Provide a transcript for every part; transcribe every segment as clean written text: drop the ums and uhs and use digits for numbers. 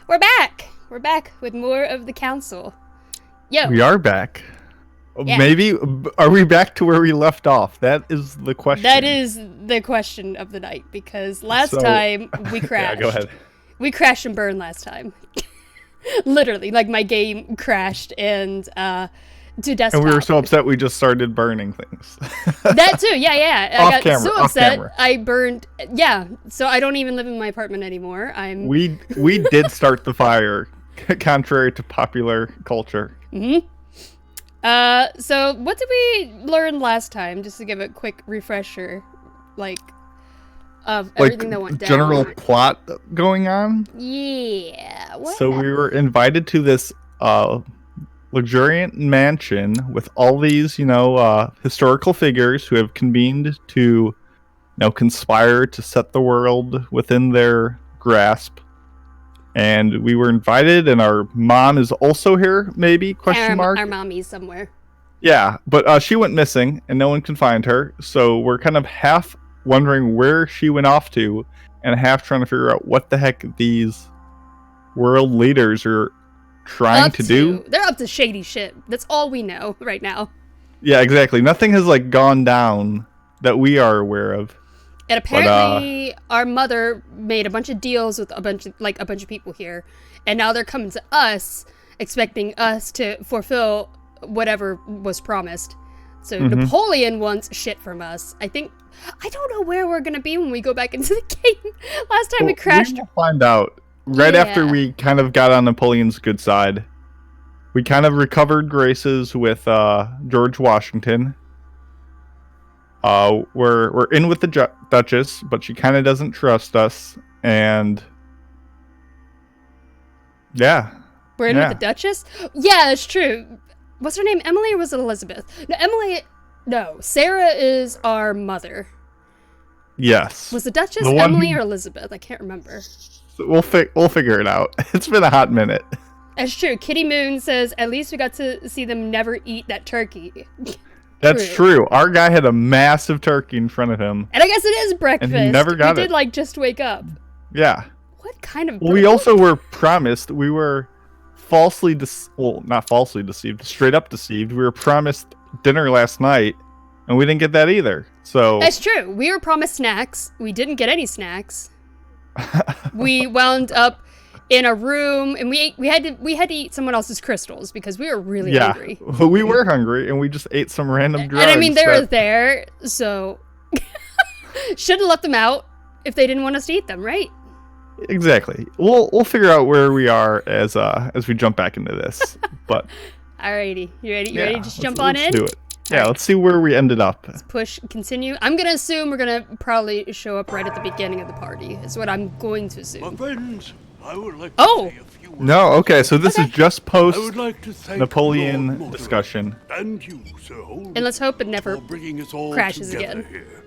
We're back! We're back with more of the council. Yo. We are back. Yeah. Maybe, are we back to where we left off? That is the question. That is the question of the night, because last time we crashed. Yeah, go ahead. We crashed and burned last time. Literally, like my game crashed and to desktop. And we were so upset we just started burning things. That too, yeah. Off I got camera, so off upset camera. I burned. Yeah, so I don't even live in my apartment anymore. We did start the fire, contrary to popular culture. Mm-hmm. So what did we learn last time? Just to give a quick refresher, of everything that went down. General plot going on. Yeah. So we were invited to this luxuriant mansion with all these, historical figures who have convened to, conspire to set the world within their grasp. And we were invited, and our mom is also here, maybe, question mark? Our mommy's somewhere. Yeah, but she went missing, and no one can find her, so we're kind of half wondering where she went off to, and half trying to figure out what the heck these world leaders are trying to do. They're up to shady shit. That's all we know right now. Yeah, exactly. Nothing has, gone down that we are aware of. And apparently, our mother made a bunch of deals with a bunch of people here, and now they're coming to us, expecting us to fulfill whatever was promised. So Napoleon wants shit from us. I don't know where we're gonna be when we go back into the game. Last time we crashed. We will find out. Right after we kind of got on Napoleon's good side, we kind of recovered graces with George Washington. We're in with the Duchess, but she kind of doesn't trust us, and yeah. We're in with the Duchess? Yeah, that's true. What's her name? Emily, or was it Elizabeth? No, Sarah is our mother. Yes. Was the Duchess Emily or Elizabeth? I can't remember. We'll figure it out. It's been a hot minute. That's true. Kitty Moon says, at least we got to see them never eat that turkey. That's true. Our guy had a massive turkey in front of him. And I guess it is breakfast. And he never got it. We did, just wake up. Yeah. What kind of... We also were promised, we were not falsely deceived, straight up deceived. We were promised dinner last night, and we didn't get that either. So that's true. We were promised snacks. We didn't get any snacks. We wound up in a room, and we had to eat someone else's crystals because we were really hungry. Yeah, we were hungry, and we just ate some random drugs. And I mean, they were there, so should have left them out if they didn't want us to eat them, right? Exactly. We'll figure out where we are as we jump back into this. But alrighty, you ready? You ready to just jump on in? Let's do it. Yeah, let's see where we ended up. Let's push, continue. I'm gonna assume we're gonna probably show up right at the beginning of the party. Is what I'm going to assume. My friends, I would like to say a few words. No, okay, so this is just post Napoleon Lord discussion. And you, Sir Holmes, and let's hope it never bringing us all crashes again. Here.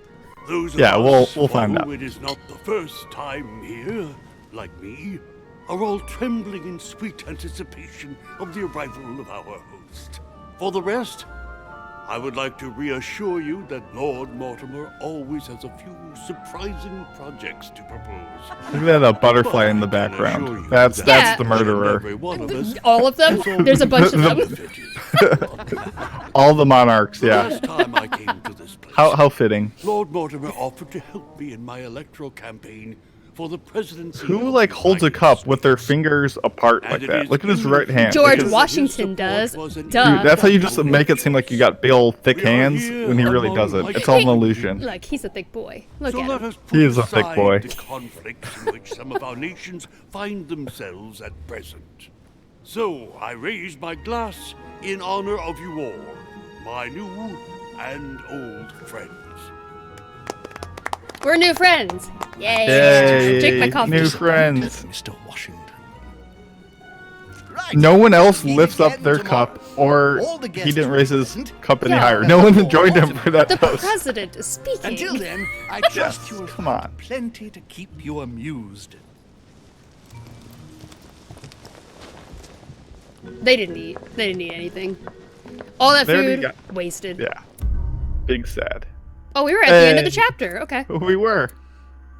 Those yeah, of we'll us find out. who it is not the first time here, like me, are all trembling in sweet anticipation of the arrival of our host. For the rest, I would like to reassure you that Lord Mortimer always has a few surprising projects to propose. Look at that butterfly in the background. That's the murderer. All of them? There's a bunch of them. All the monarchs, yeah. The last time I came to this place, how fitting. Lord Mortimer offered to help me in my electoral campaign for the presidency. Who holds a cup with their fingers apart like that? Look at his right hand. George Washington does. Duh. Dude, that's how you just make it seem like you got big old thick hands when he really doesn't. It's all an illusion. Look, he's a thick boy. Look at him. He is a thick boy. The conflicts in which some of our nations find themselves at present. So I raise my glass in honor of you all, my new and old friends. We're new friends. Yay. Yay. Drink my coffee. New friends. Mr. Washington. Right. No one else lifts up their cup, or he didn't raise his cup any higher. No one joined him for that The toast. president is speaking. Until then, I trust you will come on. find plenty to keep you amused. They didn't eat. They didn't eat anything. All that food wasted. Yeah. Big sad. Oh, we were at the end of the chapter. Okay. We were.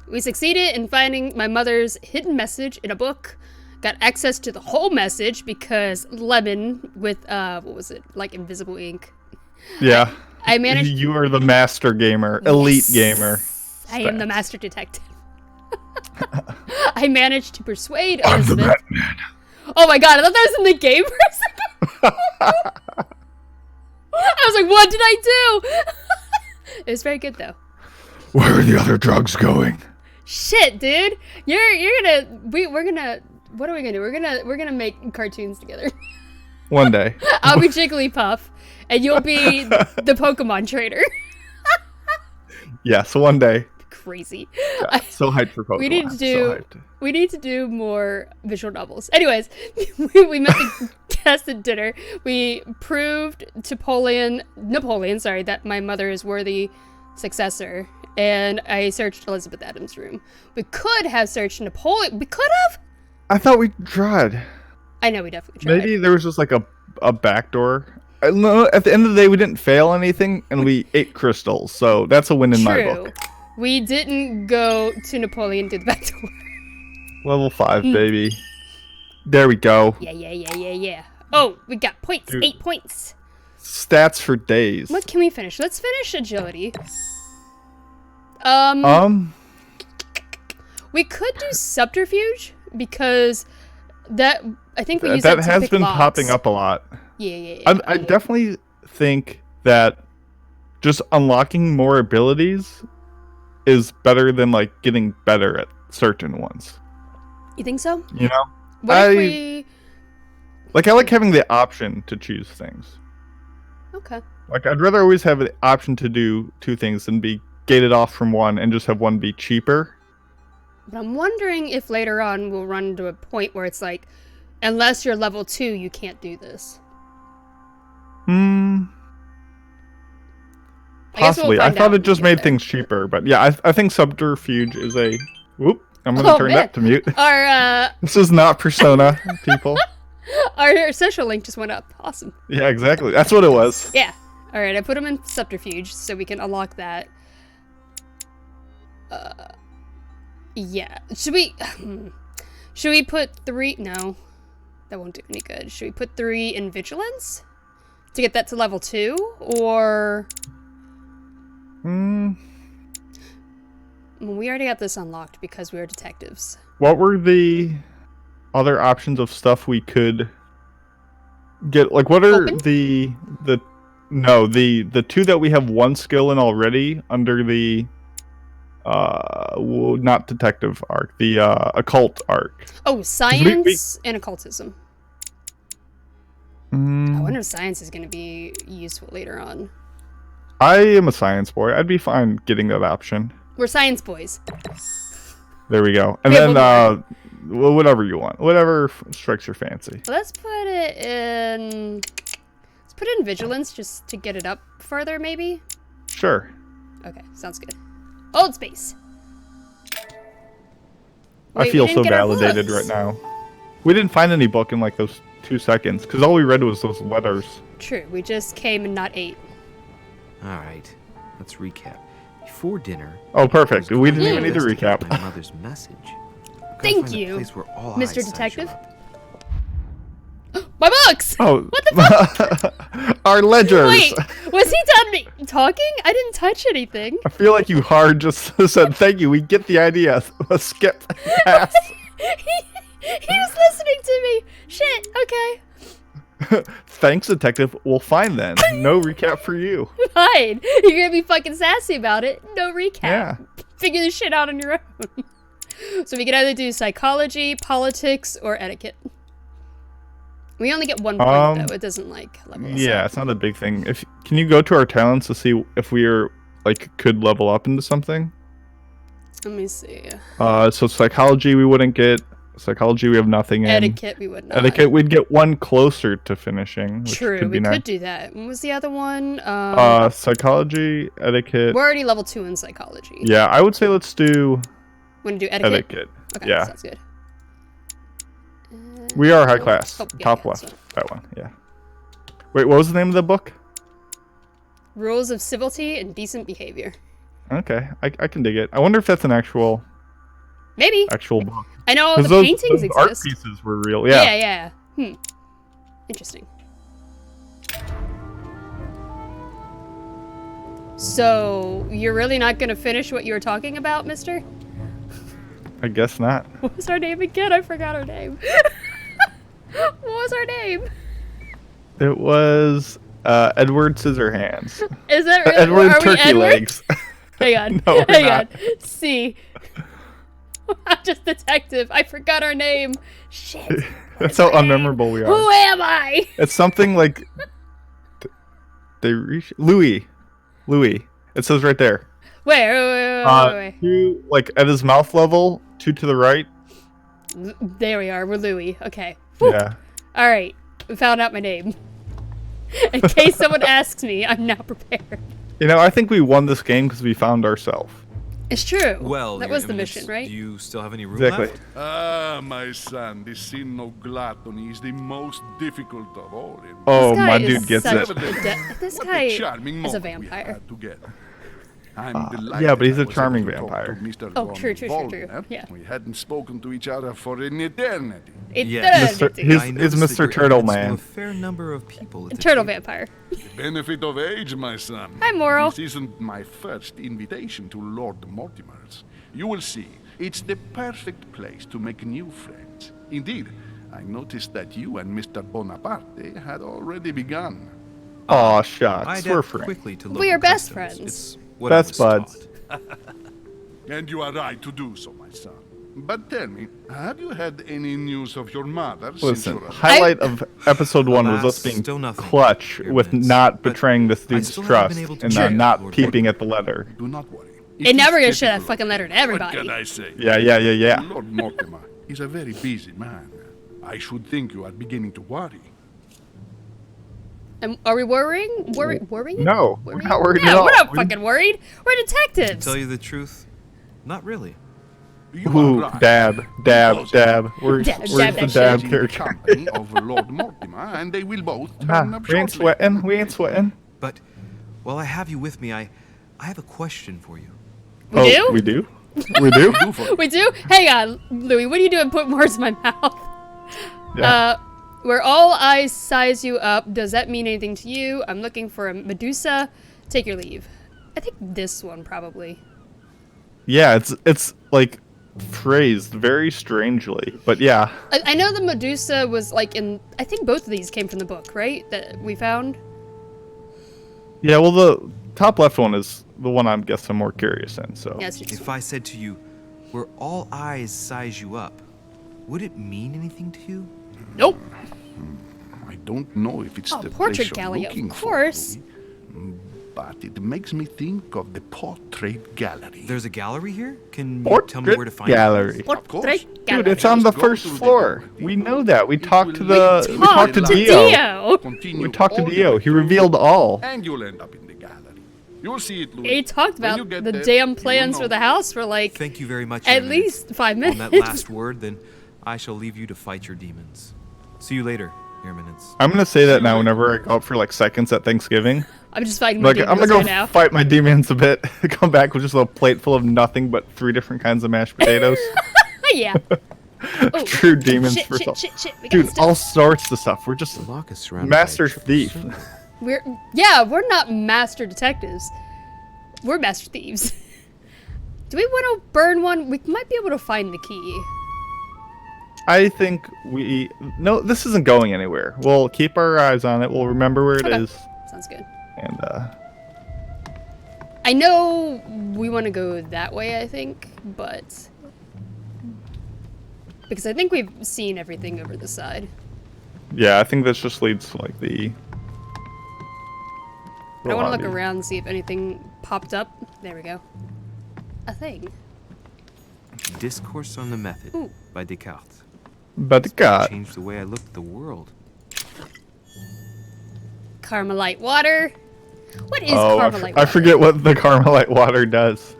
We succeeded in finding my mother's hidden message in a book, got access to the whole message because Lemon with what was it, like invisible ink. Yeah. I managed. You are the master gamer, elite Yes. gamer. I am the Stats. master detective. I managed to persuade I'm the Elizabeth. Batman. Oh my god, I thought that was in the game for a second. I was like, what did I do? It was very good though. Where are the other drugs going? Shit, dude. We're gonna what are we gonna do? We're gonna make cartoons together. One day. I'll be Jigglypuff and you'll be the Pokemon trader. Yes, one day. Crazy. Yeah, so hyped for Pokemon. We need to So do hyped. we need to do more visual novels. Anyways, we met the guest at dinner. We proved to Napoleon, sorry, that my mother is worthy successor. And I searched Elizabeth Adams' room. We could have searched Napoleon. We could have. I thought we tried. I know we definitely tried. Maybe there was just like a back door. I don't know. At the end of the day, we didn't fail anything, and we ate crystals. So that's a win in my book. We didn't go to Napoleon through the back door. Level 5, baby. There we go. Yeah. Oh, we got points. Dude. 8 points. Stats for days. What can we finish? Let's finish agility. We could do subterfuge because that I think we use that to has pick been locks. popping up a lot. Yeah. I definitely think that just unlocking more abilities is better than like getting better at certain ones. You think so? You know, What if we? I like having the option to choose things. Okay. Like I'd rather always have the option to do two things than be gated off from one and just have one be cheaper. But I'm wondering if later on we'll run into a point where it's like, unless you're level 2, you can't do this. Possibly. I find thought out it just when we made get things cheaper, but yeah, I think subterfuge is a. Whoop! I'm gonna turn that to mute. Our This is not Persona, people. our social link just went up. Awesome. Yeah, exactly. That's what it was. Yeah. All right. I put them in subterfuge so we can unlock that. Yeah. Should we put 3? No, that won't do any good. Should we put 3 in vigilance to get that to level 2, or? Well, we already got this unlocked because we are detectives. What were the other options of stuff we could get? Like, what are Open? the 2 that we have one skill in already under the not detective arc, the occult arc. Oh, science and occultism. I wonder if science is going to be useful later on. I am a science boy. I'd be fine getting that option. We're science boys. There we go. And We then have whatever you want, whatever strikes your fancy. Let's put it in. Let's put it in vigilance just to get it up further, maybe. Sure. Okay, sounds good. Old space. I Wait, feel we didn't so get our validated books. right now. We didn't find any book in like those 2 seconds because all we read was those letters. True, we just came and not ate. All right, let's recap. Before dinner, Oh, perfect. I was We going didn't even need to investigate recap. My mother's message. Gotta Thank find a you, place where all Mr. eyes size Detective. you up. My books! Oh, What the our ledgers. Wait, was he done talking? I didn't touch anything. I feel like you hard just said thank you. We get the idea. Let's skip past. He was listening to me. Shit, okay. Thanks, detective. We'll find then. No recap for you. Fine. You're gonna be fucking sassy about it. No recap. Yeah. Figure this shit out on your own. So we can either do psychology, politics, or etiquette. We only get 1 point though. It doesn't like level us Yeah, up. it's not a big thing. Can you go to our talents to see if we are like could level up into something? Let me see. So psychology we wouldn't get. Psychology we have nothing in. Etiquette we would not. Etiquette we'd get 1 closer to finishing. Which True, could be we nice. could do that. What was the other one? Psychology, etiquette. We're already level 2 in psychology. Yeah, I would say let's do Want to do etiquette? etiquette. Okay, Yeah. sounds good. We are high class. Oh, yeah, Top yeah, left. so- That one. Yeah. Wait, what was the name of the book? Rules of civility and decent behavior. Okay, I can dig it. I wonder if that's an actual Maybe. book. I know 'Cause the paintings those art exist. pieces were real. Yeah. Yeah. Interesting. So, you're really not gonna finish what you were talking about, mister? I guess not. What was our name again? I forgot our name. What was our name? It was Edward Scissorhands. Is that really? Edward Are we Turkey Edward? Legs. Hang on. No, we're Hang not. on. C. I'm just detective. I forgot our name. Shit. That's how unmemorable we are. Who am I? It's something like Louis. It says right there. Wait. Two, like at his mouth level, two to the right. There we are. We're Louis. Okay. Whew. Yeah. All right. We found out my name. In case someone asks me, I'm now prepared. You know, I think we won this game because we found ourselves. It's true. Well, that Your was the Eminence, mission, right? Do you still have any room Exactly. left? Ah, my son, the sin of gluttony is the most difficult of all. Oh, This guy my is dude gets such it. This What guy a charming is a moment we vampire. had together. I'm delighted yeah, but he's I a was charming able to talk to vampire. Mr. Oh, von true. Wollner. Yeah. We hadn't spoken to each other for an eternity. Yes. Eternity. He's- I noticed Mr. that your Turtle eminence Man. knew a fair number of people at the Turtle table. vampire. Benefit of age, my son. Hi, Moral. This isn't my first invitation to Lord Mortimer's. You will see, it's the perfect place to make new friends. Indeed, I noticed that you and Mr. Bonaparte had already begun. Aw, I shucks. We're adapt friends. quickly to We are local best customs. friends. It's what I Best was buds. taught. And you are right to do so, my son. But tell me, have you had any news of your mother since Listen, your arrival? highlight of episode 1 was us Alas, being still nothing, clutch Your with Eminence. not But betraying this I dude's still haven't trust been able to and check not Lord peeping Mortimer. at the letter. Do not worry. It never is gonna show that typical fucking of letter him. to everybody. What can I say? Yeah. Lord Mortimer is a very busy man. I should think you are beginning to worry. Are we worrying? Worrying? No, we're Worrying? not worried Yeah, at all. we're not fucking worried. We're To detectives. tell you the truth, not really. You are Ooh, right. dab. We're Dab, the dab, dab dab. In the character. company of Lord Mortimer, and they will both turn up We ain't shortly. sweating. We ain't sweating. But while I have you with me, I have a question for you. We do? We do? We do? Do for We do? Hang on, Louis. What are you doing putting words in my mouth? Yeah. Where all eyes size you up, does that mean anything to you? I'm looking for a Medusa. Take your leave. I think this one probably. Yeah, it's like phrased very strangely, but yeah. I know the Medusa was like in. I think both of these came from the book, right? That we found. Yeah, well, the top left one is the one I guess I'm more curious in, so. Yeah, it's just. If I said to you, where all eyes size you up, would it mean anything to you? Nope. I don't know if it's Oh, the portrait place you're gallery, of looking for, course. Louis, but it makes me think of the portrait gallery. There's a gallery here? Can you tell me where to Portrait find gallery. it? Of course. Portrait Dude, gallery. it's on the Just go first to the floor. gallery. We know that. We It talked to will the. lead We talked to the light. Dio. Dio. Continue We talked to all the Dio. way He through, revealed all. and you'll end up in the gallery. You'll see it, Louis. He talked When about you get the there, damn you will plans for know. the house for like Thank you very much, Your at Eminence. least 5 minutes. On that last word, then I shall leave you to fight your demons. See you later, Your Eminence. I'm gonna say that now whenever I go up for like seconds at Thanksgiving. I'm just fighting my Like, I'm demons gonna right go now. fight my demons a bit. Come back with just a plate full of nothing but 3 different kinds of mashed potatoes. Yeah. Oh, True demons shit, for shit, some- shit, shit. We Dude, got all stuff. sorts of stuff. We're just The lock is surrounded master by a triple thief. circle. We're not master detectives. We're master thieves. Do we want to burn one? We might be able to find the key. I think we. No, this isn't going anywhere. We'll keep our eyes on it. We'll remember where it Okay. is. Sounds good. And, I know we want to go that way, I think, but because I think we've seen everything over the side. yeah, I think this just leads to, like, the. But I want to look lobby. around and see if anything popped up. There we go. A thing. Discourse on the Method Ooh. by Descartes. But God. Changed the way I looked at the world. Carmelite water. What is Oh, Carmelite I water? forget what the Carmelite water does.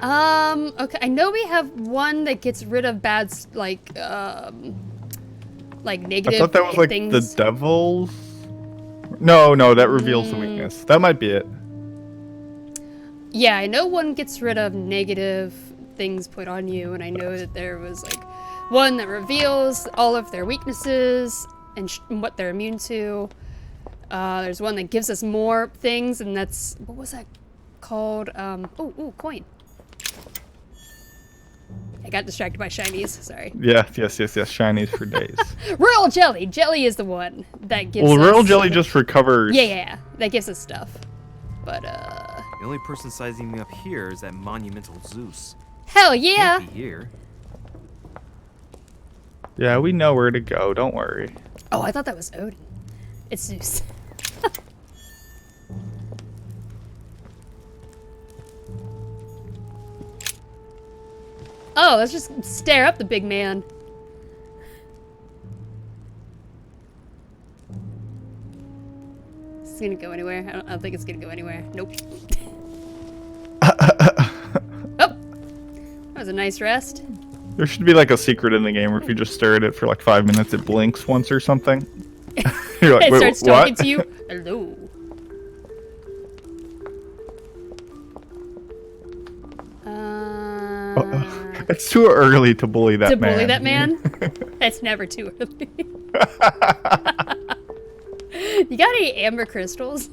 Okay, I know we have one that gets rid of bad, like negative I thought that was like things. the devil's. No, that reveals the weakness. That might be it. Yeah, I know one gets rid of negative things put on you, and I know that there was like one that reveals all of their weaknesses and what they're immune to. There's one that gives us more things, and that's, what was that called? Ooh, coin. I got distracted by shinies, sorry. Yes, shinies for days. Royal jelly! Jelly is the one that gives us... Well, royal jelly just recovers. Yeah, that gives us stuff. But, The only person sizing me up here is that monumental Zeus. hell yeah! Can't be here. Yeah, we know where to go, don't worry. Oh, I thought that was Odin. It's Zeus. Oh, let's just stare up the big man. Is this gonna go anywhere? I don't think it's gonna go anywhere. Nope. Oh! That was a nice rest. There should be like a secret in the game where if you just stare at it for like 5 minutes, it blinks once or something. You're like, It wait, starts what? talking to you. Hello. It's too early to bully that To man. bully that man? It's never too early. You got any amber crystals?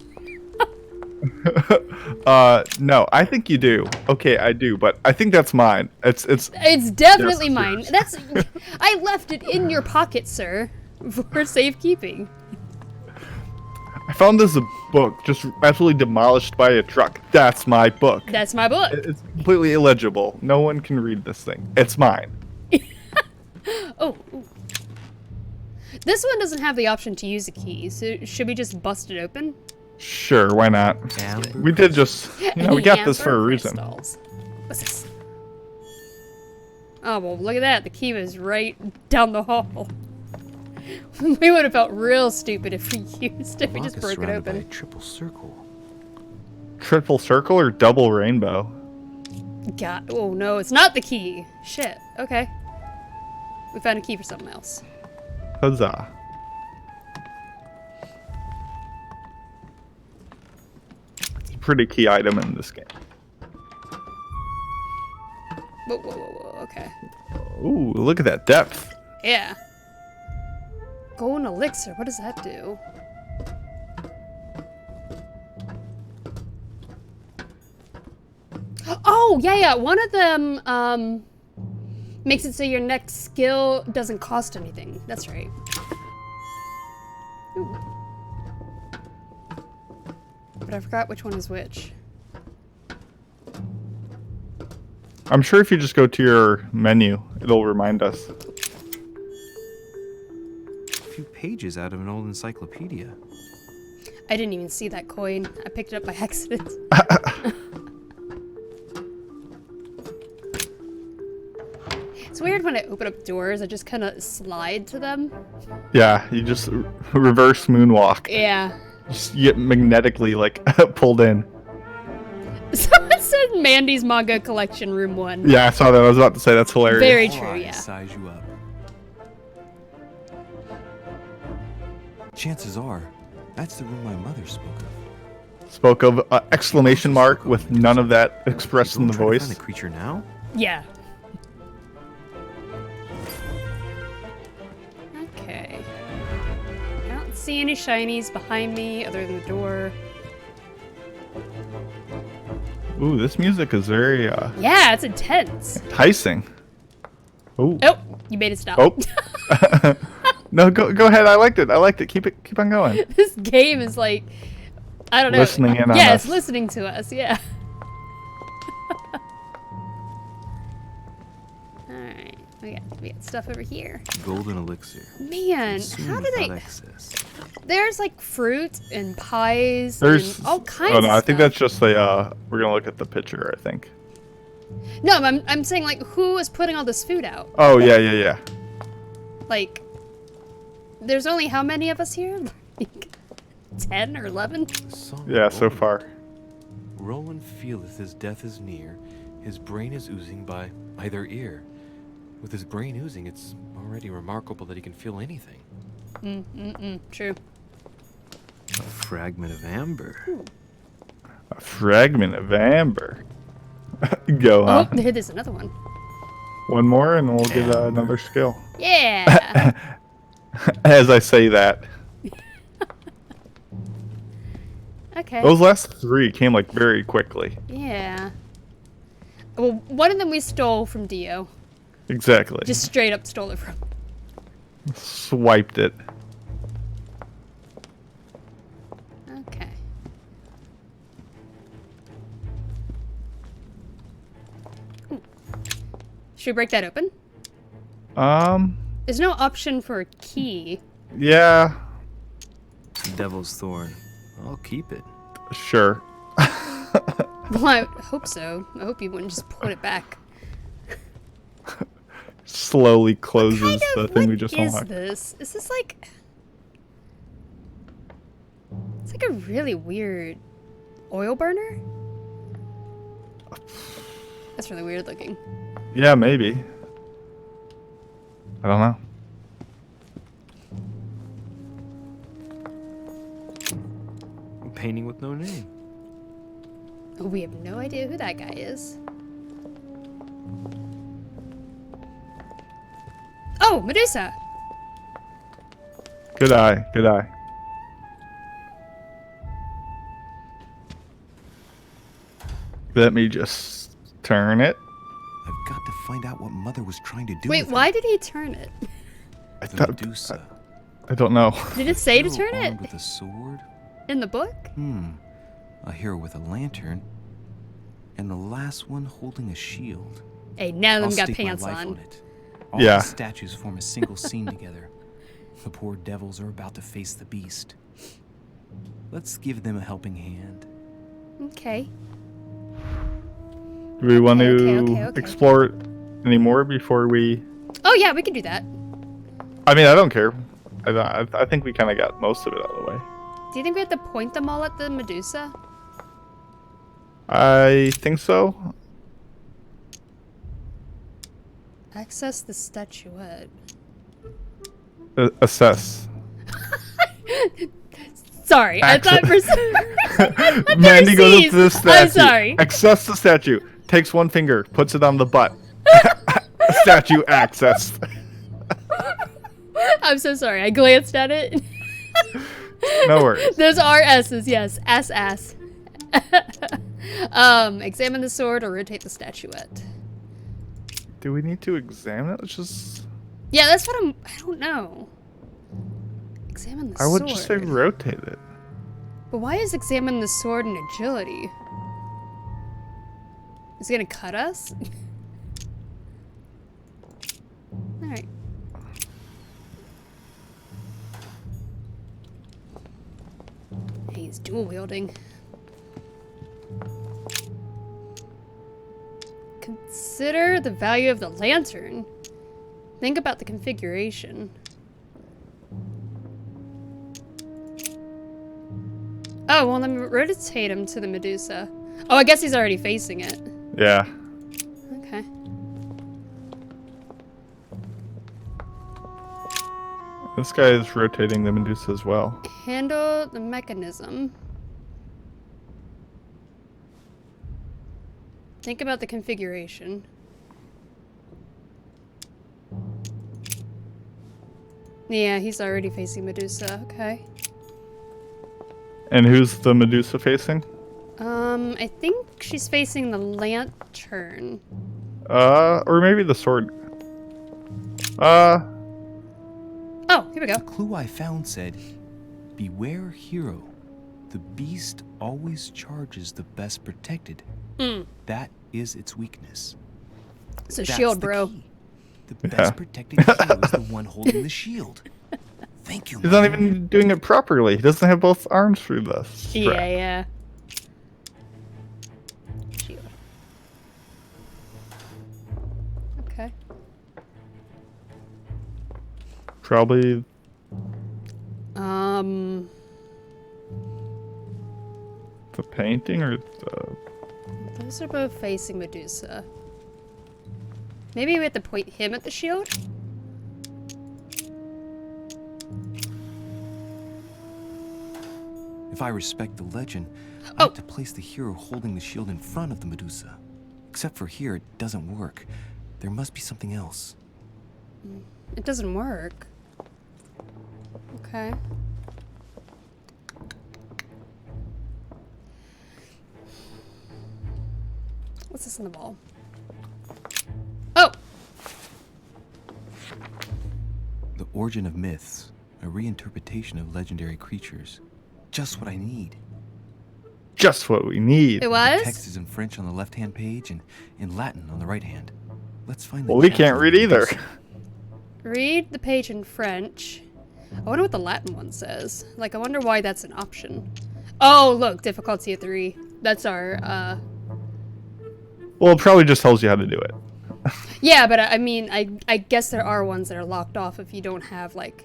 No, I think you do. Okay, I do, but I think that's mine. It's Definitely Yes, mine. yours. That's I left it in your pocket, sir, for safekeeping. I found this book just absolutely demolished by a truck. That's my book. That's my book. It's completely illegible. No one can read this thing. It's mine. Oh. Ooh. This one doesn't have the option to use a key, so should we just bust it open? Sure, why not? Amber We did just, we got this for a Amber reason. crystals. What's this? Oh, well, look at that. The key was right down the hall. We would have felt real stupid if we used it. We Lock just is broke it surrounded by open. a triple circle. Triple circle or double rainbow? God. Oh, no, it's not the key. Shit. Okay. We found a key for something else. Huzzah. It's a pretty key item in this game. Whoa. Okay. Ooh, look at that depth. Yeah. Golden elixir. What does that do? Oh, yeah. One of them makes it so your next skill doesn't cost anything. That's right. Ooh. But I forgot which one is which. I'm sure if you just go to your menu, it'll remind us. A few pages out of an old encyclopedia. I didn't even see that coin. I picked it up by accident. It's weird when I open up doors, I just kind of slide to them. Yeah, you just reverse moonwalk. Yeah. Just get magnetically like pulled in. Someone said Mandy's manga collection, room 1. Yeah, I saw that. I was about to say that's hilarious. Very All true, eyes yeah. size you up. Chances are, that's the room my mother spoke of. Spoke of exclamation mark with none of that expressed in the Go try to voice. find the creature now? Yeah. Okay. I don't see any shinies behind me other than the door. Ooh, this music is very Yeah, it's intense. enticing. Ooh. Oh, you made it stop. Oh. No, go ahead. I liked it. Keep on going. This game is like, I don't know. Listening in on Yeah, us. it's listening to us. Yeah. All right, we got stuff over here. Golden elixir. Man, Consume how do they? without excess. There's like fruit and pies There's and all kinds. Oh no, of I think stuff. that's just the we're gonna look at the picture, I think. No, I'm saying like who is putting all this food out? Oh yeah. Like, there's only how many of us here? Like 10 or 11? Song Yeah, of so Odin. far. Roland feeleth his death is near. His brain is oozing by either ear. With his brain oozing, it's already remarkable that he can feel anything. True. A fragment of amber. A fragment of amber. Go Oh, on. there's another one. One more, and we'll get another skill. Yeah. As I say that, Okay. those last 3 came like very quickly. Yeah. Well, one of them we stole from Dio. Exactly. Just straight up stole it from. Swiped it. Okay. Ooh. Should we break that open? There's no option for a key. Yeah, Devil's Thorn. I'll keep it. sure. Well, I hope so. I hope you wouldn't just put it back. Slowly closes the thing we What just is unlocked. this? Is this like... It's like a really weird oil burner? That's really weird looking. Yeah, maybe. I don't know. A painting with no name. We have no idea who that guy is. Oh, Medusa! Good eye, good eye. Let me just turn it. I've got to find out what Mother was trying to do. Wait, with why her. did he turn it? The Medusa. I don't know. Did it say to Hero turn it? armed with a sword. In the book? A hero with a lantern. And the last one holding a shield. Hey, none of I'll them got stake my pants life on. it. All Yeah. the statues form a single scene together. The poor devils are about to face the beast. Let's give them a helping hand. Okay. Do we want to okay. explore it any more before we... Oh yeah, we can do that. I mean, I don't care. I think we kind of got most of it out of the way. Do you think we have to point them all at the Medusa? I think so. Access the statuette. Assess. Sorry, I thought for some... Mandy goes up to the I'm statue. sorry. Access the statue. Takes one finger, puts it on the butt. Statue accessed. I'm so sorry. I glanced at it. No worries. Those are S's, yes. Ass. Examine the sword or rotate the statuette. Do we need to examine it? Let's just... Yeah, that's what I don't know. Examine the I sword. would just say rotate it. But why is examine the sword and agility? Is it gonna cut us? Alright. He's dual wielding. Consider the value of the lantern. Think about the configuration. Oh, well, let me rotate him to the Medusa. Oh, I guess he's already facing it. Yeah. Okay. This guy is rotating the Medusa as well. Handle the mechanism. Think about the configuration. Yeah, he's already facing Medusa. Okay. And who's the Medusa facing? I think she's facing the lantern. Or maybe the sword. Oh, here we go. The clue I found said, "Beware hero. The beast always charges the best protected. That is its weakness." So That's shield, the bro. key. The best protected hero is the one holding the shield. Thank you, He's not Mother. even doing it properly. He doesn't have both arms through the strap. Yeah. Shield. Okay. Probably the painting or the... Those are both facing Medusa. Maybe we have to point him at the shield? If I respect the legend, I have to place the hero holding the shield in front of the Medusa. Except for here, it doesn't work. There must be something else. It doesn't work. Okay. What's this on the wall? Oh! The origin of myths, a reinterpretation of legendary creatures. Just what I need. Just what we need. It The was? text is in French on the left-hand page and in Latin on the right hand. Let's find the Well, we chapter can't on read either. Medusa. Read the page in French. I wonder what the Latin one says. Like, I wonder why that's an option. Oh, look, difficulty of 3. That's our, Well, it probably just tells you how to do it. Yeah, but I mean, I guess there are ones that are locked off if you don't have, like,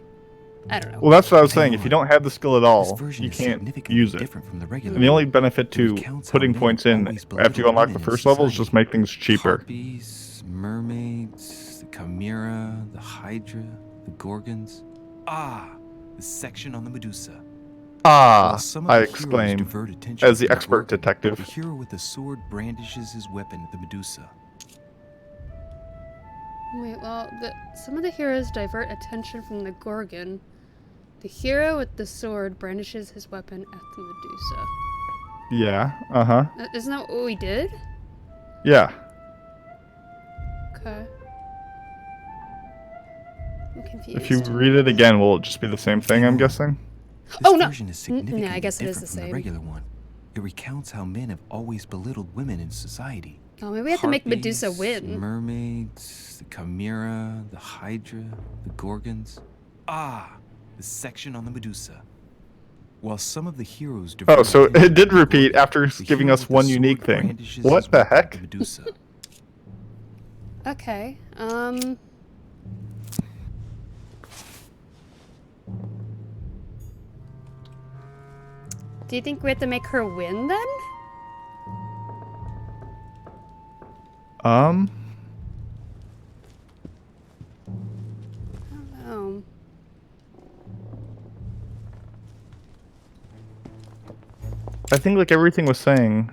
I don't know. Well, that's what I was Hang saying. If you on. don't have the skill at This all, version you is can't significantly use it. different from the regular And the only one. benefit It to recounts how putting men points have in always after you belittled unlock the women in first level is society. just make things cheaper. Harpies, mermaids, the chimera, the hydra, the gorgons. Ah, the section on the Medusa. Ah, While some of I the heroes exclaim, divert attention as the from expert Gorgon, detective. The hero with the sword brandishes his weapon at the Medusa. Wait, well, some of the heroes divert attention from the Gorgon. The hero with the sword brandishes his weapon at the Medusa. Yeah, uh-huh. Isn't that what we did? Yeah. Okay. I'm confused. If you read it again, will it just be the same thing, I'm guessing? This Oh, no. version is N- significantly no, I guess it is different the from same. the regular one. It recounts how men have always belittled women in society. Oh, maybe we have to make Medusa Harpies, win. Mermaids, the chimera, the hydra, the gorgons. Ah, the section on the Medusa. While some of the heroes Oh, so attention it did from the repeat Gorgon, after the giving hero us with the one sword unique thing. brandishes What his the weapon at heck? the Medusa. Okay. Do you think we have to make her win then? Um, Oh. I think like everything was saying.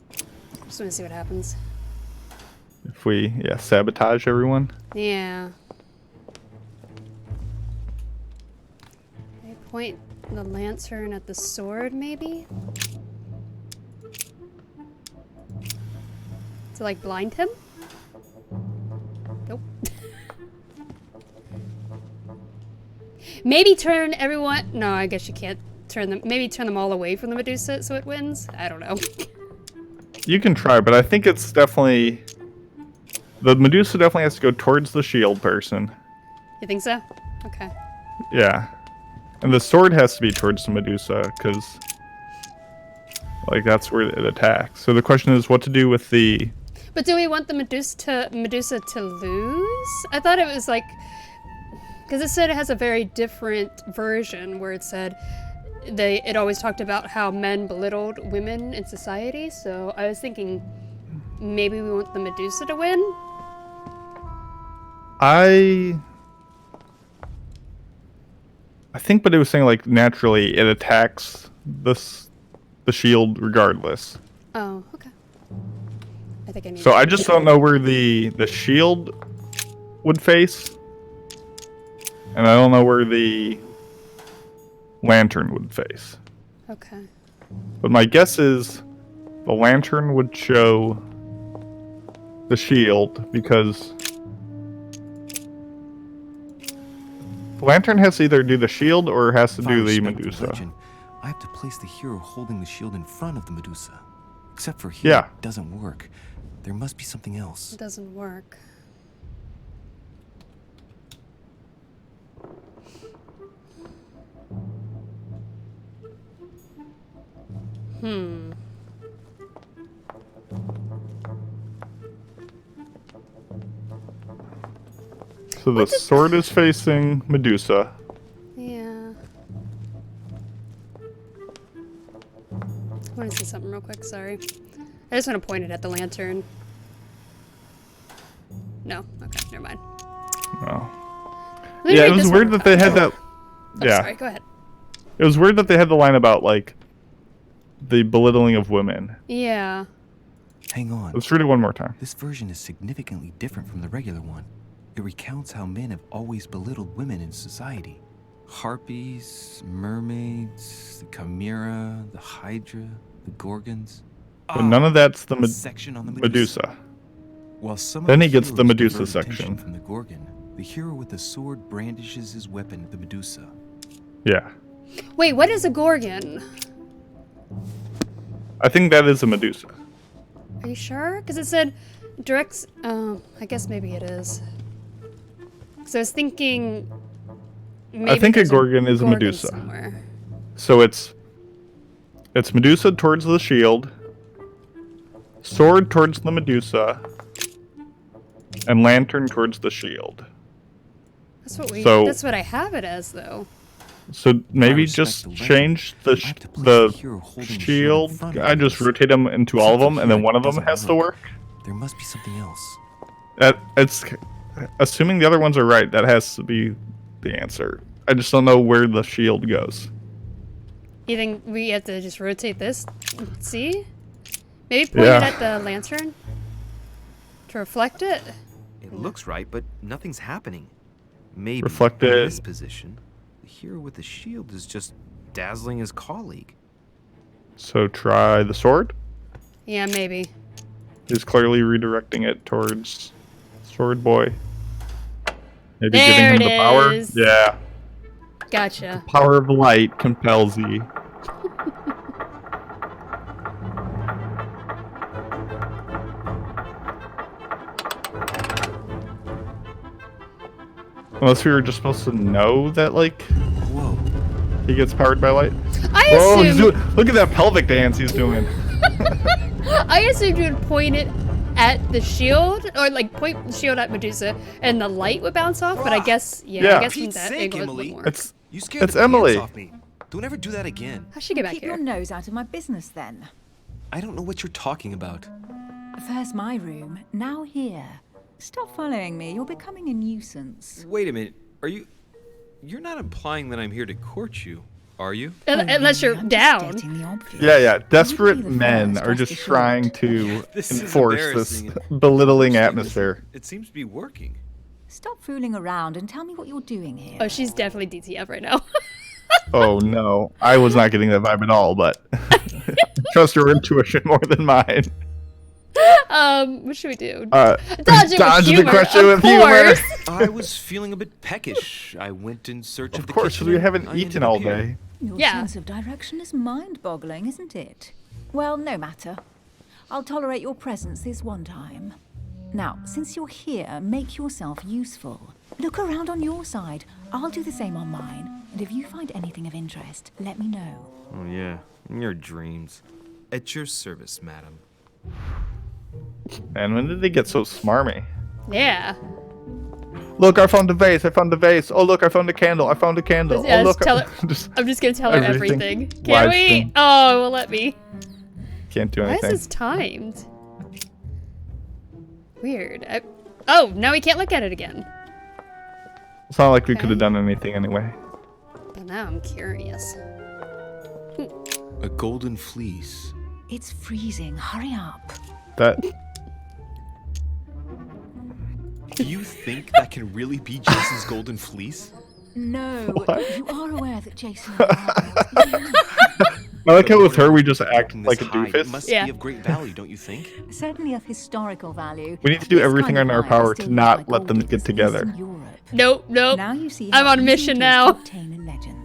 Just want to see what happens. If we, sabotage everyone. Yeah. I point the lantern at the sword, maybe? To, like, blind him? Nope. Maybe turn everyone... No, I guess you can't turn them... Maybe turn them all away from the Medusa so it wins? I don't know. You can try, but I think it's definitely... The Medusa definitely has to go towards the shield person. You think so? Okay. Yeah. And the sword has to be towards the Medusa, because... Like, that's where it attacks. So the question is what to do with the... But do we want the Medusa to lose? I thought it was like... Because it said it has a very different version where it said... It always talked about how men belittled women in society, so I was thinking maybe we want the Medusa to win? I think, but it was saying like naturally it attacks the shield regardless. Oh, okay. I think I need So to- I just don't know where the shield would face, and I don't know where the lantern would face. Okay. But my guess is the lantern would show the shield because the lantern has to either do the shield or has to If I do the respect Medusa. legend, I have to place the hero holding the shield in front of the Medusa. Except for here, Yeah. it doesn't work. There must be something else. It doesn't work. So the sword is facing Medusa. Yeah. I want to see something real quick, sorry. I just want to point it at the lantern. No, okay, never mind. Oh. Let me Yeah, read it was this weird one. that they had that. Oh, Yeah, sorry, go ahead. It was weird that they had the line about like the belittling of women. Yeah. Hang on. Let's read it one more time. This version is significantly different from the regular one. It recounts how men have always belittled women in society. Harpies, mermaids, the chimera, the hydra, the gorgons. But none of that's the section on the Medusa. While some Then of he gets the heroes Medusa divert attention section. From the gorgon, the hero with the sword brandishes his weapon, the Medusa. Yeah. Wait, what is a gorgon? I think that is a Medusa. Are you sure? Because it said directs. I guess maybe it is. So I was thinking. Maybe I think a there's gorgon is a Medusa. somewhere. So it's Medusa towards the shield, sword towards the Medusa, and lantern towards the shield. That's what we. So- That's what I have it as, though. So maybe respect just the legend, change the I have to place the hero holding the shield in shield. front of I just this. rotate them into all of them, and then one of them Doesn't has to work. There must be something else. It's assuming the other ones are right. That has to be the answer. I just don't know where the shield goes. You think we have to just rotate this? See? Maybe point Yeah. it at the lantern to reflect it. It looks right, but nothing's happening. Maybe Reflect in it. this position, the hero with the shield is just dazzling his colleague. So try the sword. Yeah, maybe. He's clearly redirecting it towards Sword Boy. Maybe There giving him it the power. is. Yeah. Gotcha. Power of light compels thee. Unless we were just supposed to know that, like, Whoa. he gets powered by light. I Whoa, he's assumed. doing, look at that pelvic dance he's doing. I assumed you would point it at the shield, or like point the shield at Medusa, and the light would bounce off. But I guess, Yeah. I guess from Pete's that sake, angle, it Emily. would more. It's You scared It's the pants Emily. off me. Don't ever do that again. How'd she get back Keep here? your nose out of my business then. I don't know what you're talking about. First my room, now here. Stop following me, you're becoming a nuisance. Wait a minute. You're not implying that I'm here to court you, are you? Unless you're I'm just down. stating the obvious. yeah. Desperate Wouldn't be the men first, are rest just assured. trying to This is enforce this embarrassing. belittling Actually, atmosphere. It seems to be working. Stop fooling around and tell me what you're doing here. Oh, she's definitely DTF right now. Oh no, I was not getting that vibe at all, but trust your intuition more than mine. What should we do? Dodge Dodge it with the humor, question of with humor. course. I was feeling a bit peckish. I went in search of Of the course, kitchen we and haven't I eaten ended up all here. day. Your Yeah. sense of direction is mind-boggling, isn't it? Well, no matter. I'll tolerate your presence this one time. Now, since you're here, make yourself useful. Look around on your side. I'll do the same on mine. And if you find anything of interest, let me know. Oh yeah, in your dreams. At your service, madam. And when did they get so smarmy? Yeah. Look, I found a vase. I found a vase. Oh, look, I found a candle. I found a candle. Yeah, oh, look. just tell her. just I'm just gonna tell her everything. everything. Can Live we? stream. Oh, it won't let me. Can't do Why is anything. this timed? Weird. Oh, now we can't look at it again. It's not like we Okay. could have done anything anyway. But now I'm curious. A golden fleece. It's freezing. Hurry up. That Do you think that can really be Jason's golden fleece? No, What? you are aware that Jason and I I like how with her we just act Taking like a this hide doofus. must Yeah. be of great value, don't you think? certainly of historical value. We need to do This everything kind in of our hide power is to still not used by let them gold get diggers in together. Eastern Europe. Nope. Now you see I'm how on a easy mission it is now. to obtain a legend.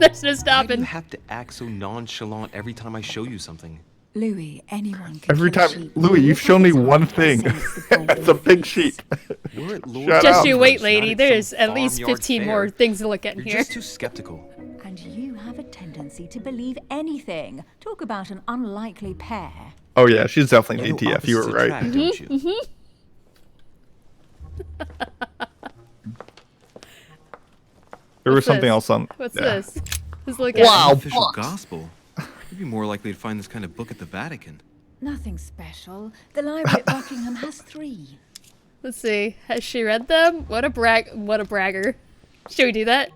There's no Why do you stopping. have to act so nonchalant every time I show you something? Louis, anyone can Every kill a time, sheep. Louis, you've Look shown me at the one time thing. they sense the golden It's a big fleece. sheep. We're at Lord Shut Just up. you Farmers, wait, not lady. at There's some at least farmyard 15 fair. more things to look at in You're here. just too skeptical. And you have a tendency to believe anything. Talk about an unlikely pair. Oh yeah, she's definitely You know DTF. You were opposites right. attract, don't you? There was What's something this? else on. What's yeah. this? Let's look at Wow. it. Official books. gospel. You'd be more likely to find this kind of book at the Vatican. Nothing special. The library at Buckingham has 3. Let's see. Has she read them? What a bragger. Should we do that?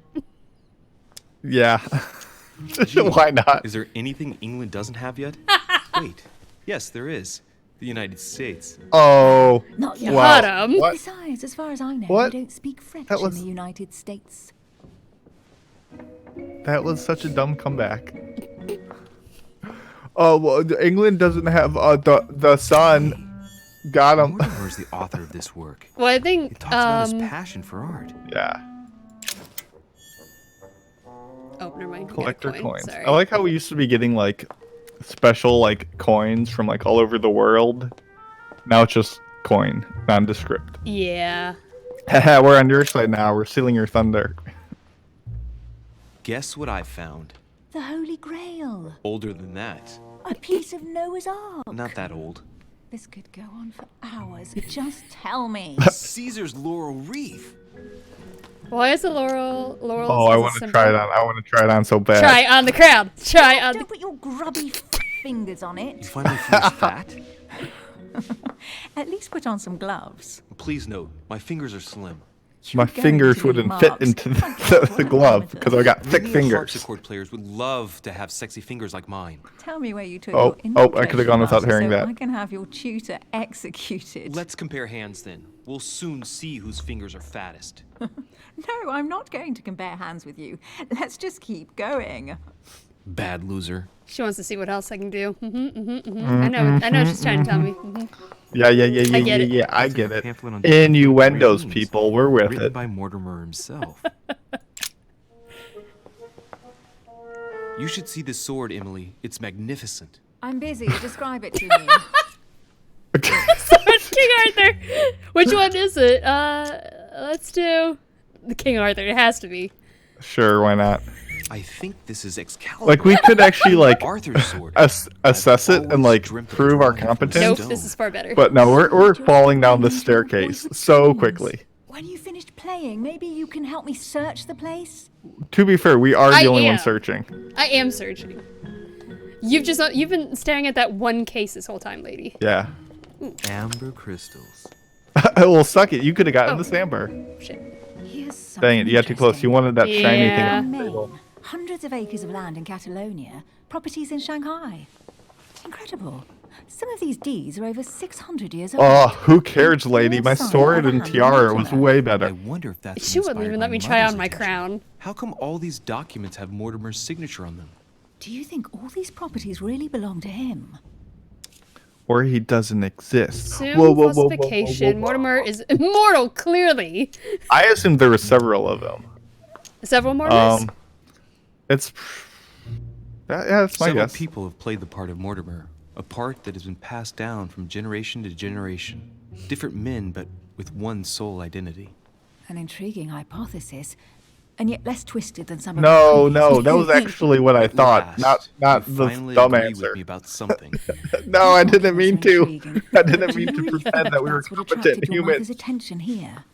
Yeah. Why not? Is there anything England doesn't have yet? Wait. Yes, there is. The United States. Oh, Not yet. wow. Got 'em. What? Besides, as far as I know, What? you don't speak French That was- in the United States. That was such a dumb comeback. Oh, well, England doesn't have the sun. Got him. Mortimer is the author of this work. Well, I He think talks about his passion for art. Yeah. oh, never mind. We got a Collector coin. coins. Sorry. I like how we used to be getting like special like coins from like all over the world. Now it's just coin, nondescript. Yeah. Haha, we're on your side now. We're stealing your thunder. Guess what I found? The Holy Grail. Older than that. A piece of Noah's Ark. Not that old. This could go on for hours. Just tell me. Caesar's laurel wreath. Why is the laurel? Oh, I want to try it on. I want to try it on so bad. Try on the crowd. Try on. Don't put your grubby fingers on You it. finally finished that? At least put on some gloves. Please note, my fingers are slim. My You're going fingers to leave wouldn't fit marks. into My God, the what a glove amateur. because I got thick Many fingers. harpsichord players would love to have sexy fingers like mine. Tell me where you took Oh, your oh, I could've gone without classes hearing so that. I can have your tutor executed. Let's compare hands then. We'll soon see whose fingers are fattest. No, I'm not going to compare hands with you. Let's just keep going. Bad loser. She wants to see what else I can do. I know. I know. She's trying to tell me. Yeah. get it. Yeah, I get it. Pamphlet on Innuendos, Greens, people. We're with written it. by Mortimer himself. You should see this sword, Emily. It's magnificent. I'm busy. Describe it to me. King Arthur. Which one is it? Let's do the King Arthur. It has to be. Sure, why not? I think this is Excalibur. Like we could actually like Arthur's sword. assess it and always like dreamt of prove our drawing from competence. Nope. This is far better. But no, we're falling down the staircase so quickly. When you finished playing, maybe you can help me search the place? To be fair, we are I the only am. one searching. I am searching. You've been staring at that one case this whole time, lady. Yeah. Amber crystals. Well, suck it. You could have gotten Oh. the amber. Shit. Here's something Dang it, you got too close. You wanted that shiny thing Yeah. on the Maine, table. hundreds of acres of land in Catalonia, properties in Shanghai. Incredible. Some of these deeds are over 600 years old. Oh, who cares, lady? My Son sword of a and hand tiara was Mortimer. way I better. wonder if that's She wouldn't inspired even by let me try Mother's on my attention. crown. How come all these documents have Mortimer's signature on them? Do you think all these properties really belong to him? Or he doesn't exist. Assume falsification. Mortimer is immortal, clearly. I assumed there were several of them. Several Mortimers? It's yeah, that's my Several guess. people have played the part of Mortimer, a part that has been passed down from generation to generation. Different men, but with one sole identity. An intriguing hypothesis, and yet less twisted than some of No, the no, previous. that was actually what I thought. Last, Not you the finally dumb agree answer. with me about something. No, I didn't mean to. Intriguing. I didn't Do you mean to really think pretend that we were that's what competent attracted your mother's humans. attention here?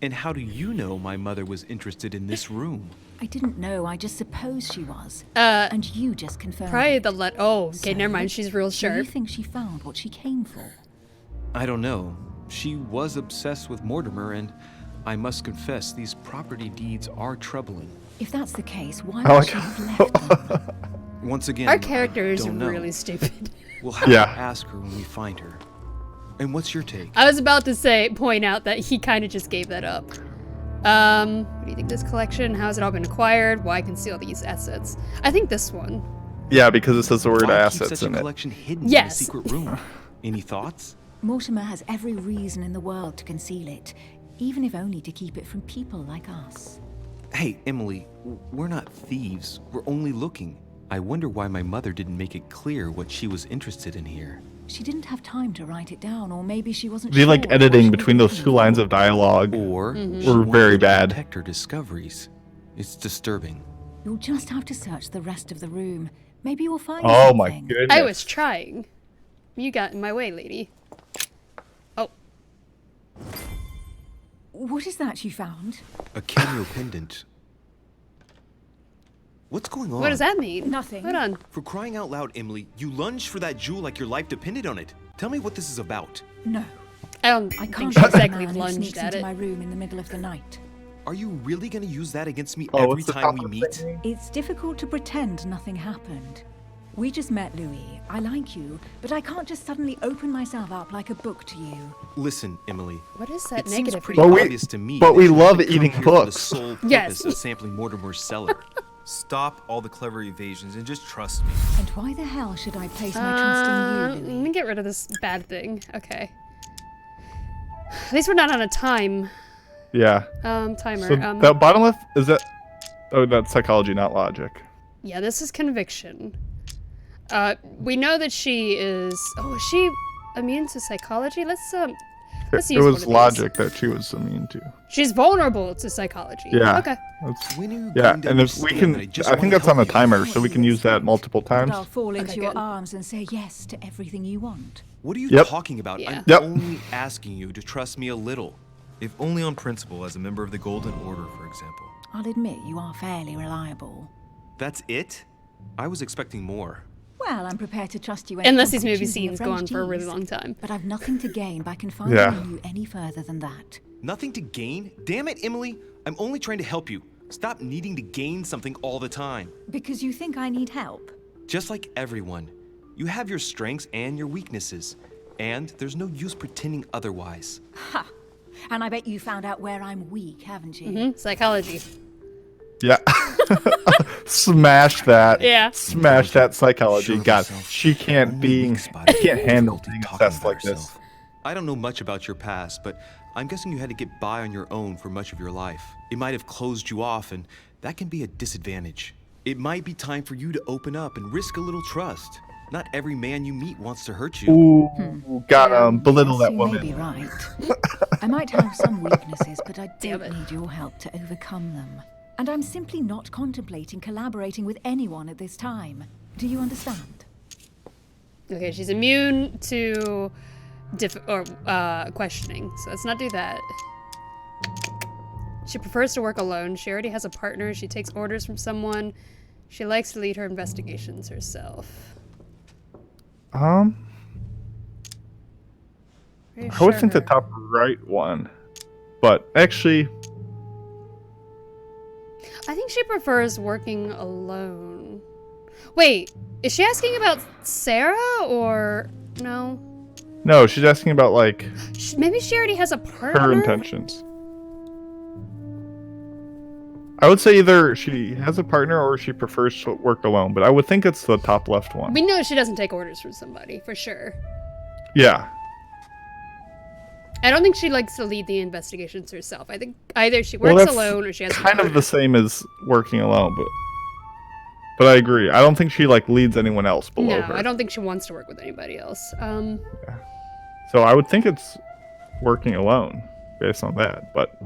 And how do you know my mother was interested in this room? I didn't know. I just supposed she was. Uh, And you just confirmed. Probably it. the Oh, okay, So, never mind. She's real Do you sharp. think she found what she came for? I don't know. She was obsessed with Mortimer, and I must confess, these property deeds are troubling. If that's the case, why I would like she have left them? Once again, Our character is don't know. really stupid. We'll have Yeah. to ask her when we find her. And what's your take? I was about to point out that he kind of just gave that up. What do you think this collection? How has it all been acquired? Why conceal these assets? I think this one. Yeah, because it says the word Why keep assets such a in it. collection hidden Yes. in a secret room? Any thoughts? Mortimer has every reason in the world to conceal it, even if only to keep it from people like us. Hey, Emily, we're not thieves. We're only looking. I wonder why my mother didn't make it clear what she was interested in here. She didn't have time to write it down, or maybe she wasn't The sure like what editing she was between those looking two lines for. of dialogue Or she were wanted very to bad. protect her discoveries. It's disturbing. You'll just have to search the rest of the room. Maybe you'll find Oh something. my goodness. I was trying. You got in my way, lady. Oh, What is that you found? A cameo pendant. What's going on? what does that mean? Nothing. Hold on. For crying out loud, Emily, you lunged for that jewel like your life depended on it. Tell me what this is about. No, I don't I think can't she trust a exactly man who lunged sneaks at into it. my room in the middle of the night. Are you really gonna use that against me Oh, every what's the time we top meet? thing? It's difficult to pretend nothing happened. We just met, Louis. I like you, but I can't just suddenly open myself up like a book to you. Listen, Emily. What is that It seems negative? pretty But we- obvious to me. but that we you love haven't come eating here for the books. sole Yes. purpose of sampling Mortimer's cellar. Stop all the clever evasions and just trust me. And why the hell should I place my trust in you, Let Louis? me get rid of this bad thing. Okay. At least we're not on a time Yeah. timer. So that bottom left, is that... Oh, that's psychology, not logic. Yeah, this is conviction. We know that she is. Oh, is she immune to psychology? Let's It use one was of these. logic that she was immune to. She's vulnerable to psychology. Yeah. Okay. That's, When are you yeah, going to and if we understand can... that I just I think wanna that's on the help you? timer, so we can use that multiple And times. I'll fall into Okay, your good. arms and say yes to everything you want. What are you Yep. talking about? Yeah. I'm Yep. only asking you to trust me a little. If only on principle, as a member of the Golden Order, for example. I'll admit you are fairly reliable. That's it? I was expecting more. Well, I'm prepared to trust you when it Unless comes these to movie choosing scenes a go French on for a really cheese. long time. But I've nothing to gain by confining Yeah. in you any further than that. Nothing to gain? Damn it, Emily. I'm only trying to help you. Stop needing to gain something all the time. Because you think I need help. Just like everyone. You have your strengths and your weaknesses. And there's no use pretending otherwise. Ha! And I bet you found out where I'm weak, haven't you? Psychology. Yeah. Smash that. Yeah. Smash that psychology. Sure of God, herself. she can't Only be... weak spot She is can't handle difficulty being talking obsessed about like this. herself. I don't know much about your past, but I'm guessing you had to get by on your own for much of your life. It might have closed you off, and that can be a disadvantage. It might be time for you to open up and risk a little trust. Not every man you meet wants to hurt you. Ooh, got belittle Yes, that you woman. may be right. I might have some weaknesses, but I Damn don't it. need your help to overcome them. And I'm simply not contemplating collaborating with anyone at this time. Do you understand? Okay, she's immune to questioning, so let's not do that. She prefers to work alone. She already has a partner. She takes orders from someone. She likes to lead her investigations herself. I would think the top right one, but actually, I think she prefers working alone. Wait, is she asking about Sarah or no? no, she's asking about like Maybe she already has a partner. her intentions. I would say either she has a partner or she prefers to work alone, but I would think it's the top left one. We know she doesn't take orders from somebody for sure. Yeah. I don't think she likes to lead the investigations herself. I think either she Well, works that's alone or she has a kind of partner. the same as working alone, but I agree. I don't think she like leads anyone else below No, her. I don't think she wants to work with anybody else. So I would think it's working alone based on that, but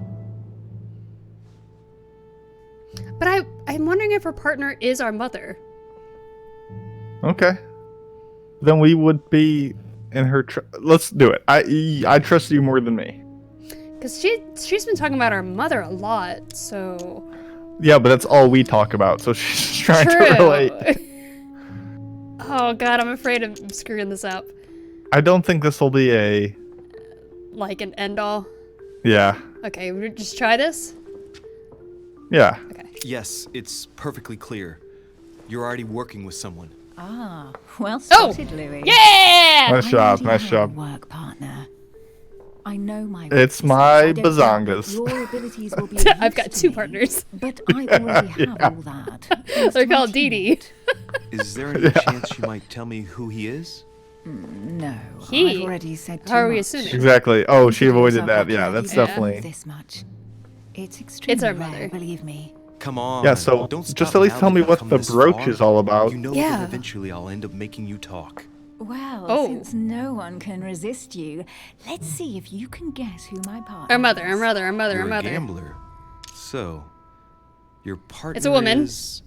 I'm wondering if her partner is our mother. okay. Then we would be in her let's do it. I trust you more than me. Because she's been talking about our mother a lot, so... Yeah, but that's all we talk about, so she's trying True. to relate. Oh god, I'm afraid of screwing this up. I don't think this will be a... Like an end-all. Yeah. Okay, we'll just try this? Yeah. Okay. Yes, it's perfectly clear. You're already working with someone. Ah, well Oh! spotted, Louis. Yeah! Nice I job, already nice have job. a work partner. I know my It's weaknesses. my I don't doubt that bazongas. Your abilities will be of I've use got to 2 me, partners. But I already have all that. thanks They're to my called Dee Dee. teammate. Is there any chance you might tell me who he is? No, He? I've already said too How are we much. assuming? Exactly. Oh, she Consider avoided yourself that. lucky Yeah, that that's you know definitely... this much. It's extremely our rare, mother. believe me. Come on. Yeah, so don't just stop at least now tell that me you've what come the this brooch far. is all about. You know Yeah. that eventually I'll end up making you talk. Well, Oh. since no one can resist you, let's see if you can guess who my partner Our mother, is. our mother, our mother, You're our a mother. gambler. So, your partner It's a woman. is...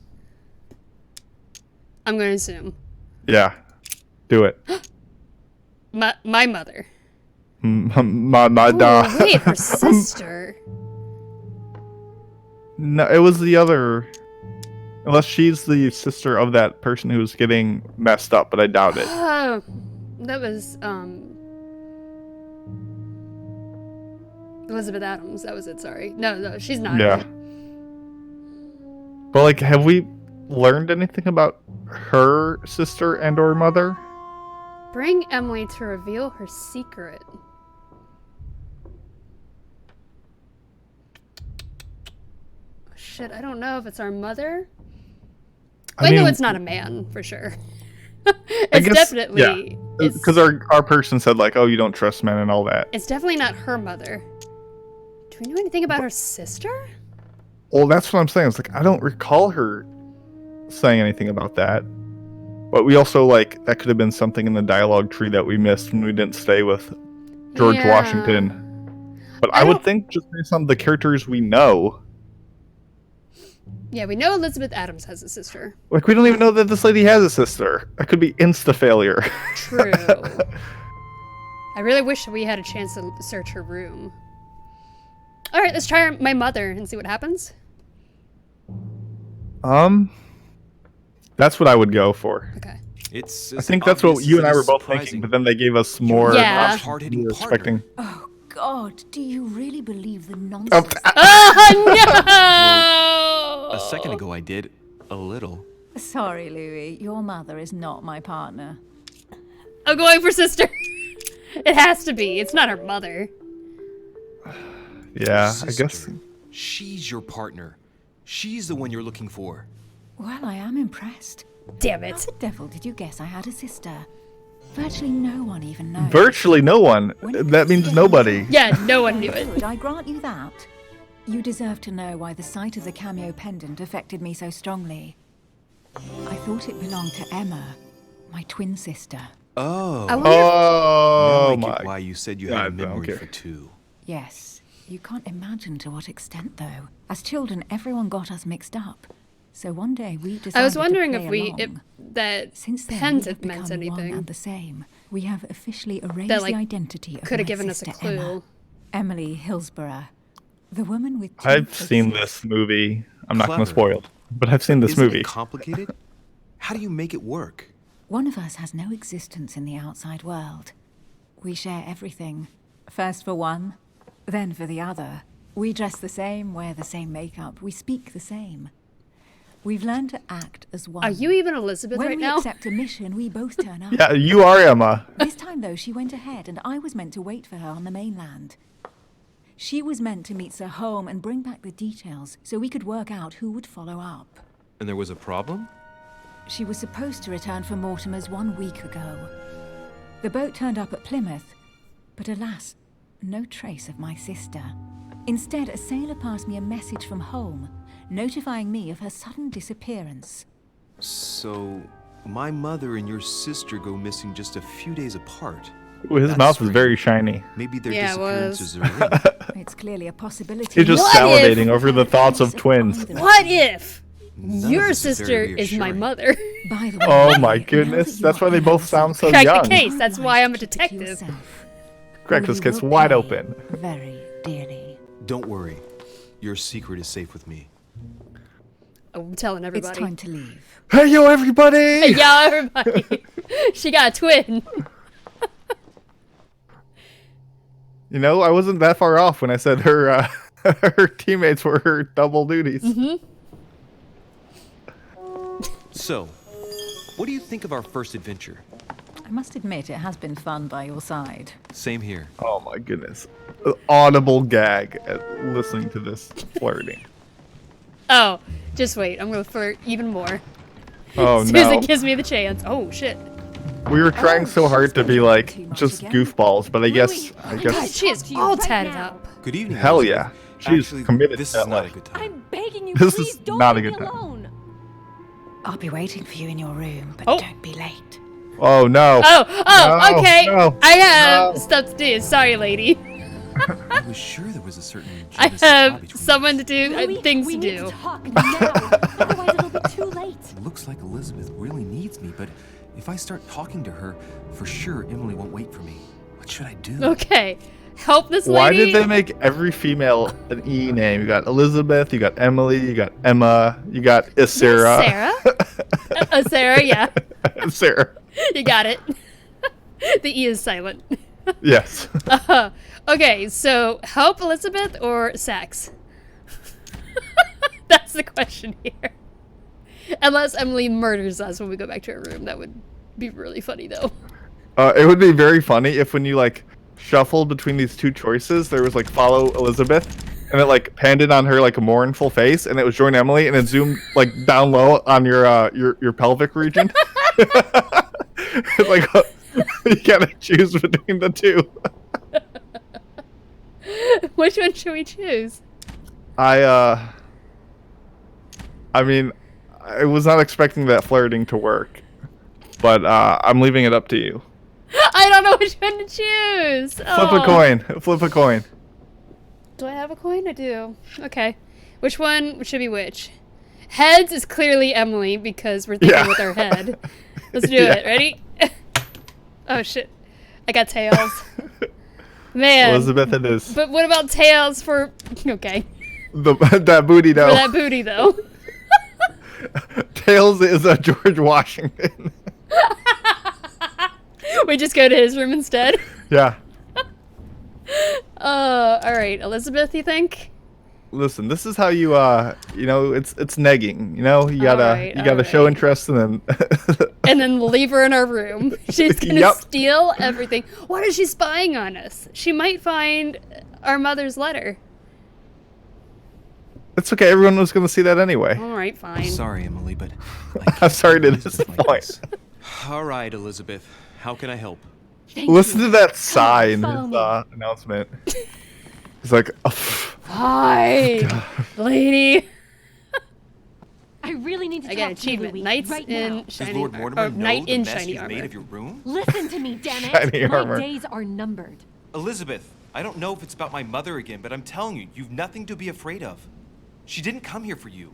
I'm going to assume. Yeah. Do it. My mother. My Ooh, dog. wait, her sister. No, it was the other... Unless she's the sister of that person who's getting messed up, but I doubt it. Oh, that was Elizabeth Adams. That was it. Sorry. No, she's not. Yeah. But like, have we learned anything about her sister and or mother? Bring Emily to reveal her secret. Shit, I don't know if it's our mother. I know it's not a man for sure. It's definitely because our person said like, oh, you don't trust men and all that. It's definitely not her mother. Do we know anything about her sister? Well, that's what I'm saying. It's like I don't recall her saying anything about that. But we also like that could have been something in the dialogue tree that we missed when we didn't stay with George Washington. But I would think just based on the characters we know. Yeah, we know Elizabeth Adams has a sister. Like, we don't even know that this lady has a sister. That could be insta-failure. True. I really wish we had a chance to search her room. Alright, let's try my mother and see what happens. That's what I would go for. Okay. I think that's what you and I were both thinking, but then they gave us more options we were expecting. Oh, God, do you really believe the nonsense? Oh, no! A second ago I did. A little. Sorry, Louis. Your mother is not my partner. I'm going for sister. It has to be. It's not her mother. Yeah, Sister. I guess. She's your partner. She's the one you're looking for. Well, I am impressed. Damn it. How the devil did you guess I had a sister? Virtually no one even knows. Virtually no one. That means nobody. Yeah, no one knew it. Good, I grant you that. You deserve to know why the sight of the cameo pendant affected me so strongly. I thought it belonged to Emma, my twin sister. Oh. I wonder Oh now I my. get why you said you had a God, memory okay. for two. Yes, you can't imagine to what extent, though. As children, everyone got us mixed up. So one day we decided I was wondering to if play along. that Since then, we pendant have meant become one anything. and the same. We have officially erased That, like, the identity of could have my given us a sister clue. Emma. Emily Hillsborough, the woman with. I've seen this movie. I'm not going to Clever. spoil it, but I've seen this Isn't movie. it complicated? How do you make it work? One of us has no existence in the outside world. We share everything. First for one, then for the other. We dress the same, wear the same makeup, we speak the same. We've learned to act as one. Are you even Elizabeth when right we now? accept a mission, we both turn up. Yeah, you are Emma. This time, though, she went ahead, and I was meant to wait for her on the mainland. She was meant to meet Sir Home and bring back the details so we could work out who would follow up. And there was a problem? She was supposed to return from Mortimer's 1 week ago. The boat turned up at Plymouth, but alas, no trace of my sister. Instead, a sailor passed me a message from home, notifying me of her sudden disappearance. So, my mother and your sister go missing just a few days apart. Ooh, his That's mouth is strange. very shiny. Maybe their Yeah, it was. disappearances are linked. It's clearly a possibility. He's just What if- salivating over the thoughts of twins. What if None of your this is sister very is my reassuring. mother? By the way, Oh my now goodness, that that's you're why they both innocent, sound so Crack the young. case. That's why I'm a keep it to detective. yourself. Crack Or this you case will wide pay open. Very dearly. Don't worry. Your secret is safe with me. I'm telling everybody. It's time to leave. Hey, yo, everybody! Yeah, everybody. She got a twin. You know, I wasn't that far off when I said her her teammates were her double duties. So, what do you think of our first adventure? I must admit, it has been fun by your side. Same here. Oh my goodness. Audible gag at listening to this flirting. Oh, just wait. I'm going to flirt even more. Oh Susan no. gives me the chance. Oh, shit. We were trying so hard to be like Too much just again. goofballs, but I guess God, she is all tatted up. Good evening. hell Elizabeth. yeah. She's Actually, committed this to is that not life. a good time. I'm begging you, This please is don't not a leave good me time. alone. I'll be waiting for you in your room, but Oh. don't be late. Oh no. Oh, No, okay. no, I have no. stuff to do. Sorry, lady. I was sure there was a certain I jealousy tie have between someone to do, Louis, things we to need do. to talk now. Otherwise, it'll be too late. It looks like Elizabeth really needs me, but if I start talking to her, for sure Emily won't wait for me. What should I do? Okay. Help this Why lady. did they make every female an E name? You got Elizabeth, you got Emily, you got Emma, you got Isara. Sarah? Sarah, yeah. Sarah. You got it. The E is silent. Yes. Okay, so help Elizabeth or sex? That's the question here. Unless Emily murders us when we go back to her room. That would be really funny, though. It would be very funny if when you like shuffled between these two choices, there was like follow Elizabeth, and it like panned in on her like a mournful face, and it was join Emily, and it zoomed like down low on your pelvic region. Like you gotta choose between the two. Which one should we choose? I mean, I was not expecting that flirting to work, but I'm leaving it up to you. I don't know which one to choose. Flip a coin. Flip a coin. Do I have a coin? I do. Okay. Which one should be which? Heads is clearly Emily because we're thinking with our head. Let's do it. Ready? Oh shit. I got tails. Man. Elizabeth it is. But what about tails for... Okay. That booty though. For that booty though. Tails is a George Washington. We just go to his room instead. Yeah. All right, Elizabeth, you think? Listen, this is how you it's negging. You know, you gotta show interest and then and then leave her in our room. She's gonna Yep. steal everything. Why is she spying on us? She might find our mother's letter. it's okay. Everyone was gonna see that anyway. All right, fine. Sorry, Emily, but I'm sorry to this like disappoint. this. All right, Elizabeth. How can I help? Thank Listen you. to that sigh in follow his me. announcement. He's like, Hi, lady. I really need to I talk got to you, achievement. Louis, Knights right in now. Does shiny Lord Mortimer or know knight the in mess shiny you've armor. made of your room? Listen to me, damn it. Shiny My armor. days are numbered. Elizabeth, I don't know if it's about my mother again, but I'm telling you, you've nothing to be afraid of. She didn't come here for you.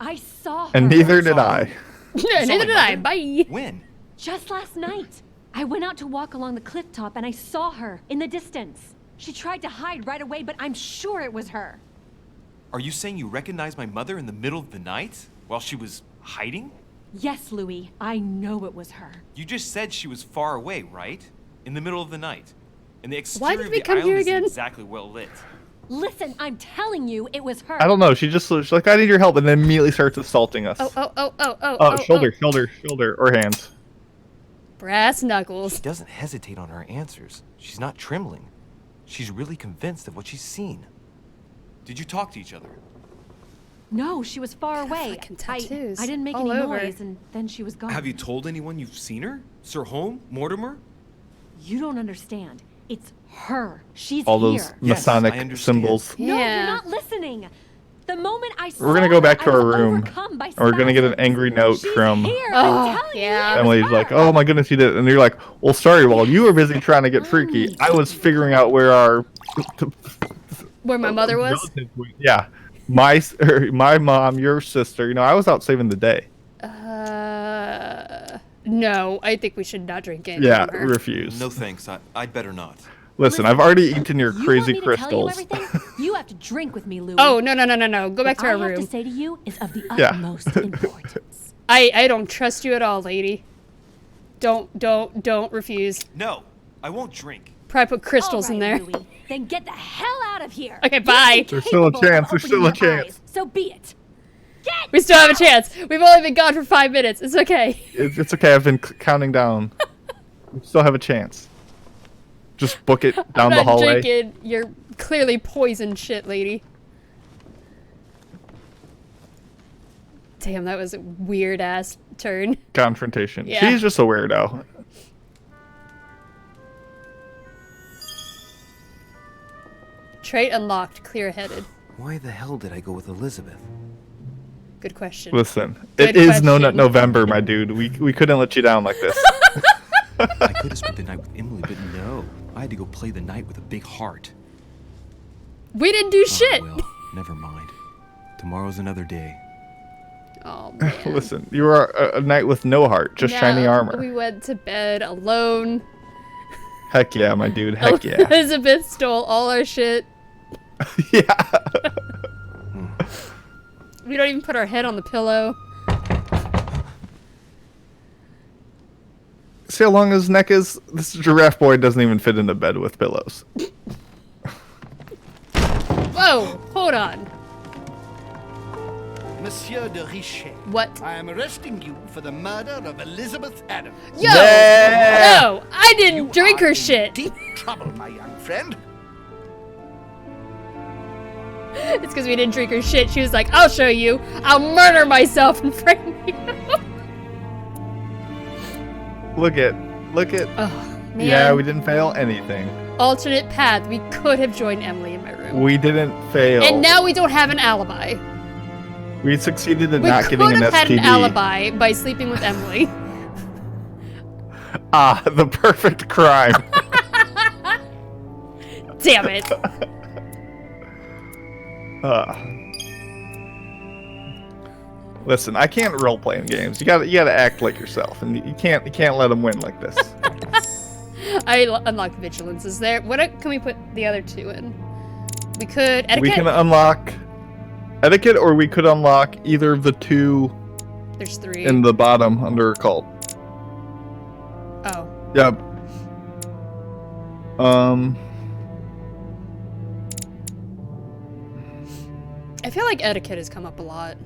I saw her and neither did Saw I. who? Yeah, Saw neither my did I. mother? Bye. When? just last night. I went out to walk along the cliff top and I saw her in the distance. She tried to hide right away, but I'm sure it was her. Are you saying you recognized my mother in the middle of the night while she was hiding? Yes, Louis, I know it was her. You just said she was far away, right? In the middle of the night. And the Why exterior did of we the come island here isn't again? exactly well lit. Listen, I'm telling you, it was her. I don't know. She's like, I need your help, and then immediately starts assaulting us. Oh, Shoulder, or hands. Brass She knuckles. doesn't hesitate on her answers. She's not trembling. She's really convinced of what she's seen. Did you talk to each other? No, she was far away. fucking tattoos I didn't make all any over. noise, and then she was gone. Have you told anyone you've seen her? Sir Holm? Mortimer? You don't understand. It's her. She's All here. those Yes, Masonic I understand. symbols. No, Yeah. you're not listening. The moment I saw We're gonna go back her, to I our was room, overcome by and we're gonna get an spasms. angry note She's from here, Oh, I'm telling yeah. you, it was Emily's like, her. oh my goodness, you did. And you're like, well, sorry, while you were busy trying to get freaky, I was figuring out where our Where my mother was? relatives were. Yeah, my mom, your sister. You know, I was out saving the day. No, I think we should not drink it. Yeah, from her. refuse. No thanks. I'd better not. Listen, I've already eaten your You crazy want me to tell you crystals. everything? You have to drink with me, Louis. Oh, no. Go back to what our I have room. to say to you is of the Yeah. utmost importance. I don't trust you at all, lady. Don't refuse. No, I won't drink. Probably put crystals All in right, there. Louis, then get the hell out of here. Okay, You're bye. There's still a incapable of chance, there's still a opening your chance. eyes, so be it. Get We still have a chance. We've only been gone for 5 minutes. It's okay. It's okay. I've been counting down. We still have a chance. Just book it down I'm the not hallway. drinking. You're clearly poison shit, lady. Damn, that was a weird ass turn. Confrontation. Yeah. She's just a weirdo. Trait unlocked, clear headed. Why the hell did I go with Elizabeth? Good question. Listen, Good it is No Nut question. November, my dude. We couldn't let you down like this. I could have spent the night with Emily, but no. I had to go play the night with a big heart. We didn't do shit. Oh, well, never mind. Tomorrow's another day. Oh man. Listen, you are a knight with no heart, just shiny No, armor. We went to bed alone. Heck yeah, my dude. Heck yeah. Elizabeth stole all our shit. Yeah. We don't even put our head on the pillow. See how long his neck is? This giraffe boy doesn't even fit into bed with pillows. Whoa, hold on. Monsieur de Richet. What? I am arresting you for the murder of Elizabeth Adams. Yo! No! I didn't drink her shit! Deep trouble, my young friend. It's because we didn't drink her shit. She was like, I'll show you. I'll murder myself in front of you. Look at. Oh, man. Yeah, we didn't fail anything. Alternate path. We could have joined Emily in my room. We didn't fail. And now we don't have an alibi. We succeeded in We not could getting an have had STD. an alibi by sleeping with Emily. Ah, the perfect crime. Damn it. Listen, I can't role play in games. You gotta act like yourself, and you can't let them win like this. I unlocked vigilance. Is there? What can we put the other two in? We could etiquette. We can unlock etiquette, or we could unlock either of the two. There's 3 in the bottom under occult. Oh. Yep. I feel like etiquette has come up a lot.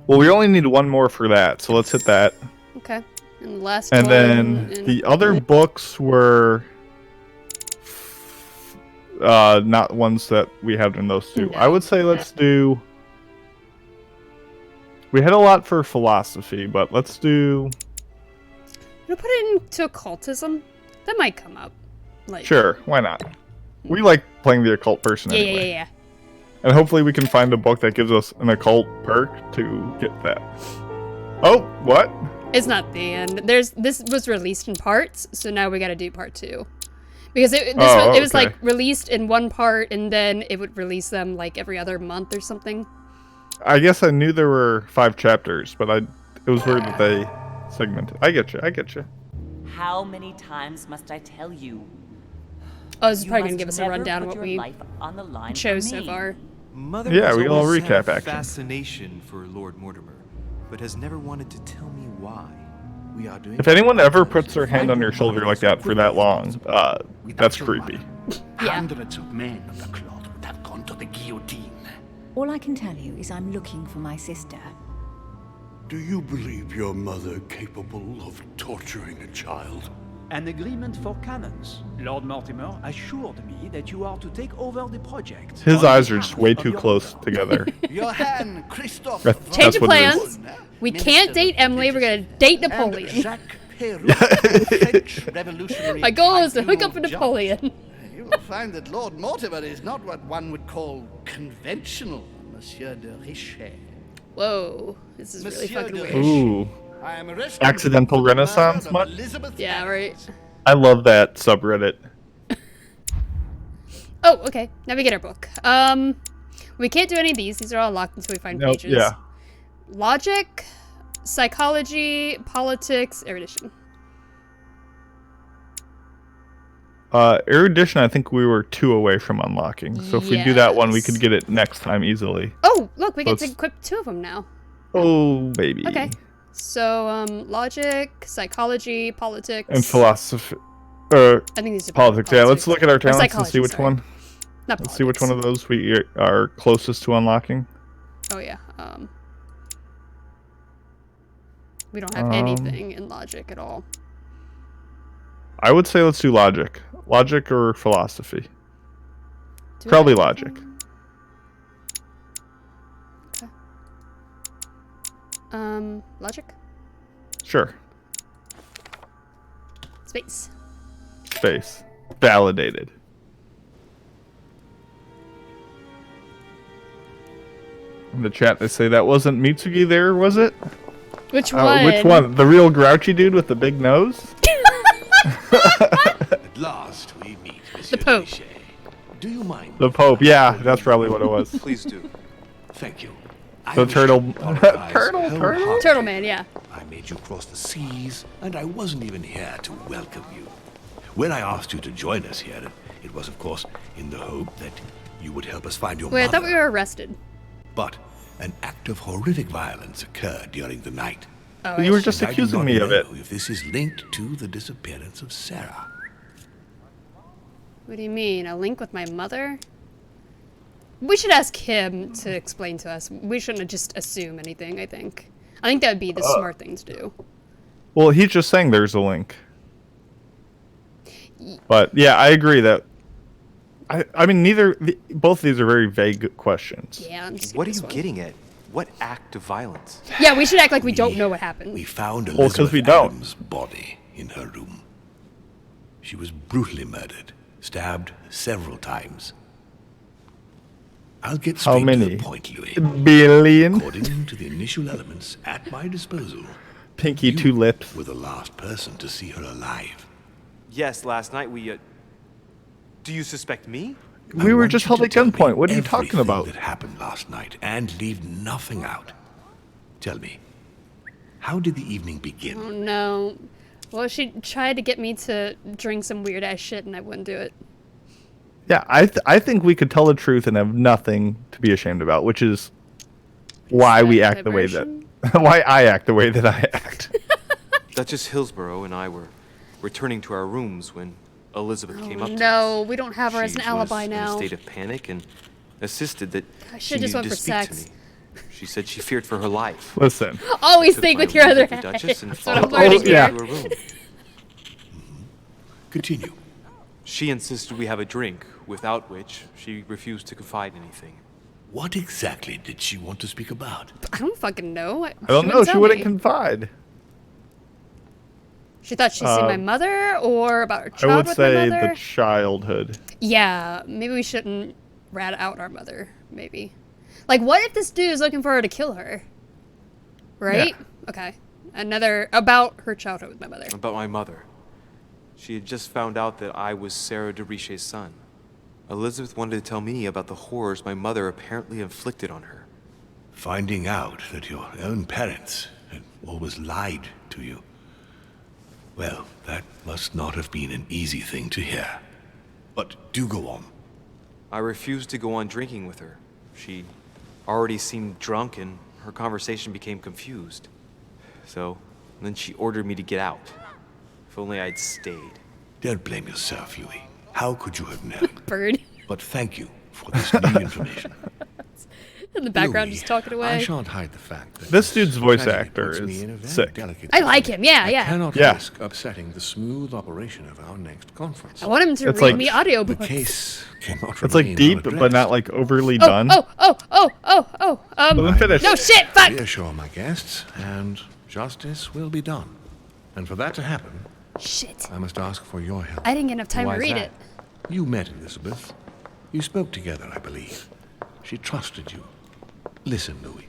Well, we only need one more for that, so let's hit that. Okay. And the last And one. then the other books were not ones that we had in those two. No. I would say let's do. We had a lot for philosophy, but let's do. You put it into occultism? That might come up. Like. Sure, why not? We like playing the occult person anyway. Yeah. And hopefully we can find a book that gives us an occult perk to get that. Oh, what? It's not the end. This was released in parts, so now we got to do part 2. Because it was like released in one part, and then it would release them like every other month or something. I guess I knew there were 5 chapters, but it was weird that they segmented. I get you. How many times must I tell you? Oh, this is You probably going to must give us a never rundown of put what your we life on the line chose for so me. far. Mother Yeah, has we can all always had recap a action. fascination for Lord Mortimer, but has never wanted to tell me why. We are doing. If anyone ever puts their hand on your shoulder like that for that long, that's creepy. Hundreds of men of the cloth would have gone to the guillotine. All I can tell you is I'm looking for my sister. Do you believe your mother capable of torturing a child? An agreement for cannons. Lord Mortimer assured me that you are to take over the project. His on eyes are behalf just way of too your close mother. together. Johann Christoph. Change of what it is. plans. We can't date Emily. We're going to date Napoleon. My goal is to hook up with Napoleon. You will find that Lord Mortimer is not what one would call conventional, Monsieur de Richet. Whoa, this is really fucking weird. Ooh. I am arresting Accidental you for the Renaissance murder of much? Elizabeth Yeah, Adams. right. I love that subreddit. Oh, okay. Now we get our book. We can't do any of these. These are all locked until we find Nope, pages. yeah. Logic, psychology, politics, erudition. Erudition, I think we were 2 away from unlocking. So if we do that one, we could get it next time easily. Oh, look, we get to Let's- equip 2 of them now. Oh, baby. Okay. So, logic, psychology, politics. And philosophy. I think these are Politics, yeah. Let's look at our Or talents and see psychology, which sorry. one. Not Let's see which politics. one of those we are closest to unlocking. Oh, yeah. We don't have anything in logic at all. I would say let's do logic. Logic or philosophy? Do Probably I- logic. Logic? Sure. Space. Space. Validated. In the chat, they say that wasn't Mitsugi there, was it? Which one? Which one? The real grouchy dude with the big nose? At last we meet, Monsieur The Pope. Richet. Do you mind? The Pope, yeah, that's probably what it was. Please do. Thank you. The I wish turtle- to apologize turtle. wholeheartedly. Turtle Man, yeah. I made you cross the seas, and I wasn't even here to welcome you. When I asked you to join us here, it was, of course, in the hope that you would help us find your Wait, I mother. thought we were arrested. But an act of horrific violence occurred during the night. Oh, You were just And I do accusing not me of it. know if this is linked to the disappearance of Sarah. What do you mean? A link with my mother? We should ask him to explain to us. We shouldn't just assume anything, I think. I think that would be the smart thing to do. Well, he's just saying there's a link. But yeah, I agree that. I mean, both of these are very vague questions. Yeah, I'm just What are this you one. getting at? What act of violence? Yeah, we should act like we don't know what happened. We found Well, 'cause Elizabeth we don't. Adams' body in her room. She was brutally murdered, stabbed several times. I'll get How straight to many? the point, Louis. Billion. According to the initial elements at my disposal, Pinky, you two lips. were the last person to see her alive. Yes, last night we. Do you suspect me? We I were want just you held to at tell me gunpoint. What are you talking everything about? that happened last night, and leave nothing out. Tell me, how did the evening begin? Oh no. Well, she tried to get me to drink some weird ass shit and I wouldn't do it. Yeah, I think we could tell the truth and have nothing to be ashamed about, which is why we act the way that why I act the way that I act. Duchess Hillsborough and I were returning to our rooms when Elizabeth came up to us. No, we don't have her as She an alibi was now. in a state of panic and insisted that I she should've just needed went to for speak sex. to me. She said she feared for her life. Listen. Always Took think my with your leave other of the hand. Duchess and That's what I'm followed learning her yeah. here. to her room. Continue. She insisted we have a drink, without which she refused to confide anything. What exactly did she want to speak about? I don't fucking know. I don't know. She tell wouldn't me. confide. She thought she'd seen my mother or about her I child would with say my mother. the childhood. Yeah, maybe we shouldn't rat out our mother. Maybe. Like, what if this dude is looking for her to kill her? Right? Yeah. Okay. Another about her childhood with my mother. About my mother. She had just found out that I was Sarah de Richet's son. Elizabeth wanted to tell me about the horrors my mother apparently inflicted on her. Finding out that your own parents had always lied to you. Well, that must not have been an easy thing to hear. But do go on. I refused to go on drinking with her. She already seemed drunk and her conversation became confused. So, then she ordered me to get out. If only I'd stayed. Don't blame yourself, Louis. How could you have known? Bird But thank you for this new information. in the background Louis, just talking I away. shan't hide the fact that This dude's voice tragedy actor puts me is in a very sick. delicate I like him. Yeah, I yeah. cannot Yeah. risk upsetting the smooth operation of our next conference. I want him to It's read like- me The audiobooks. case cannot It's remain like deep, but unaddressed. not like overly Oh, done. oh. Let him finish. No shit. Fuck. Reassure my guests, and justice will be done. And for that to happen, Shit. I must ask for your help. I didn't get enough time Why to is read that? it. You met Elizabeth. You spoke together, I believe. She trusted you. Listen, Louis.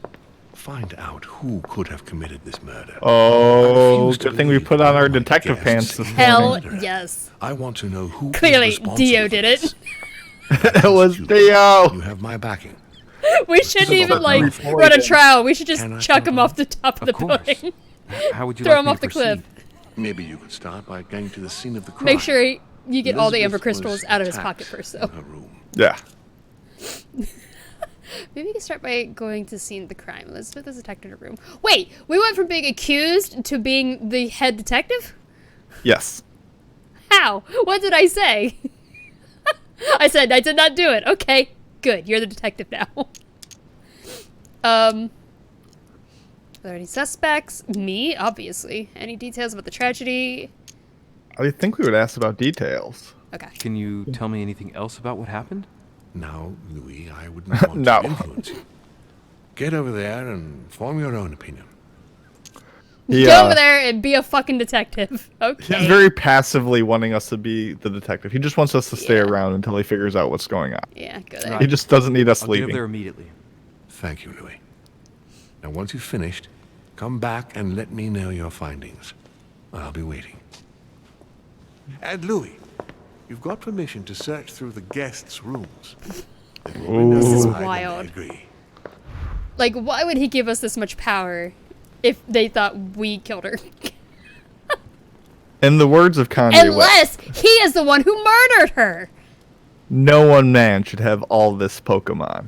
Find out who could have committed this murder. Oh, refuse to good thing we believe put on that our my detective guests pants this Hell morning. yes. I want to know who is Clearly, responsible Dio for did this. it. It was Theo. You have my backing. We shouldn't This is even a like before run a we- trial. We should just Can I chuck him follow? off the top of the course. building. How would you Throw like him me off to the cliff. proceed? Maybe you could start by going to the scene of the crime. Make sure you get all the amber Elizabeth crystals was out of his attacked pocket first, in though. her room. Yeah. Maybe we can start by going to the scene of the crime. Elizabeth is attacked in her room. Wait, we went from being accused to being the head detective? Yes. How? What did I say? I said I did not do it. Okay, good. You're the detective now. Are there any suspects? Me, obviously. Any details about the tragedy? I think we would ask about details. Okay. Can you tell me anything else about what happened? Now, Louis, I would not want No. to influence you. Get over there and form your own opinion. Go over there and be a fucking detective. Okay. He's very passively wanting us to be the detective. He just wants us to stay Yeah. around until he figures out what's going on. Yeah, go there. He just doesn't need us I'll get over leaving. there immediately. Thank you, Louis. Now, once you've finished, come back and let me know your findings. I'll be waiting. And Louis, you've got permission to search through the guests' rooms. This is I don't wild. agree. Like, why would he give us this much power if they thought we killed her? In the words of Kanye West, Unless he is the one who murdered her. no one man should have all this Pokemon.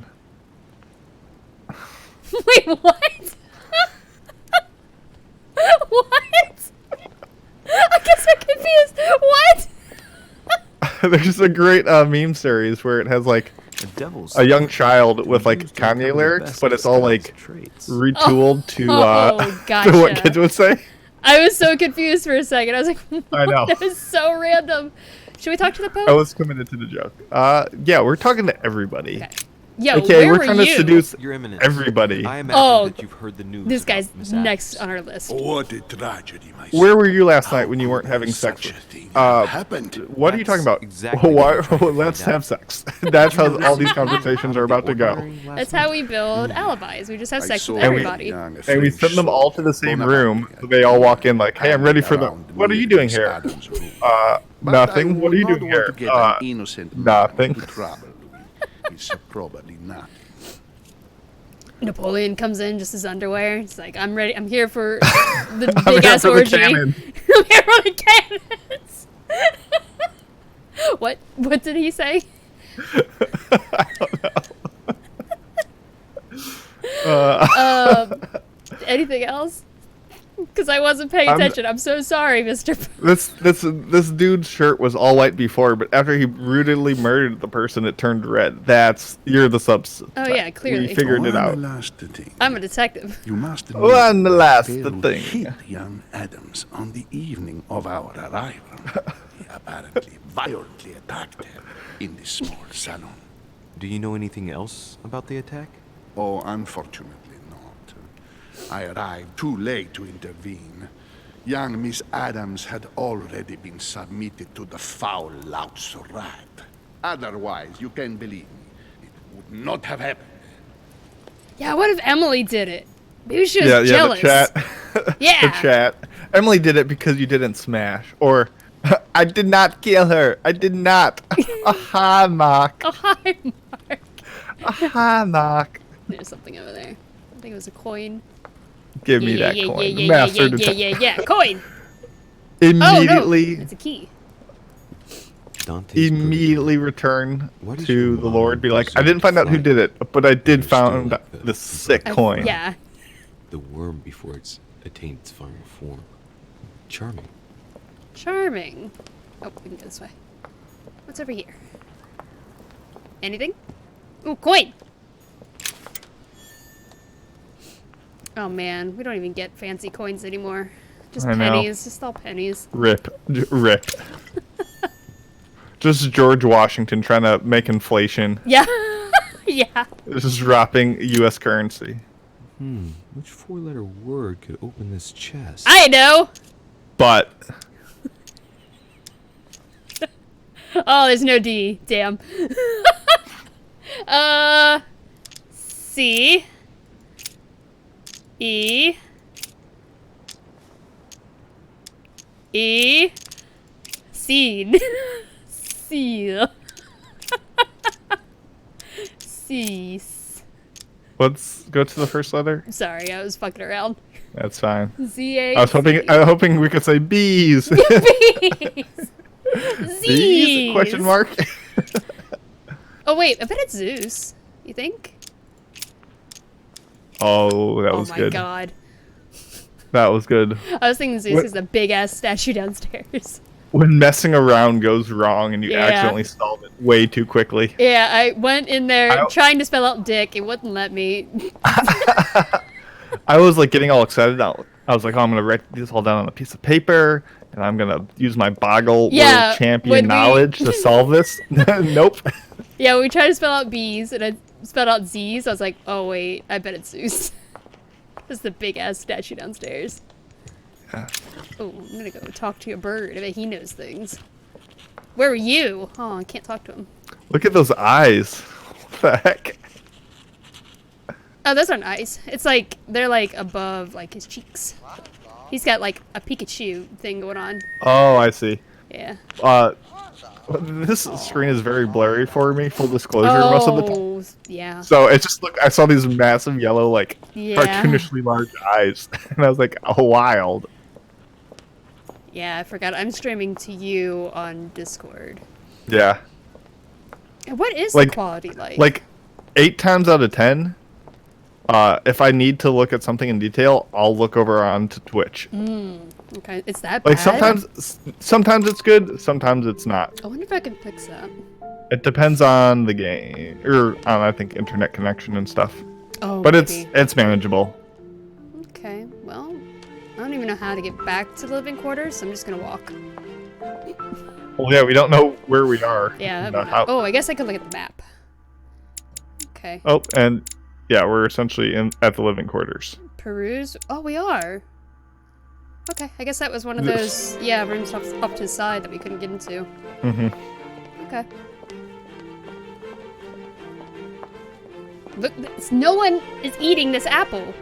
Wait, what? What? I guess I'm confused. What? There's a great meme series where it has like a young child with like Kanye lyrics, but it's all like retooled to gotcha. to what kids would say. I was so confused for a second. I was like, what? I know. That was so random. Should we talk to the Pope? I was committed to the joke. Yeah, we're talking to everybody. Okay. Yo, Okay, where we're were trying to you? seduce Your Eminence, everybody. I imagine that you've heard the news. This about guy's Miss next Addicts. on our list. What a tragedy, my Where were you last night when you weren't having sex? happened? What are you talking about? exactly Why? what I'm trying to Let's find have out. sex. That's how all these conversations are about to go. That's how we build alibis. We just have sex with And we- everybody. And we send them all to the same room. So they all walk in like, "Hey, I'm ready for the. What are you doing here? Nothing. What are you doing here? Nothing." It's probably not. Napoleon comes in just his underwear. He's like, I'm ready. I'm here for the I'm big here ass for the orgy. cannon. I'm here for the cannons. What did he say? Anything else? Because I wasn't paying attention. I'm so sorry, Mr. This dude's shirt was all white before, but after he brutally murdered the person, it turned red. You're the substance. Oh yeah, clearly. We figured it out. I'm a detective. You must One last failed thing. to hit young Adams on the evening of our arrival. He apparently violently attacked her in the small salon. Do you know anything else about the attack? Oh, unfortunately not. I arrived too late to intervene. Young Miss Adams had already been submitted to the foul lout's rat. Otherwise, you can believe me, it would not have happened. Yeah, what if Emily did it? Maybe she was Yeah, jealous. the chat. Yeah. The chat. Emily did it because you didn't smash. Or, I did not kill her. I did not. Aha, Mark. Oh, hi, Mark. Aha, Mark. There's something over there. I think it was a coin. Give me that yeah, coin. Yeah, Master yeah, detective. yeah, coin. Immediately, Oh, no. It's a key. Dante's immediately return What is to your the Lord. Be like, mind I didn't find out who like? did it, but I did You're still found like the- this sick coin. Yeah. The worm before it's attained its final form. Charming. Charming. Oh, we can go this way. What's over here? Anything? Ooh, coin! Oh man, we don't even get fancy coins anymore. Just I know. pennies, just all pennies. Rip. Rip. Just George Washington trying to make inflation. Yeah. Yeah. This is dropping U.S. currency. Which four-letter word could open this chest? I know! But Oh, there's no D. Damn. C. E. E. Seed. Seal. Cease. let's go to the first letter. Sorry, I was fucking around. That's fine. Z-A. I was hoping we could say bees. Bees. Bees? Question mark. Oh wait, I bet it's Zeus. You think? Oh, that was oh my good. god. That was good. I was thinking Zeus What- is the big ass statue downstairs. When messing around goes wrong and you Yeah. accidentally solve it way too quickly. Yeah, I went in there I- trying to spell out dick. It wouldn't let me. I was like getting all excited. I was like, oh, I'm gonna write this all down on a piece of paper, and I'm gonna use my Boggle Yeah, World Champion when we- knowledge to solve this. Nope. Yeah, we tried to spell out B's and I spelled out Z's. I was like, oh wait, I bet it's Zeus. It's the big ass statue downstairs. Yeah. Oh, I'm gonna go talk to a bird. I bet he knows things. Where were you? Oh, I can't talk to him. Look at those eyes. What the heck? Oh, those aren't eyes. It's like they're like above like his cheeks. He's got like a Pikachu thing going on. Oh, I see. Yeah. This screen is very blurry for me. Full disclosure, most of the time. Oh, yeah. So it's just I saw these massive yellow, like Yeah. cartoonishly large eyes, and I was like, oh, wild. Yeah, I forgot. I'm streaming to you on Discord. Yeah. And what is Like- the quality like? Like 8 times out of 10, If I need to look at something in detail, I'll look over onto Twitch. Okay, it's that Like bad? sometimes it's good, sometimes it's not. I wonder if I can fix that. It depends on the game, or on I think internet connection and stuff. Oh, but maybe. it's manageable. Okay, well, I don't even know how to get back to the living quarters, so I'm just gonna walk. Well, yeah, we don't know where we are. Yeah. How. I guess I could look at the map. Okay. Oh, and yeah, we're essentially at the living quarters. Peruse. Oh, we are. Okay, I guess that was one of those rooms off to the side that we couldn't get into. Okay. Look, no one is eating this apple.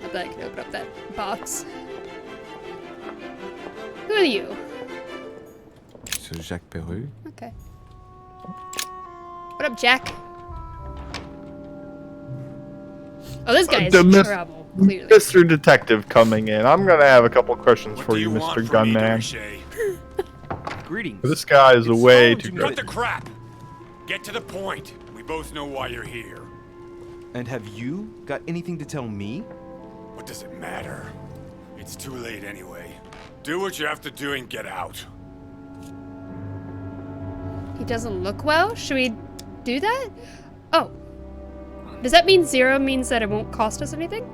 I bet I can open up that box. Who are you? So Jacques Peru. Okay. What up, Jack? Oh, this guy is in trouble, clearly. Mr. Detective coming in. I'm gonna have a couple questions for you, Mr. Gunman. Greetings. This guy is way too Cut good. the crap! Get to the point. We both know why you're here. And have you got anything to tell me? What does it matter? It's too late anyway. Do what you have to do and get out. He doesn't look well? Should we do that? Oh. Does that mean 0 means that it won't cost us anything?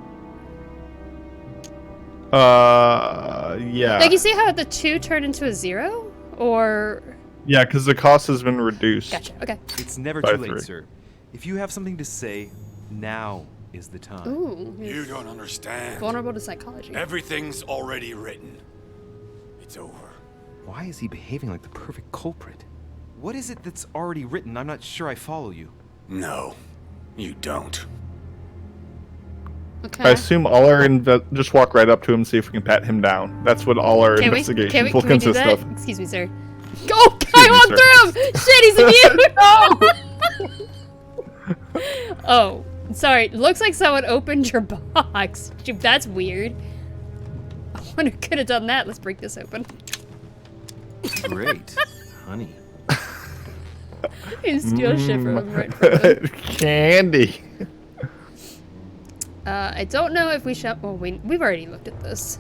Yeah. Like, you see how the 2 turned into a 0? Or... Yeah, because the cost has been reduced. Gotcha, okay. It's never By too late, 3. sir. If you have something to say, now is the time. Ooh. You don't understand. Vulnerable to psychology. Everything's already written. It's over. Why is he behaving like the perfect culprit? What is it that's already written? I'm not sure I follow you. No, you don't. Okay. I assume all our just walk right up to him and see if we can pat him down. That's what all our investigations will can we do consist that? of. Excuse me, sir. Oh, I walked through him! Shit, he's immune! Oh, sorry. Looks like someone opened your box. That's weird. I wonder who could have done that. Let's break this open. Great. Honey. You steal shit from him right in front of him. Candy. I don't know if we should... Well, we've already looked at this.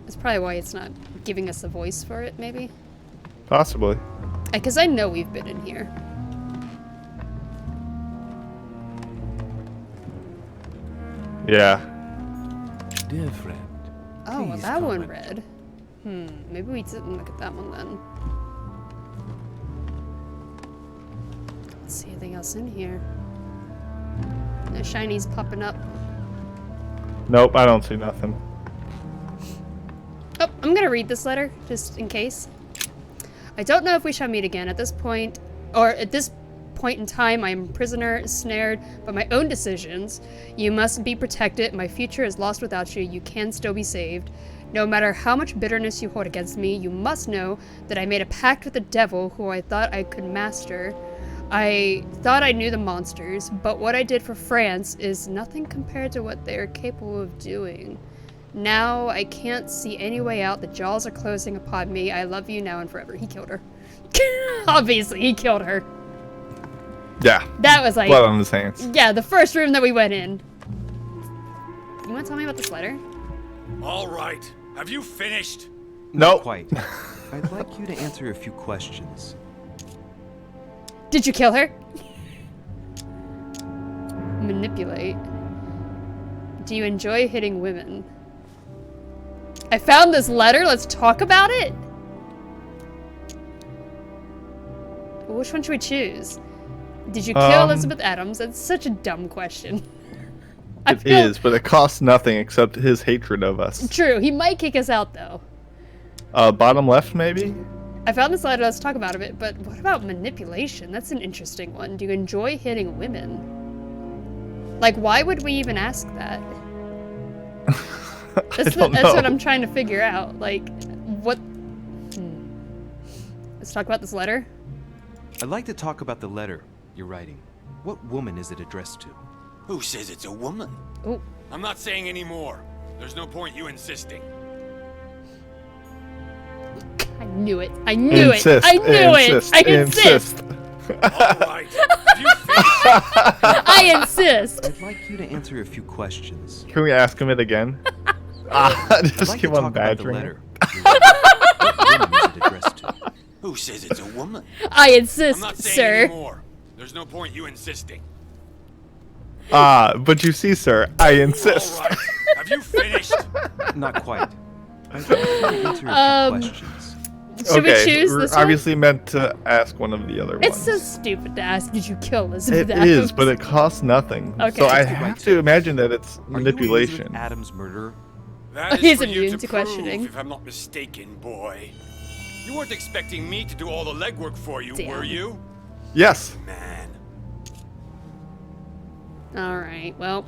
That's probably why it's not giving us a voice for it, maybe. Possibly. Because I know we've been in here. Yeah. Dear friend. Oh, well, please that one comment. read. Maybe we didn't look at that one then. Let's see anything else in here. No shinies popping up. Nope, I don't see nothing. Oh, I'm gonna read this letter, just in case. I don't know if we shall meet again at this point, or at this point in time. I am a prisoner, snared by my own decisions. You must be protected. My future is lost without you. You can still be saved. No matter how much bitterness you hold against me, you must know that I made a pact with the devil who I thought I could master. I thought I knew the monsters, but what I did for France is nothing compared to what they are capable of doing. Now I can't see any way out. The jaws are closing upon me. I love you now and forever. He killed her. Obviously, he killed her. Yeah. That was like... blood on his hands. Yeah, the first room that we went in. You want to tell me about this letter? All right. Have you finished? Nope. Quite. I'd like you to answer a few questions. Did you kill her? Manipulate. Do you enjoy hitting women? I found this letter. Let's talk about it. Which one should we choose? Did you kill Elizabeth Adams? That's such a dumb question. It is, but it costs nothing except his hatred of us. True. He might kick us out, though. Bottom left, maybe? I found this letter. Let's talk about it. But what about manipulation? That's an interesting one. Do you enjoy hitting women? Like, why would we even ask that? That's what I'm trying to figure out. Like, what... Let's talk about this letter. I'd like to talk about the letter you're writing. What woman is it addressed to? Who says it's a woman? Oh. I'm not saying any more. There's no point you insisting. I knew it. I knew it. Insist, I knew insist, it. I insist. Alright, have you finished? I insist. I'd like you to answer a few questions. Can we ask him it again? I'd Just like keep to on talk about the badgering. letter. What woman is it addressed to? Who says it's a woman? I I'm insist, not saying sir. anymore. There's no point you insisting. But you see, sir, I insist. Alright, have you finished? Not quite. I'd like you to answer a few questions. Should we choose we're this one? obviously meant to ask one of the other It's ones. so stupid to ask, did you kill Elizabeth It Adams? is, but it costs nothing. Okay. So I Just have to imagine that it's Were you manipulation. Elizabeth Adams' murderer? That is He's for you immune to to questioning. prove, if I'm not mistaken, boy. You weren't expecting me to do all the legwork for you, Damn. were you? Yes. Man. Alright, well.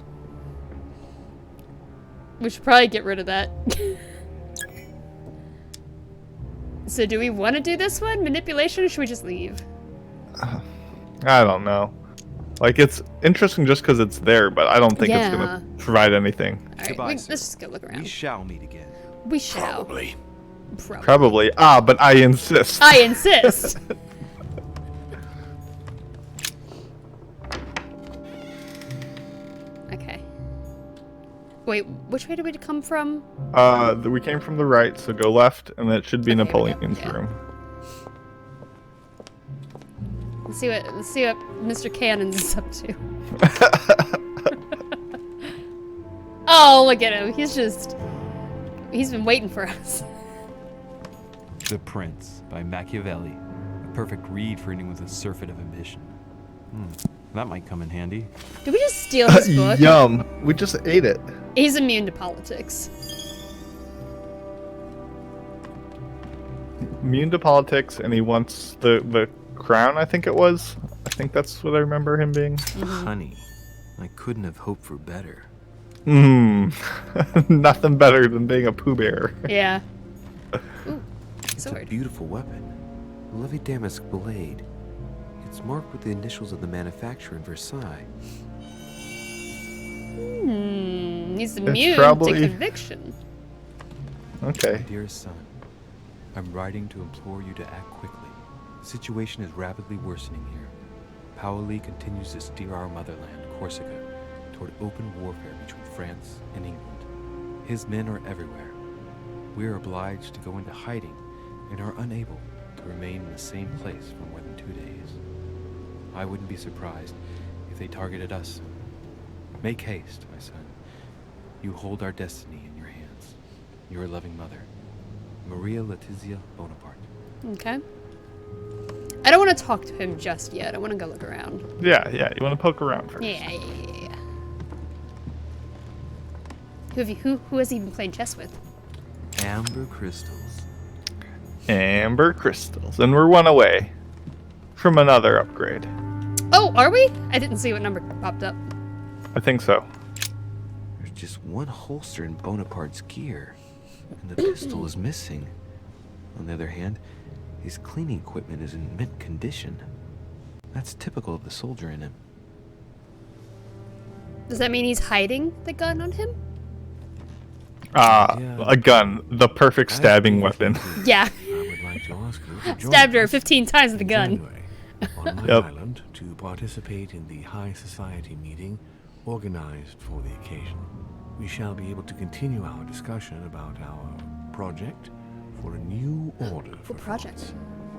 We should probably get rid of that. So do we want to do this one? Manipulation, or should we just leave? I don't know. Like, it's interesting just because it's there, but I don't think it's going Yeah. to provide anything. Alright, Goodbye, let's sir. just go look around. We shall meet again. We shall. Probably. Probably. But I insist. I insist. Okay. Wait, which way did we come from? We came from the right, so go left, and that should be Okay, Napoleon's yeah. room. Let's see what Mr. Cannons is up to. Oh, look at him. He's been waiting for us. The Prince by Machiavelli. A perfect read for anyone with a surfeit of ambition. That might come in handy. Did we just steal his book? Yum. We just ate it. He's immune to politics. Immune to politics, and he wants the crown, I think it was. I think that's what I remember him being. Honey, I couldn't have hoped for better. Nothing better than being a Pooh Bear. Yeah. Ooh, It's a sword. beautiful weapon. A lovely damask blade. It's marked with the initials of the manufacturer in Versailles. He's immune to probably- conviction. Okay. Dearest son, I'm writing to implore you to act quickly. The situation is rapidly worsening here. Paoli continues to steer our motherland, Corsica, toward open warfare between France and England. His men are everywhere. We are obliged to go into hiding and are unable to remain in the same place for more than 2 days. I wouldn't be surprised if they targeted us soon. Make haste, my son. You hold our destiny in your hands. Your loving mother, Maria Letizia Bonaparte. Okay. I don't want to talk to him just yet. I want to go look around. Yeah. You want to poke around first. Yeah. Who has he been playing chess with? Amber crystals. Amber crystals. And we're one away from another upgrade. Oh, are we? I didn't see what number popped up. I think so. There's just one holster in Bonaparte's gear, and the pistol is missing. On the other hand, his cleaning equipment is in mint condition. That's typical of the soldier in him. Does that mean he's hiding the gun on him? A gun. The perfect stabbing weapon. Yeah. I would like to ask you to join Stabbed her us 15 times with the in gun. January on my Yep. island to participate in the High Society meeting organized for the occasion. We shall be able to continue our discussion about our project for a new order for project? France.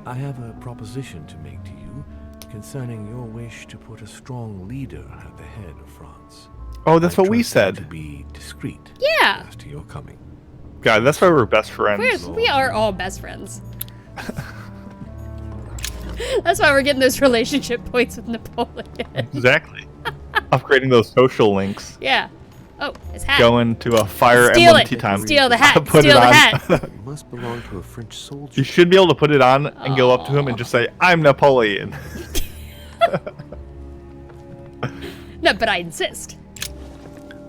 I have a proposition to make to you concerning your wish to put a strong leader at the head of France. Oh, that's I what we trust you said. To be discreet Yeah. as to your coming. God, that's why we're best friends. We are all best friends. That's why we're getting those relationship points with Napoleon. Exactly. Upgrading those social links. Yeah. Oh, his hat. Going to a Fire Steal Emblem it. tea time. Steal the hat. Put Steal it the on. hat. It must belong to a French soldier. You should be able to put it on and go up to him and just say, "I'm Napoleon." No, but I insist.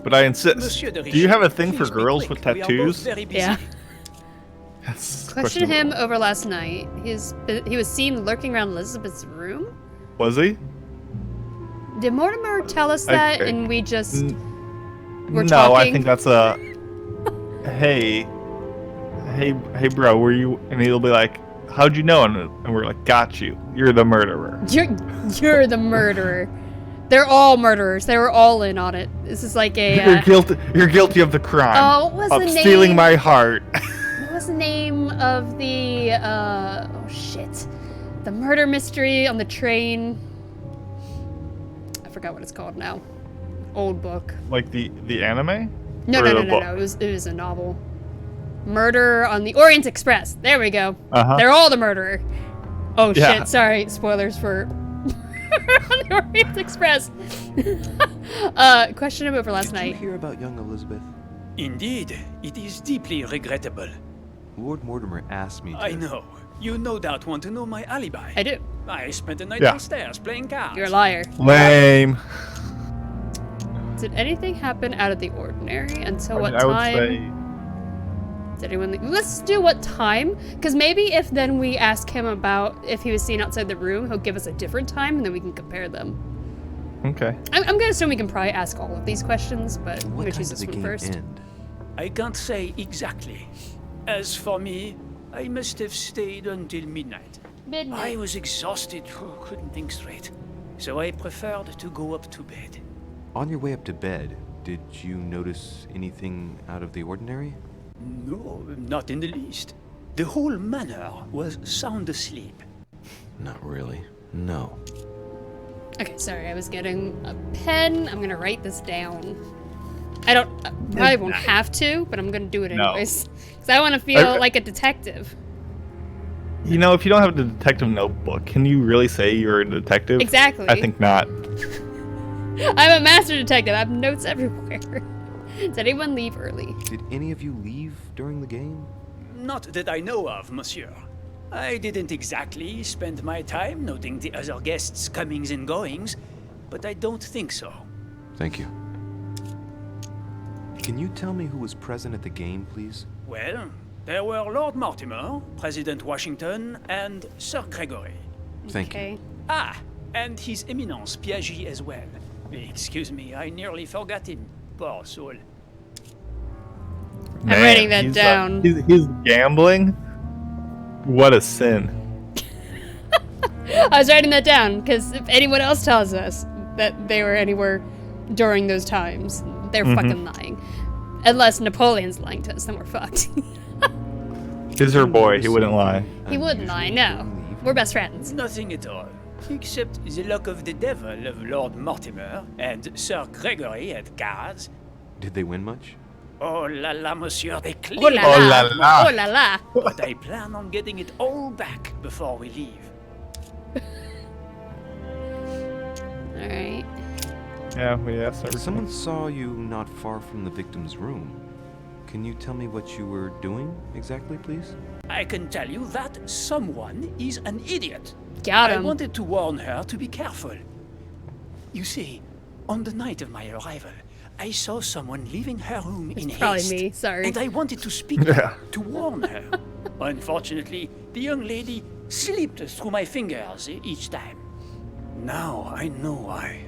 But I insist. Monsieur de Do you have a Richelieu, thing for please be girls quick. with We are both tattoos? very busy. Yeah. Yes. Question him questionable. over last night. He was seen lurking around Elizabeth's room. Was he? Did Mortimer tell us that, Okay. and we just were No, talking? I think that's a. Hey, hey, bro, were you? And he'll be like, how'd you know? And we're like, got you. You're the murderer. You're the murderer. They're all murderers. They were all in on it. This is like a. You're guilty of the crime. Oh, what was of the name? Stealing my heart. What was the name of the? Oh shit, the murder mystery on the train. I forgot what it's called now. Old book. Like the anime? No. It was a novel. Murder on the Orient Express. There we go. They're all the murderer. Oh shit! Sorry, spoilers for on the Orient Express. Question about for last night. Did you hear about young Elizabeth? Indeed, it is deeply regrettable. Lord Mortimer asked me to... I know. You no doubt want to know my alibi. I do. I spent the night downstairs playing cards. You're a liar. Lame. Did anything happen out of the ordinary? Until what I would time? say... Did anyone leave? Let's do what time? Because maybe if then we ask him about if he was seen outside the room, he'll give us a different time, and then we can compare them. Okay. I'm gonna assume we can probably ask all of these questions, but I'm What gonna time choose did this the one game first. end? I can't say exactly. As for me, I must have stayed until midnight. I was exhausted, couldn't think straight. So I preferred to go up to bed. On your way up to bed, did you notice anything out of the ordinary? No, not in the least. The whole manor was sound asleep. Not really. No. Okay, sorry, I was getting a pen. I'm gonna write this down. I probably won't have to, but I'm gonna do it anyways. Because I want to feel like a detective. You know, if you don't have the detective notebook, can you really say you're a detective? Exactly. I think not. I'm a master detective. I have notes everywhere. Did anyone leave early? Did any of you leave during the game? Not that I know of, monsieur. I didn't exactly spend my time noting the other guests' comings and goings, but I don't think so. Thank you. Can you tell me who was present at the game, please? Well, there were Lord Mortimer, President Washington, and Sir Gregory. Thank you. Ah, and His Eminence Piaget as well. Excuse me, I nearly forgot him. Poor soul. Man, I'm writing that down. He's gambling? What a sin. I was writing that down because if anyone else tells us that they were anywhere during those times, they're fucking lying. Unless Napoleon's lying to us, then we're fucked. He's her boy. He wouldn't lie. He wouldn't lie, no. We're best friends. Nothing at all. Except the luck of the devil of Lord Mortimer and Sir Gregory at cards. Did they win much? Oh la la, monsieur, they Oh clearly. la la. Oh la la. But I plan on getting it all back before we leave. Alright. Yeah, we asked everything. Someone saw you not far from the victim's room. Can you tell me what you were doing exactly, please? I can tell you that someone is an idiot. Got him. I wanted to warn her to be careful. You see, on the night of my arrival, I saw someone leaving her room in probably haste. me, sorry. And I wanted to speak to her, to warn her. Unfortunately, the young lady slipped through my fingers each time. Now I know why.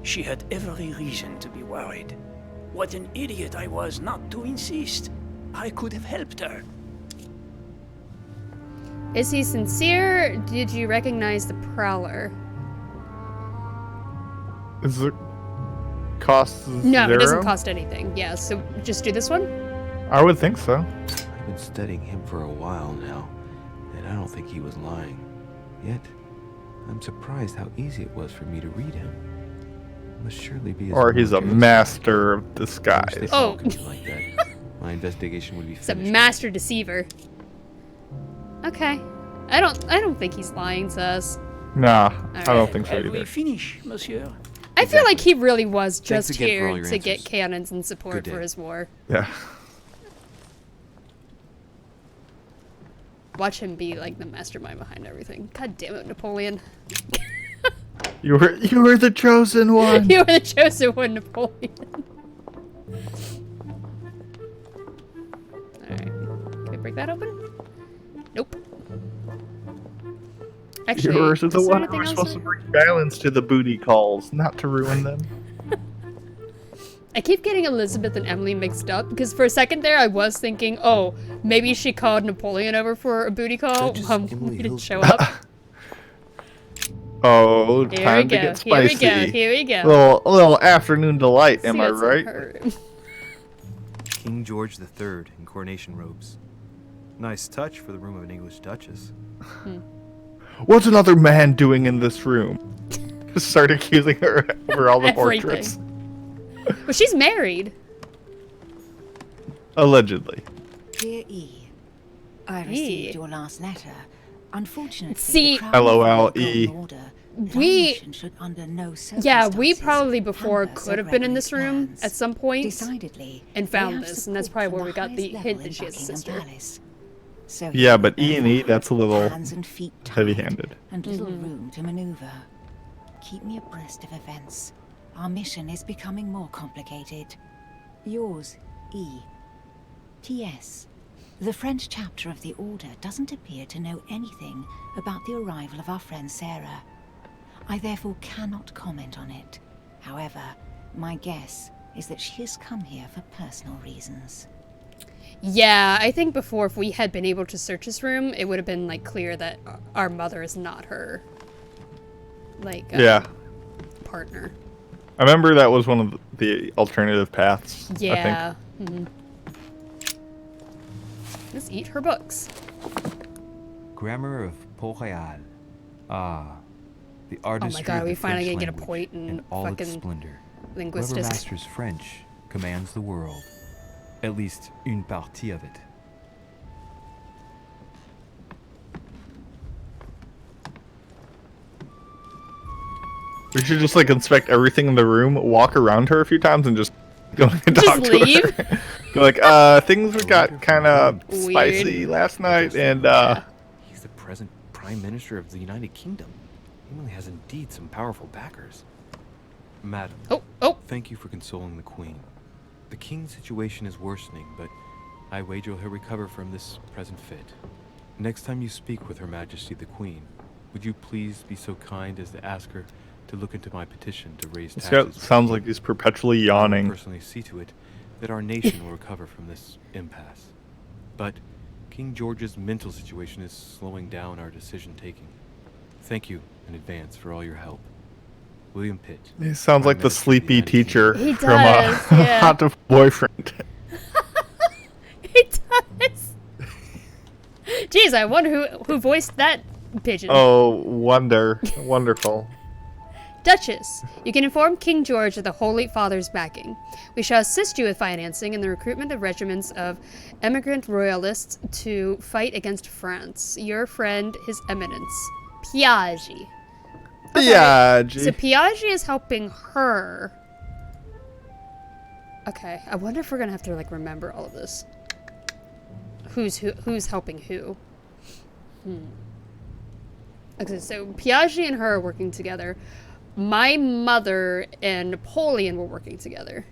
She had every reason to be worried. What an idiot I was not to insist. I could have helped her. Is he sincere? Did you recognize the Prowler? Is it cost zero? No, it doesn't cost anything. Yeah, so just do this one? I would think so. I've been studying him for a while now, and I don't think he was lying. Yet, I'm surprised how easy it was for me to read him. Must surely be. Or he's a master of disguise. Oh. Like that. My investigation would be It's a finished. master deceiver. Okay. I don't think he's lying to us. Nah, I don't think so Have we either. finish, monsieur? I feel like he really was Thanks just again for all here your to get answers. cannons and support Good day. for his war. Yeah. Watch him be like the mastermind behind everything. God damn it, Napoleon. You were the chosen one. You were the chosen one, Napoleon. Alright. Can we break that open? Nope. Actually, Yours is the is there one anything who's else supposed to in- bring balance to the booty calls, not to ruin them. I keep getting Elizabeth and Emily mixed up because for a second there I was thinking, oh, maybe she called Napoleon over for a booty call. We didn't show up. Oh, Here time we to go. get spicy. Here we go. A little afternoon delight, See am I what's in right? her- King George III in coronation robes. Nice touch for the room of an English duchess. What's another man doing in this room? Start accusing her over all the Everything. portraits. Well, she's married. Allegedly. Dear E, I received your last letter. Unfortunately, See- the Crown LOL, Golden E. Order that We- our mission should under no Yeah, we circumstances probably before hamper could Sir have been in this Gregory's room plans. at some point Decidedly, and they found have this, and that's support probably where we from got the highest hint level that she has a in sister. Buckingham Palace. So Yeah, here, but E and E, therefore, that's a little hands and feet tied heavy-handed. and little room to maneuver. Keep me abreast of events. Our mission is becoming more complicated. Yours, E. T.S. The French chapter of the Order doesn't appear to know anything about the arrival of our friend Sarah. I therefore cannot comment on it. However, my guess is that she has come here for personal reasons. Yeah, I think before if we had been able to search this room, it would have been like clear that our mother is not her. Like Yeah. partner. I remember that was one of the alternative paths. Yeah. Let's eat her books. Grammar of Port-Royal. Ah, the artistry God, of we the finally French gonna get a language point in all its fucking splendor. linguistics. Whoever masters French commands the world. At least une partie of it. We should just like inspect everything in the room, walk around her a few times, and just go and Just talk to leave? her. Go like, things got kind of spicy last night, and He's the present Prime Minister of the United Kingdom. Emily has indeed some powerful backers. Madam. Thank you for consoling the Queen. The King's situation is worsening, but I wager he'll recover from this present fit. Next time you speak with Her Majesty the Queen, would you please be so kind as to ask her to look into my petition to raise this taxes? guy sounds like he's perpetually I will yawning. personally see to it that our nation will recover from this impasse. But King George's mental situation is slowing down our decision-taking. Thank you in advance for all your help. William Pitt. He sounds like the sleepy teacher He from does, yeah. Hot to Boyfriend. He does. Jeez, I wonder who voiced that pigeon. Oh, wonderful. Duchess, you can inform King George of the Holy Father's backing. We shall assist you with financing and the recruitment of regiments of emigrant royalists to fight against France. Your friend, His Eminence, Piaggi. Piaggi. So Piaggi is helping her. Okay, I wonder if we're gonna have to like remember all of this. Who's helping who? Okay, so Piaggi and her are working together. My mother and Napoleon were working together.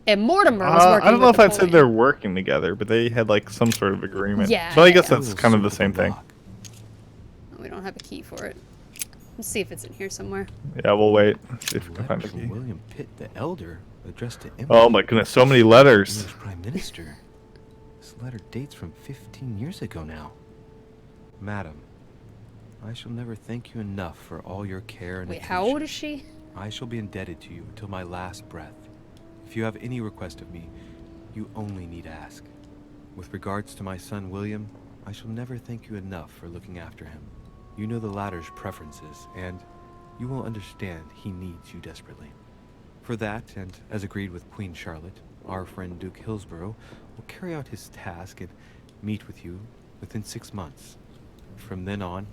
And Mortimer was working I don't know with if I'd say Napoleon. they're working together, but they had like some sort of agreement. Yeah, So I guess yeah. that's kind of the same thing. We don't have a key for it. Let's see if it's in here somewhere. Yeah, we'll wait. See if we can find a Letter from key. William Pitt the Elder, addressed to Emily. Oh my goodness, so many letters. English Prime Minister. This letter dates from 15 years ago now. Madam, I shall never thank you enough for all your care and Wait, attention. how old is she? I shall be indebted to you until my last breath. If you have any request of me, you only need ask. With regards to my son William, I shall never thank you enough for looking after him. You know the latter's preferences, and you will understand he needs you desperately. For that, and as agreed with Queen Charlotte, our friend Duke Hillsborough will carry out his task and meet with you within 6 months. From then on,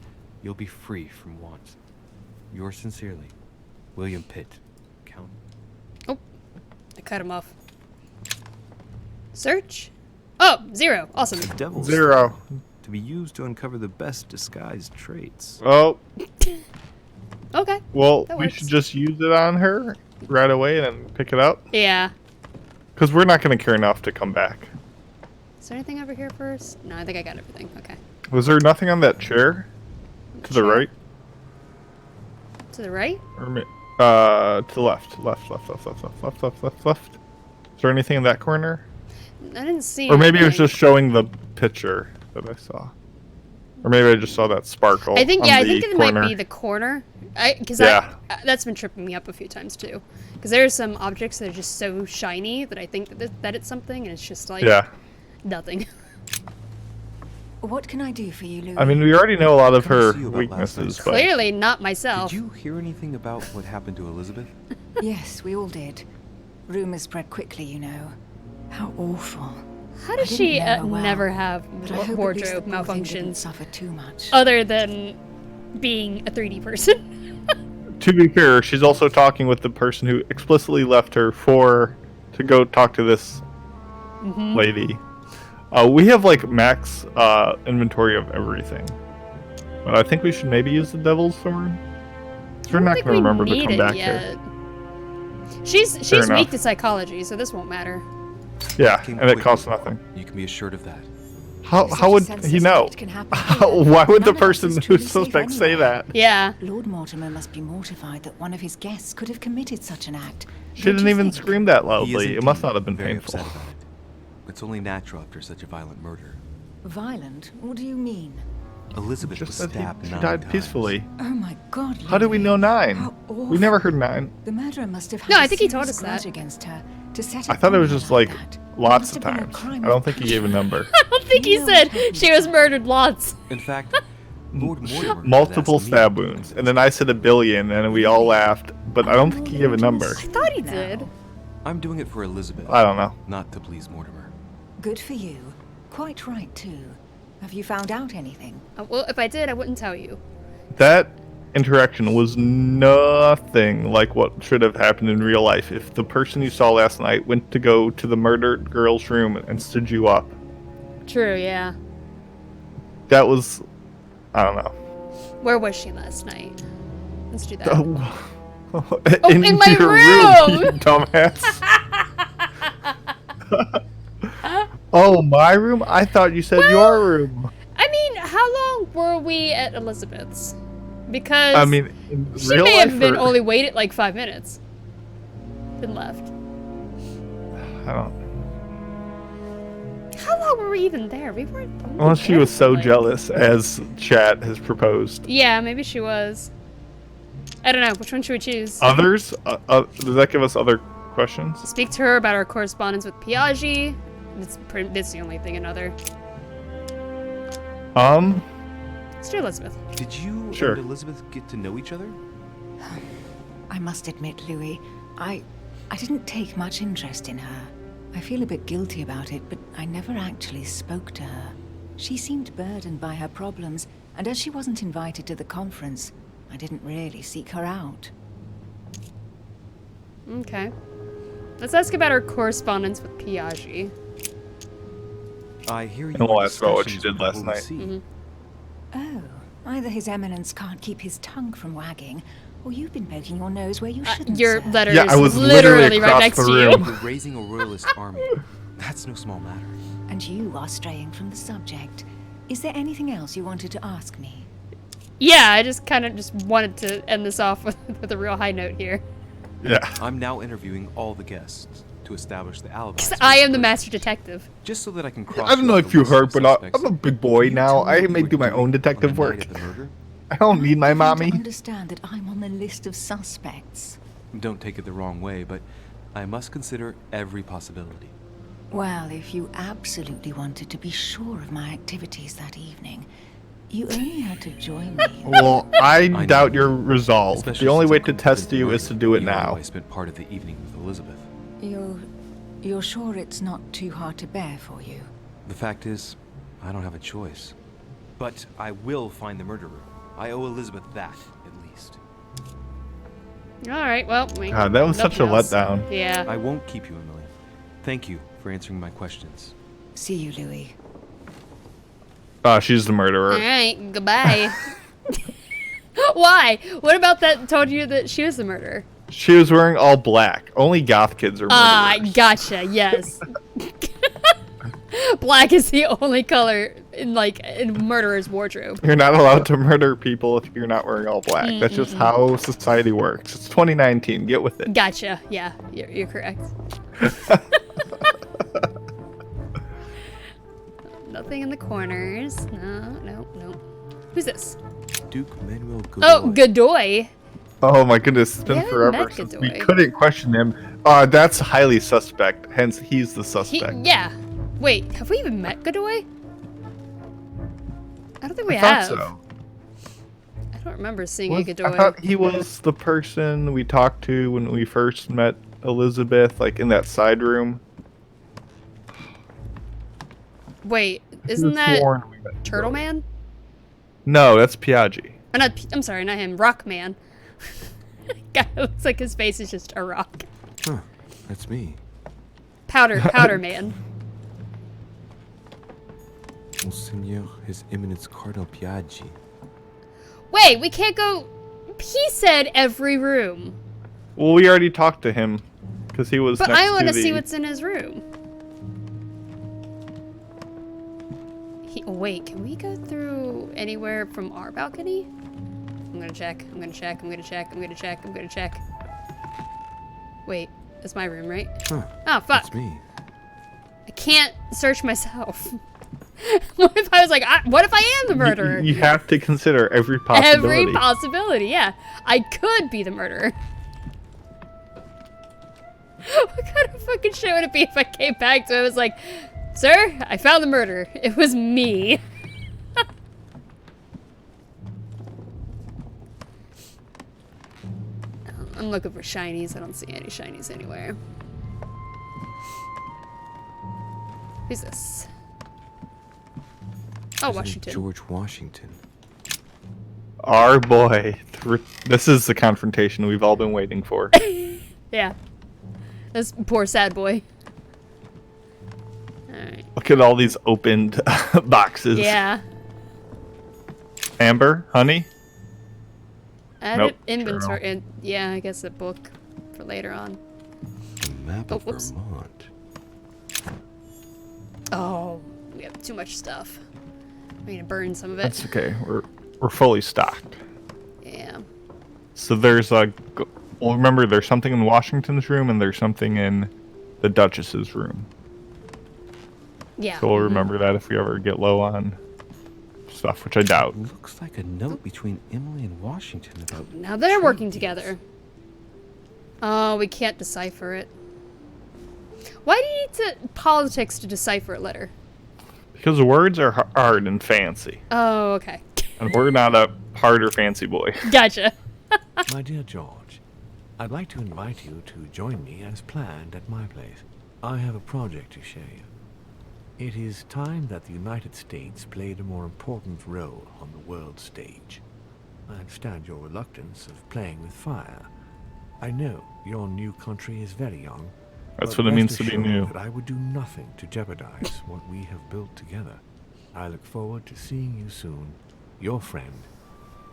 you'll be free from want. Yours sincerely, William Pitt, Count. Oh, I cut him off. Search? Oh, 0. Awesome. The devil's 0. to be used to uncover the best disguised traits. Oh. Okay. Well, that we works. should just use it on her right away and then pick it up. Yeah. Because we're not going to care enough to come back. Is there anything over here first? No, I think I got everything. Okay. Was there nothing on that chair? To the Chair? right? To the right? Or to the left. Left. Is there anything in that corner? I didn't see. Or maybe it was anything. just showing the picture that I saw. Or maybe I just saw that sparkle. I think on I the think it corner. might be the corner. Because Yeah. that's been tripping me up a few times too. Because there are some objects that are just so shiny that I think that it's something, and it's just like nothing. What can I do for you, Louis? I mean, we already know a lot of Come to her see you about last weaknesses, night's but Clearly not myself. Did you hear anything about what happened to Elizabeth? Yes, we all did. Rumors spread quickly, you know. How awful. How I does didn't she know her well, never have but I hope at least wardrobe the poor thing didn't malfunctions suffer too much. other than being a 3D person? to be fair, she's also talking with the person who explicitly left her to go talk to this lady. We have like max inventory of everything, but I think we should maybe use the Devil's Sword. We're not going to remember to come back here. She's Fair weak enough. to psychology, so this won't matter. Yeah, Came and it quickly. costs nothing. You can be assured of that. How would he know? Why would the person who's suspect say that? Yeah. Lord Mortimer must be mortified that one of his guests could have committed such an act. She Don't didn't you even think? scream that He is loudly. It must indeed not have been very painful. upset about it. It's only natural after such a violent murder. Violent? What do you mean? Elizabeth Just was that stabbed she 9 died times. peacefully. Oh my God! How do we Louis. know 9? How We never heard 9. The murderer must have had No, a I think he serious told us that. grudge against her to set I her thought it was on her just like that. lots Must of have been a times. crime I don't of think he gave a number. I don't think he You know said what happened she to was her. murdered lots. In fact, Lord Mortimer Multiple had asked me stab to look wounds, into and then I said 1 billion, and we all laughed. But I don't think he gave a number. I thought he did. it. I'm doing it for Elizabeth. I don't know. Not to please Mortimer. Good for you. Quite right too. Have you found out anything? Well, if I did, I wouldn't tell you. That interaction was nothing like what should have happened in real life if the person you saw last night went to go to the murdered girl's room and stood you up. True, yeah. That was, I don't know. Where was she last night? Let's do that. In my your room! you dumbass. Oh, my room? I thought you said your room. I mean, how long were we at Elizabeth's? Because I mean, in she real may life have been or- only waited like 5 minutes. Then left. I don't. How long were we even there? We weren't. Unless she was so jealous, as chat has proposed. Yeah, maybe she was. I don't know. Which one should we choose? Others? Does that give us other questions? Speak to her about our correspondence with Piaggi. That's the only thing. Another. Let's do Elizabeth. Did you Sure. and Elizabeth get to know each other? I must admit, Louis, I didn't take much interest in her. I feel a bit guilty about it, but I never actually spoke to her. She seemed burdened by her problems, and as she wasn't invited to the conference, I didn't really seek her out. Okay. Let's ask about her correspondence with Piaggi. I hear you. And we'll had ask about what she discussions did with last the Holy night. See. Oh, either His Eminence can't keep his tongue from wagging, or you've been poking your nose where you shouldn't, Your sir. letter Yeah, is I was literally literally right across next the to room. you. You're raising a royalist army. That's no small matter. And you are straying from the subject. Is there anything else you wanted to ask me? Yeah, I just kind of just wanted to end this off with a real high note here. Yeah. I'm now interviewing all the guests to establish the alibis. 'Cause for I this am the person, master detective. Just so that I can cross. I don't know off if the you list of heard, but suspects. I'm a big boy You now. told me I you may were do my doing own on the detective night work. of the murder. I don't need my You mommy. understand that I'm on the list of suspects. Don't take it the wrong way, but I must consider every possibility. Well, if you absolutely wanted to be sure of my activities that evening, you only had to join me. Well, I know. doubt your resolve. Especially The only since way I'm to test convinced you the is to do it murderer, now. I spent part of the evening with Elizabeth. You're sure it's not too hard to bear for you? The fact is, I don't have a choice. But I will find the murderer. I owe Elizabeth that, at least. All right, well, God, that was such a nothing else. letdown. Yeah. I won't keep you, Emily. Thank you for answering my questions. See you, Louis. She's the murderer. All right, goodbye. Why? What about that told you that she was the murderer? She was wearing all black. Only goth kids are murderers. Gotcha. Yes. Black is the only color in murderer's wardrobe. You're not allowed to murder people if you're not wearing all black. That's just how society works. It's 2019. Get with it. Gotcha. Yeah, you're correct. Nothing in the corners. No. Who's this? Duke Manuel Godoy. Oh, Godoy. Oh my goodness, it's been Yeah, forever met since Godoy. we couldn't question him. That's highly suspect, hence he's the suspect. Yeah. Wait, have we even met Godoy? I don't think we I have. thought so. I don't remember seeing a Godoy. I thought he was the person we talked to when we first met Elizabeth, like in that side room. Wait, He isn't was that sworn we met Turtle Godoy. Man? No, that's Piaggi. Oh, I'm sorry, not him. Rock Man. Guy looks like his face is just a rock. Huh, that's me. Powder Man. Monseigneur, His Eminence Cardinal Piaggi. Wait, we can't go. He said every room. Well, we already talked to him because he was. But next I want to the... see what's in his room. Oh, wait, can we go through anywhere from our balcony? I'm gonna check. Wait, that's my room, right? Huh, Oh, fuck. that's me. I can't search myself. What if I was like, what if I am the murderer? You have to consider every possibility. Every possibility, yeah. I could be the murderer. What kind of fucking shit would it be if I came back to it? I was like, sir, I found the murderer. It was me. I'm looking for shinies. I don't see any shinies anywhere. Who's this? Oh, President Washington. George Washington. Our boy. This is the confrontation we've all been waiting for. Yeah. This poor sad boy. Alright. Look at all these opened boxes. Yeah. Amber, honey. Add Nope, inventory. And yeah, I guess a book for later on. The map of whoops. Vermont. Oh, we have too much stuff. We need to burn some of it. That's okay. We're fully stocked. Yeah. So there's a. Well, remember, there's something in Washington's room and there's something in the Duchess's room. Yeah. So we'll remember that if we ever get low on stuff, which I doubt. Looks like a note between Emily and Washington about. Now they're working treaties. together. Oh, we can't decipher it. Why do you need to politics to decipher a letter? Because the words are hard and fancy. Oh, okay. And we're not a hard or fancy boy. Gotcha. My dear George, I'd like to invite you to join me as planned at my place. I have a project to show you. It is time that the United States played a more important role on the world stage. I understand your reluctance of playing with fire. I know your new country is very young. That's but what it means rest to be assured new. that I would do nothing to jeopardize what we have built together. I look forward to seeing you soon. Your friend,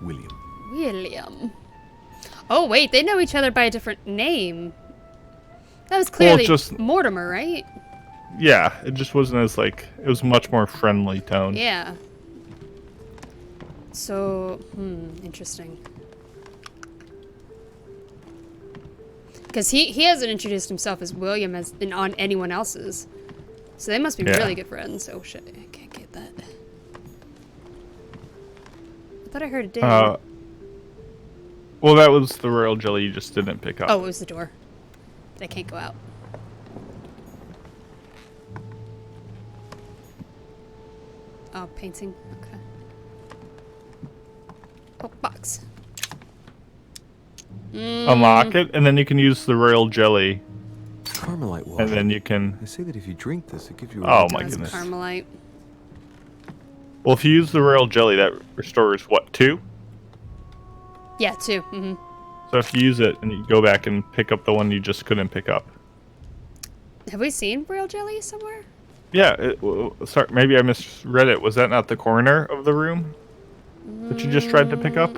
William. William. Oh, wait, they know each other by a different name. That was clearly just- Mortimer, right? Yeah, it just wasn't as like, it was much more friendly tone. Yeah. So, interesting. Because he hasn't introduced himself as William as on anyone else's. So they must be Yeah. really good friends. Oh shit, I can't get that. I thought I heard a ding. Well, that was the royal jelly you just didn't pick up. Oh, it was the door. I can't go out. Oh, painting. Okay. Oh, box. Unlock it, and then you can use the royal jelly, Carmelite water. and then you can. They say that if you drink this, it gives you. Oh my That's goodness. Carmelite. Well, if you use the royal jelly, that restores what, 2? Yeah, 2. Mm-hmm. So if you use it and you go back and pick up the one you just couldn't pick up. Have we seen royal jelly somewhere? Yeah, sorry, maybe I misread it. Was that not the corner of the room that you just tried to pick up?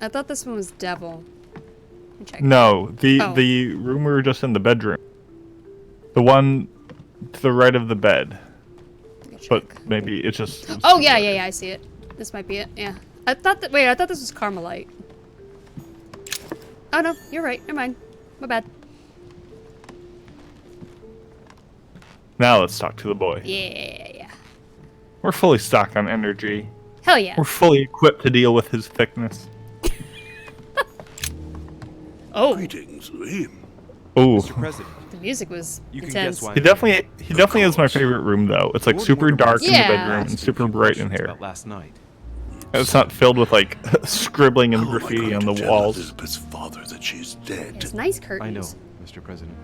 I thought this one was devil. Let me check. No, the room we were just in, the bedroom. The one to the right of the bed. But maybe it's just... Oh, yeah, I see it. This might be it, yeah. I thought this was Carmelite. Oh, no, you're right. Never mind. My bad. Now let's talk to the boy. Yeah. We're fully stocked on energy. Hell yeah. We're fully equipped to deal with his thickness. Oh. Greetings, Louis. Oh. Mr. President, The music was you can intense. guess why. He definitely is my favorite room though. It's like Lord super Mortimer dark in the Yeah. bedroom and super bright in here. About last night. It's not filled with like scribbling and How am I graffiti going on to the tell walls. Elizabeth's father that she's dead. It's nice curtains. I know, Mr. President.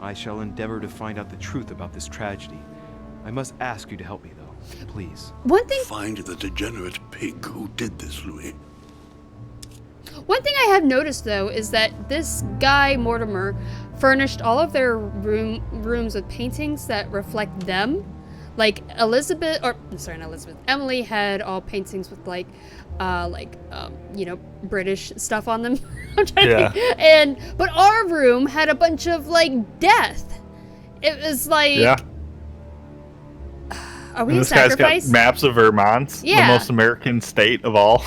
I shall endeavor to find out the truth about this tragedy. I must ask you to help me, though. Please. One thing Find the degenerate pig who did this, Louis. One thing I have noticed though is that this guy Mortimer furnished all of their rooms with paintings that reflect them. Like Emily had all paintings with British stuff on them. I'm trying to think. But our room had a bunch of like death. It was like, Yeah. Are we And a this guy's sacrifice? got maps of Vermont, the Yeah. most American state of all.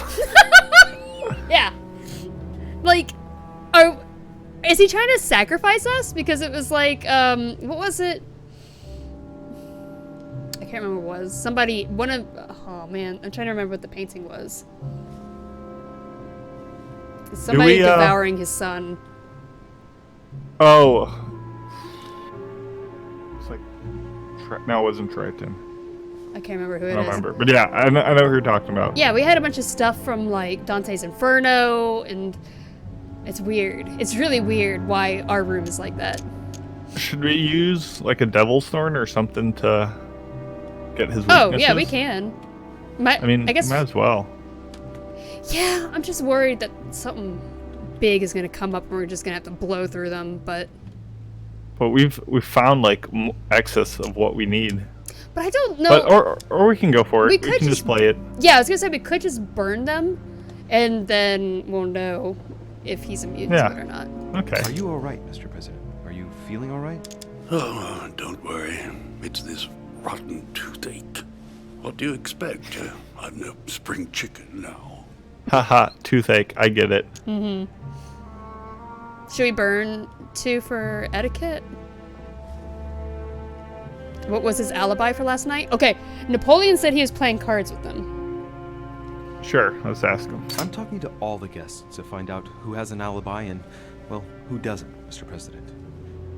Yeah. Like, is he trying to sacrifice us? Because it was like, what was it? I can't remember what it was. Oh man, I'm trying to remember what the painting was. Somebody devouring his son. Oh. It's like, no, it wasn't Triton. I can't remember who I it don't is. remember. But yeah, I know who you're talking about. Yeah, we had a bunch of stuff from like Dante's Inferno, and it's weird. It's really weird why our room is like that. Should we use like a devil's thorn or something to get his weaknesses? Oh, yeah, we can. I guess. Might as well. Yeah, I'm just worried that something big is gonna come up and we're just gonna have to blow through them, but we've found like excess of what we need. I don't know. But or we can go for it. We can just play it. Yeah, I was gonna say we could just burn them, and then we'll know if he's immune to it or not. Okay. Are you all right, Mr. President? Are you feeling all right? Oh, don't worry. It's this rotten toothache. What do you expect? I'm no spring chicken now. Haha, toothache. I get it. Mm-hmm. Should we burn 2 for etiquette? What was his alibi for last night? Okay, Napoleon said he was playing cards with them. Sure, let's ask him. I'm talking to all the guests to find out who has an alibi and, well, who doesn't, Mr. President.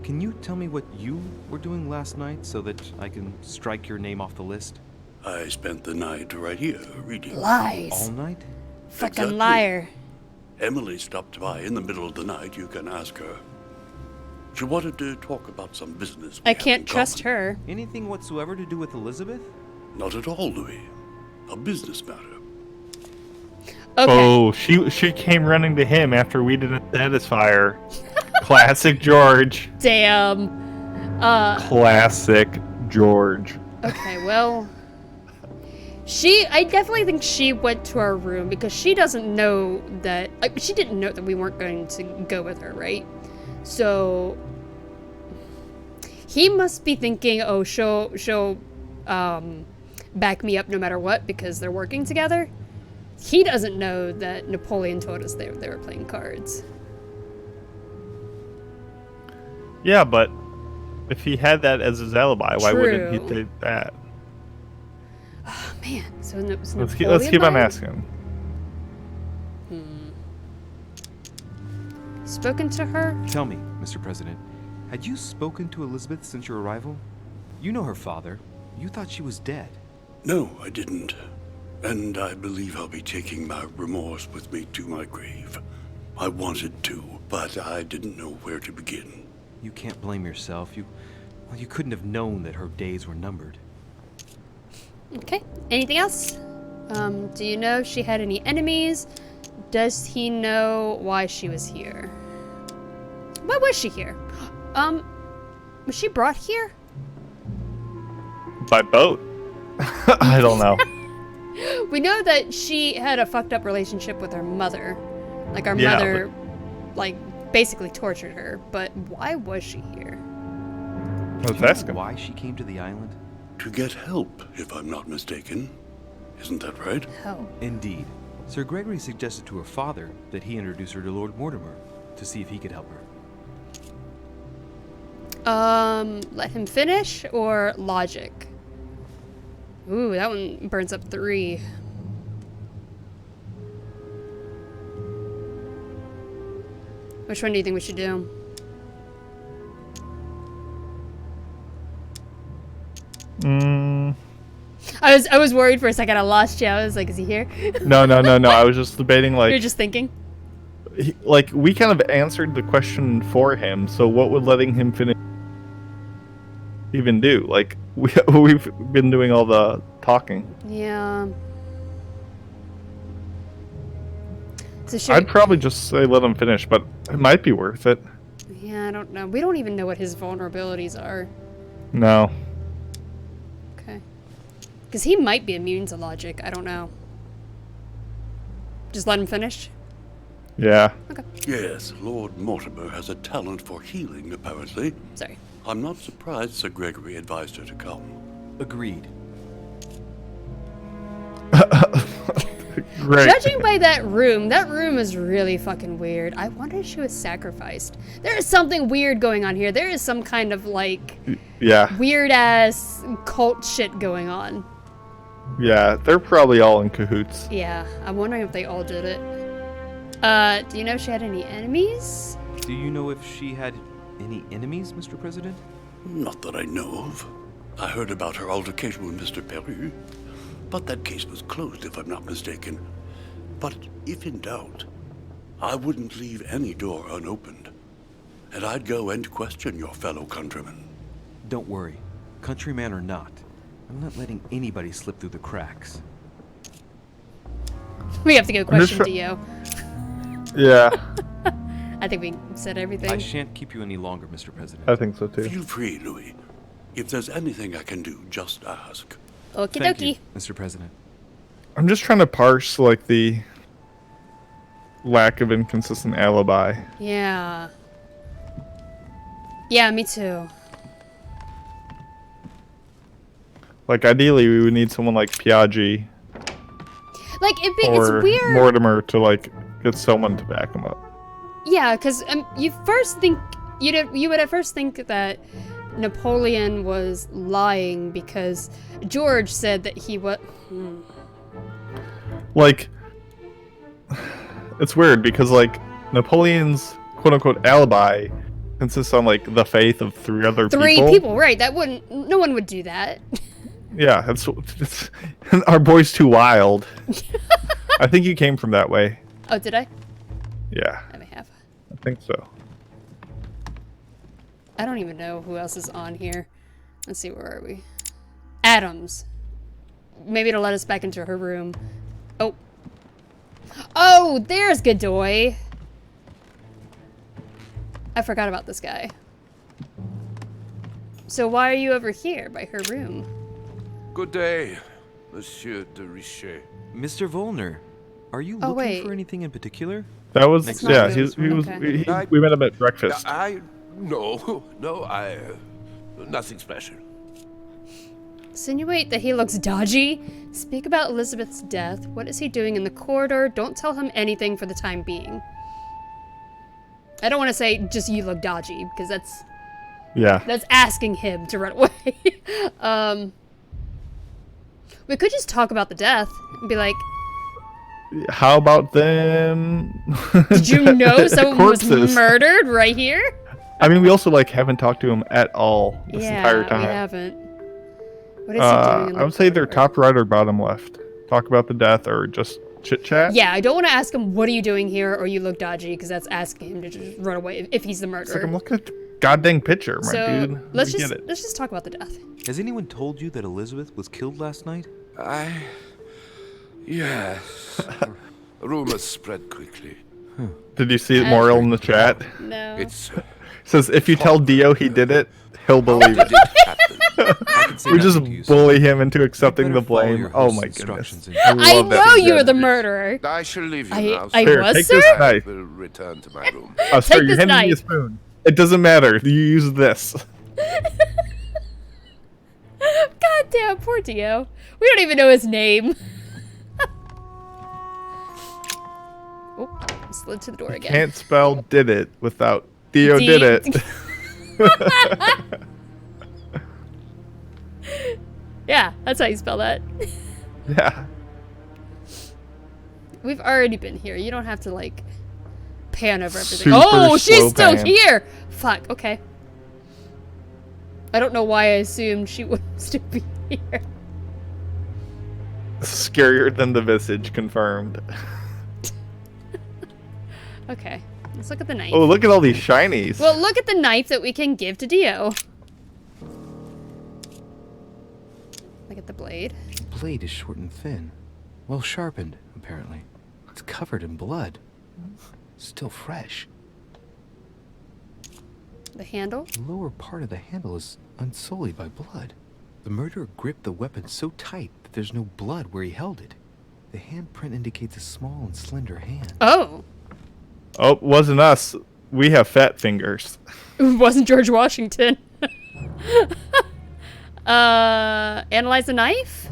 Can you tell me what you were doing last night so that I can strike your name off the list? I spent the night right here reading. Lies. All night? Fucking Exactly. liar. Emily stopped by in the middle of the night. You can ask her. She wanted to talk about some business. I can't trust her. Anything whatsoever to do with Elizabeth? Not at all, Louis. A business matter. Okay. Oh, she came running to him after we didn't satisfy her. Classic George. Damn. Classic George. Okay, well, I definitely think she went to our room because she doesn't know that, she didn't know that we weren't going to go with her, right? So he must be thinking, oh, she'll back me up no matter what because they're working together. He doesn't know that Napoleon told us they were playing cards. Yeah, but if he had that as his alibi, why wouldn't he True. take that? Oh man, so was Let's Napoleon keep on lying? asking. Spoken to her? Tell me, Mr. President, had you spoken to Elizabeth since your arrival? You know her father. You thought she was dead. No, I didn't. And I believe I'll be taking my remorse with me to my grave. I wanted to, but I didn't know where to begin. You can't blame yourself. You couldn't have known that her days were numbered. Okay. Anything else? Do you know if she had any enemies? Does he know why she was here? Why was she here? Was she brought here? By boat? I don't know. We know that she had a fucked up relationship with her mother. Like, our Yeah, mother, like, basically tortured her. But why was she here? Let's ask him. Why she came to the island? To get help, if I'm not mistaken. Isn't that right? Oh. Indeed. Sir Gregory suggested to her father that he introduce her to Lord Mortimer to see if he could help her. Let him finish or logic? Ooh, that one burns up 3. Which one do you think we should do? I was worried for a second. I lost you. I was like, is he here? No. I was just debating, like... You're just thinking? Like, we kind of answered the question for him, so what would letting him finish even do? Like, we've been doing all the talking. Yeah. So I'd probably just say let him finish, but it might be worth it. Yeah, I don't know. We don't even know what his vulnerabilities are. No. Okay. Because he might be immune to logic. I don't know. Just let him finish? Yeah. Okay. Yes, Lord Mortimer has a talent for healing, apparently. Sorry. I'm not surprised Sir Gregory advised her to come. Agreed. Great. Judging by that room is really fucking weird. I wonder if she was sacrificed. There is something weird going on here. There is some kind of, like... Yeah. Weird-ass cult shit going on. Yeah, they're probably all in cahoots. Yeah, I'm wondering if they all did it. Do you know if she had any enemies? Do you know if she had any enemies, Mr. President? Not that I know of. I heard about her altercation with Mr. Perry, but that case was closed if I'm not mistaken. But if in doubt, I wouldn't leave any door unopened, and I'd go and question your fellow countrymen. Don't worry, countryman or not, I'm not letting anybody slip through the cracks. We have to go question Dio. Yeah. I think we said everything. I shan't keep you any longer, Mr. President. I think so too. Feel free, Louis. If there's anything I can do, just ask. Okie Thank dokie. you, Mr. President. I'm just trying to parse, like, the lack of inconsistent alibi. Yeah. Yeah, me too. Like, ideally, we would need someone like Piaggi Like, it's or weird. Mortimer to, like, get someone to back him up. Yeah, because you would at first think that Napoleon was lying because George said that he was. Like, it's weird because, like, Napoleon's quote-unquote alibi consists on, like, the faith of 3 other people. 3 people, right? No one would do that. Yeah, it's our boy's too wild. I think you came from that way. Oh, did I? Yeah. I may have. I think so. I don't even know who else is on here. Let's see, where are we? Adams. Maybe it'll let us back into her room. Oh. Oh, there's Godoy. I forgot about this guy. So why are you over here by her room? Good day, Monsieur de Richet. Mr. Volner, are you Oh, looking wait. for anything in particular? That was, Next yeah, time. we met him at breakfast. No, nothing special. Insinuate that he looks dodgy? Speak about Elizabeth's death. What is he doing in the corridor? Don't tell him anything for the time being. I don't want to say just you look dodgy, because that's asking him to run away. We could just talk about the death and be like, how about them? did you know someone was murdered right here? I mean, we also, like, haven't talked to him at all this entire time. Yeah, we haven't. What is he doing in I would say they're top right or bottom left. Talk about the death or just chit-chat. Yeah, I don't want to ask him, what are you doing here, or you look dodgy, because that's asking him to just run away if he's the murderer. It's like, I'm looking at the goddamn picture, my dude. Let's just talk about the death. Has anyone told you that Elizabeth was killed last night? Yes. Rumors spread quickly. Did you see Morrill in the chat? No. It's says if you tell Dio he did it, he'll believe it. We just bully him into accepting the blame. Oh my goodness. I know you were the murderer. I shall leave you now. I Here, was, take sir? this knife. I will return to my room. Oh, sir, Take you're this handing me a knife. spoon. It doesn't matter. You use this. God damn, poor Dio. We don't even know his name. Oh, slid to the door again. Can't spell did it without Dio did it. Yeah, that's how you spell that. Yeah. We've already been here. You don't have to, like, pan over everything. Super Oh, she's slow still pan. here! Fuck, okay. I don't know why I assumed she would still be here. Scarier than the visage, confirmed. Okay, let's look at the knife. Oh, look at all these shinies. Well, look at the knife that we can give to Dio. Look at the blade. The blade is short and thin. Well sharpened, apparently. It's covered in blood. Still fresh. The handle? The lower part of the handle is unsullied by blood. The murderer gripped the weapon so tight that there's no blood where he held it. The handprint indicates a small and slender hand. Oh. Oh, wasn't us. We have fat fingers. It wasn't George Washington. Analyze the knife?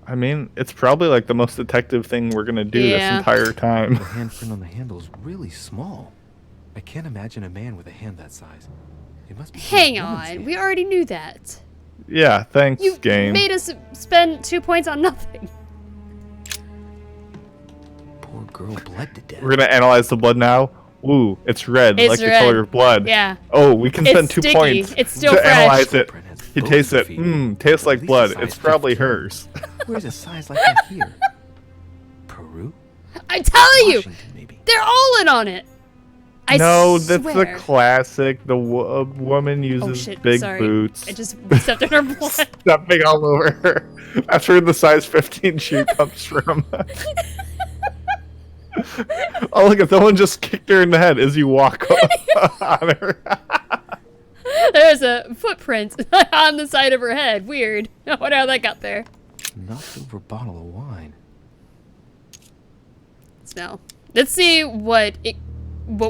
I mean, it's probably like the most detective thing we're gonna do this entire time. The handprint on the handle is really small. I can't imagine a man with a hand that size. It must be. Hang on, we already knew that. Yeah, thanks, You game. made us spend 2 points on nothing. Poor girl bled to death. We're gonna analyze the blood now. Ooh, it's red, It's like red. the color of blood. Yeah. Oh, we can It's spend 2 sticky. points It's still to fresh. analyze it. You both taste it. feet. Tastes like At least blood. a size It's probably 15. hers. Where's a size like that here? Peru? I'm telling you, Washington, maybe. they're all in on it. I No, that's the swear. classic. The woman uses Oh shit! big Sorry, boots. I just stepped in her blood. Stepping all over her. That's where the size 15 shoe comes from. Oh, look, if someone just kicked her in the head as you walk on her. There's a footprint on the side of her head. Weird. I wonder how that got there. Knocked over a bottle of wine. Smell. Let's see what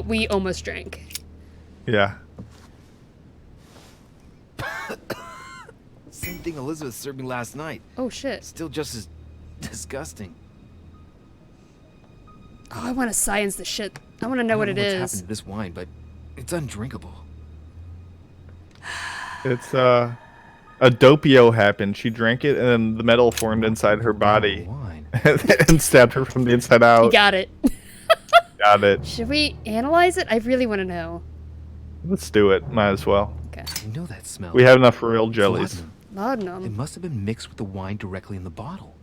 we almost drank. Yeah. Same thing Elizabeth served me last night. Oh shit. Still just as disgusting. Oh, I want to science the shit. I want to know what it what's is. happened to this wine, but it's undrinkable. It's a dopio happened. She drank it, and then the metal formed inside her body and stabbed her from the inside out. You got it. Got it. Should we analyze it? I really want to know. Let's do it. Might as well. Okay. You know that smell. We have enough royal jellies. Laudanum. It must have been mixed with the wine directly in the bottle.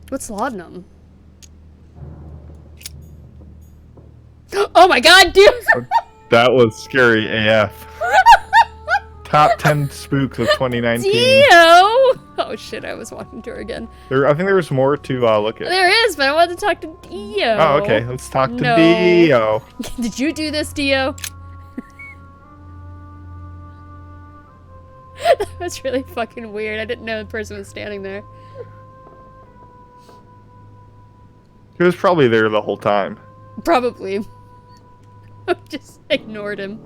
What's laudanum? Oh my god, dude! That was scary AF. Top 10 spooks of 2019. Dio! Oh shit, I was walking to her again. I think there was more to look at. There is, but I wanted to talk to Dio. Oh, okay. Let's talk to No. Dio. Did you do this, Dio? That was really fucking weird. I didn't know the person was standing there. He was probably there the whole time. Probably. Just ignored him.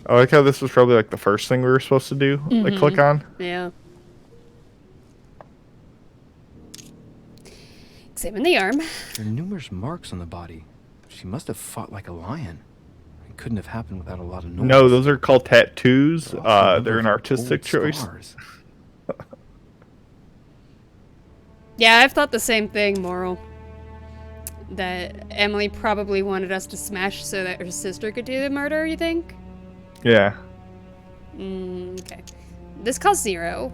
I like how this was probably like the first thing we were supposed to do. Like click on. Yeah. Examine the arm. There are numerous marks on the body. She must have fought like a lion. It couldn't have happened without a lot of noise. No, those are called tattoos. They're an of artistic old choice. scars. Yeah, I've thought the same thing, Moral. That Emily probably wanted us to smash so that her sister could do the murder, you think? Yeah. Okay. This costs 0.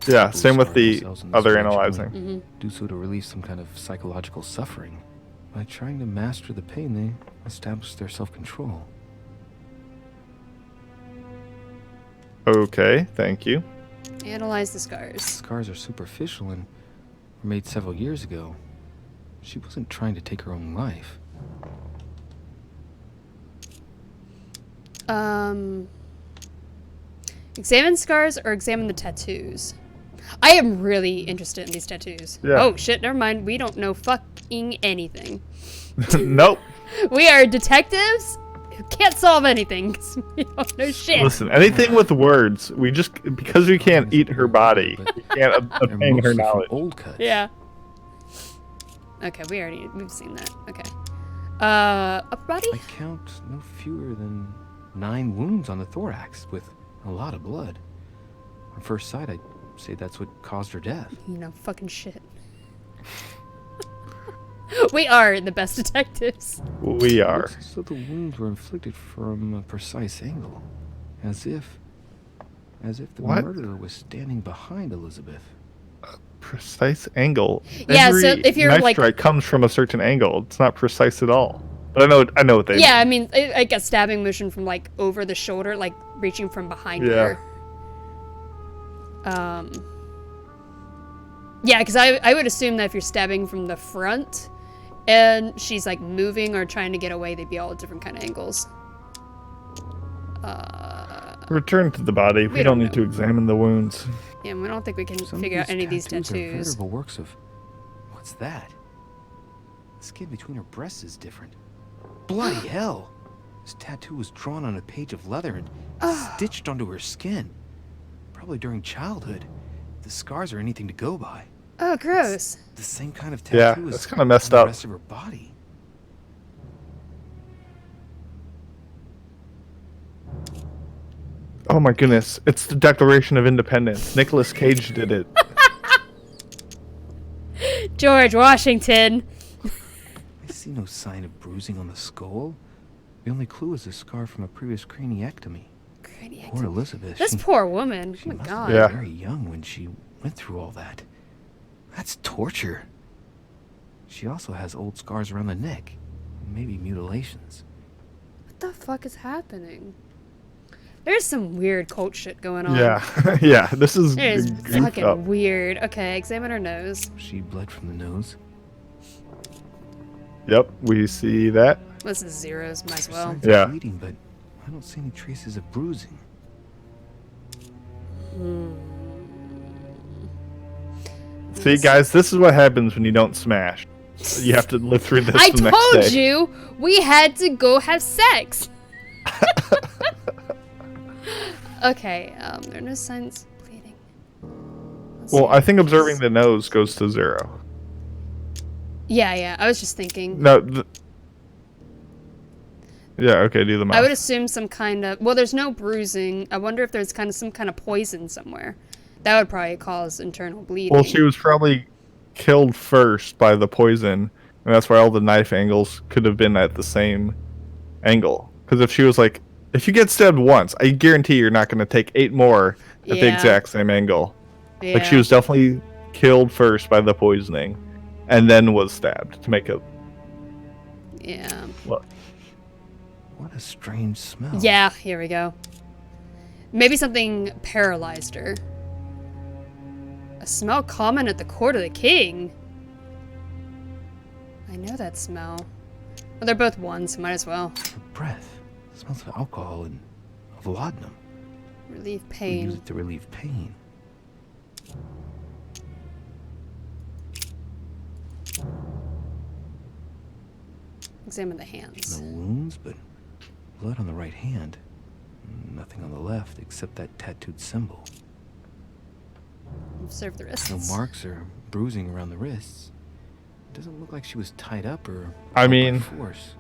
Yeah, same with Scar the themselves in this other way, analyzing. Mm-hmm. Do so to relieve some kind of psychological suffering. By trying to master the pain, they establish their self-control. Okay, thank you. Analyze the scars. Scars are superficial and were made several years ago. She wasn't trying to take her own life. Examine scars or examine the tattoos? I am really interested in these tattoos. Yeah. Oh shit, never mind. We don't know fucking anything. Nope. We are detectives who can't solve anything 'cause we don't know shit. Listen, anything with words, we just because we can't eat her body, we can't They're obtain her mostly from knowledge. old cuts. Yeah. Okay, we've seen that. Okay. Upper body? I count no fewer than 9 wounds on the thorax with a lot of blood. On first sight, I'd say that's what caused her death. You know, fucking shit. We are the best detectives. We are. Looks as though the wounds were inflicted from a precise angle, as if the murderer was standing behind Elizabeth. Precise angle. Yeah, Every so if you're knife like, strike comes from a certain angle. It's not precise at all. But I know what they mean. Yeah, I mean, like a stabbing motion from like over the shoulder, like reaching from behind her. Yeah, because I would assume that if you're stabbing from the front and she's like moving or trying to get away, they'd be all at different kind of angles. Return to the body. We don't need to examine the wounds. Yeah, we don't think we can figure out any of these tattoos. Are veritable works of... What's that? The skin between her breasts is different. Bloody hell! This tattoo was drawn on a page of leather and stitched onto her skin. Probably during childhood. If the scars are anything to go by. Oh, gross. It's the same kind of tattoo as that's kind of messed the up. rest of her body. Oh my goodness. It's the Declaration of Independence. Nicolas Cage did it. George Washington. I see no sign of bruising on the skull. The only clue is a scar from a previous craniectomy. Poor Elizabeth. This poor woman. She Oh my must god. have been very young when she went through all that. That's torture. She also has old scars around the neck. Maybe mutilations. What the fuck is happening? There's some weird cult shit going on. Yeah. Yeah, this is It is goofed fucking up. weird. Okay, examine her nose. She bled from the nose. Yep, we see that. This is zeros, might as well. Signs of bleeding, but I don't see any traces of bruising. See, guys, this is what happens when you don't smash. You have to live through this I the next day. told you we had to go have sex. Okay, there are no signs of bleeding. Well, I think observing the nose goes to 0. Yeah, I was just thinking. No. Yeah, okay, do the math. I would assume some kind of... Well, there's no bruising. I wonder if there's some kind of poison somewhere. That would probably cause internal bleeding. Well, she was probably killed first by the poison, and that's why all the knife angles could have been at the same angle. Because if she was like... If you get stabbed once, I guarantee you're not going to take 8 more at the exact same angle. Yeah. Like, she was definitely killed first by the poisoning, and then was stabbed to make it... Yeah. Look. What a strange smell. Yeah, here we go. Maybe something paralyzed her. A smell common at the court of the king. I know that smell. Well, they're both one, so might as well. Her breath smells of alcohol and of laudanum. Relieve We pain. use it to relieve pain. Examine the hands. No wounds, but blood on the right hand. Nothing on the left except that tattooed symbol. Observe the wrists. No marks or bruising around the wrists. It doesn't look like she was tied up or I mean, force.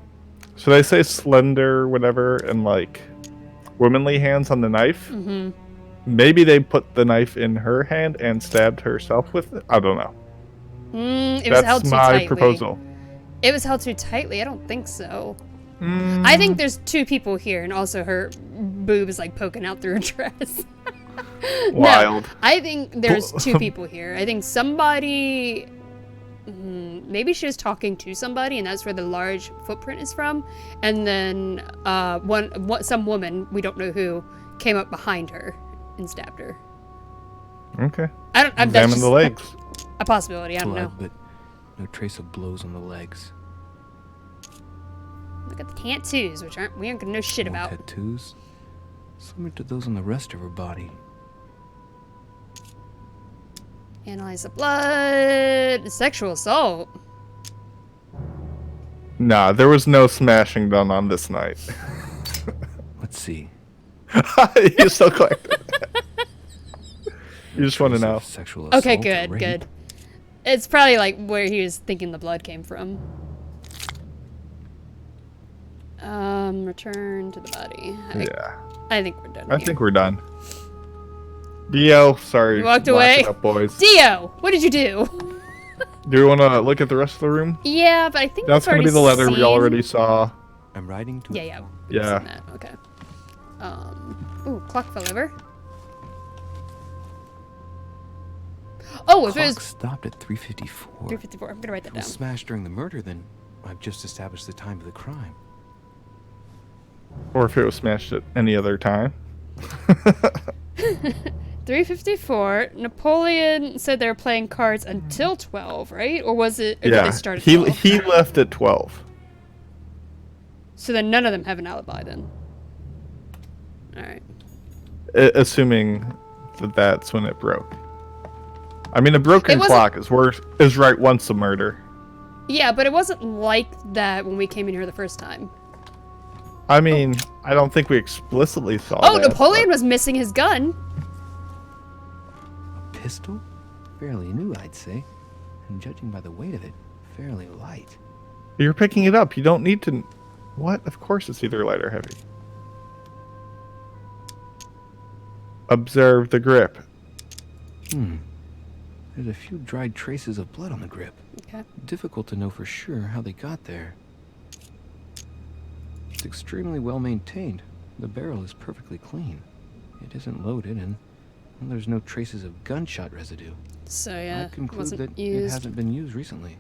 so they say slender, whatever, and like womanly hands on the knife. Mm-hmm. Maybe they put the knife in her hand and stabbed herself with it. I don't know. It was held too tightly. That's my proposal. It was held too tightly. I don't think so. Mm. I think there's 2 people here, and also her boob is like poking out through her dress. Wild. No, I think there's 2 people here. I think somebody... maybe she was talking to somebody, and that's where the large footprint is from. And then some woman, we don't know who, came up behind her and stabbed her. Okay. Examine the legs. A possibility. I don't Blood, know. but no trace of blows on the legs. Look at the tattoos, which we aren't gonna know shit More about. tattoos, similar to those on the rest of her body. Analyze the blood. Sexual assault. Nah, there was no smashing done on this night. Let's see. You still collected. You just want to know. Sexual Okay, assault, good, rape, good. It's probably like where he was thinking the blood came from. Return to the body. I think we're done. I think we're done. Dio, sorry. You walked lock away. it up, boys. Dio, what did you do? Do you want to look at the rest of the room? Yeah, but I think That's going to be the letter we already saw. I'm writing to. Yeah. Yeah. That. Okay. Ooh, clock fell over. Oh, if it was stopped at 3:54. 3:54. I'm gonna write that If it was down. smashed during the murder, then I've just established the time of the crime. Or if it was smashed at any other time. 3:54. Napoleon said they were playing cards until 12, right? Or was it? Or did Yeah. they start at He 12? he left at 12. So then none of them have an alibi then. All right. Assuming that that's when it broke. I mean, a broken It wasn't- clock is right once a murder. Yeah, but it wasn't like that when we came in here the first time. I mean, I don't think we explicitly saw Oh, that. Napoleon was missing his gun. Pistol? Fairly new, I'd say. And judging by the weight of it, fairly light. You're picking it up. You don't need to... What? Of course it's either light or heavy. Observe the grip. There's a few dried traces of blood on the grip. Okay. Difficult to know for sure how they got there. It's extremely well maintained. The barrel is perfectly clean. It isn't loaded, and there's no traces of gunshot residue. So yeah, I'd conclude wasn't that it used. hasn't been used recently.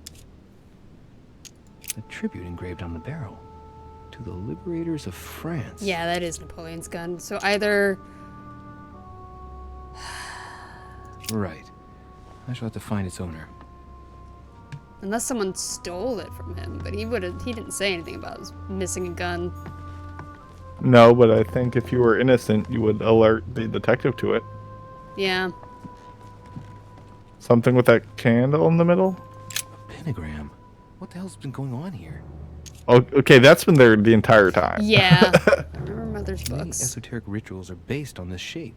A tribute engraved on the barrel to the liberators of France. Yeah, that is Napoleon's gun. So either... Right. I shall have to find its owner. Unless someone stole it from him, but he didn't say anything about his missing a gun. No, but I think if you were innocent, you would alert the detective to it. Yeah. Something with that candle in the middle? Pentagram. What the hell's been going on here? Oh, okay, that's been there the entire time. Yeah. I remember Mother's Many books. esoteric rituals are based on this shape.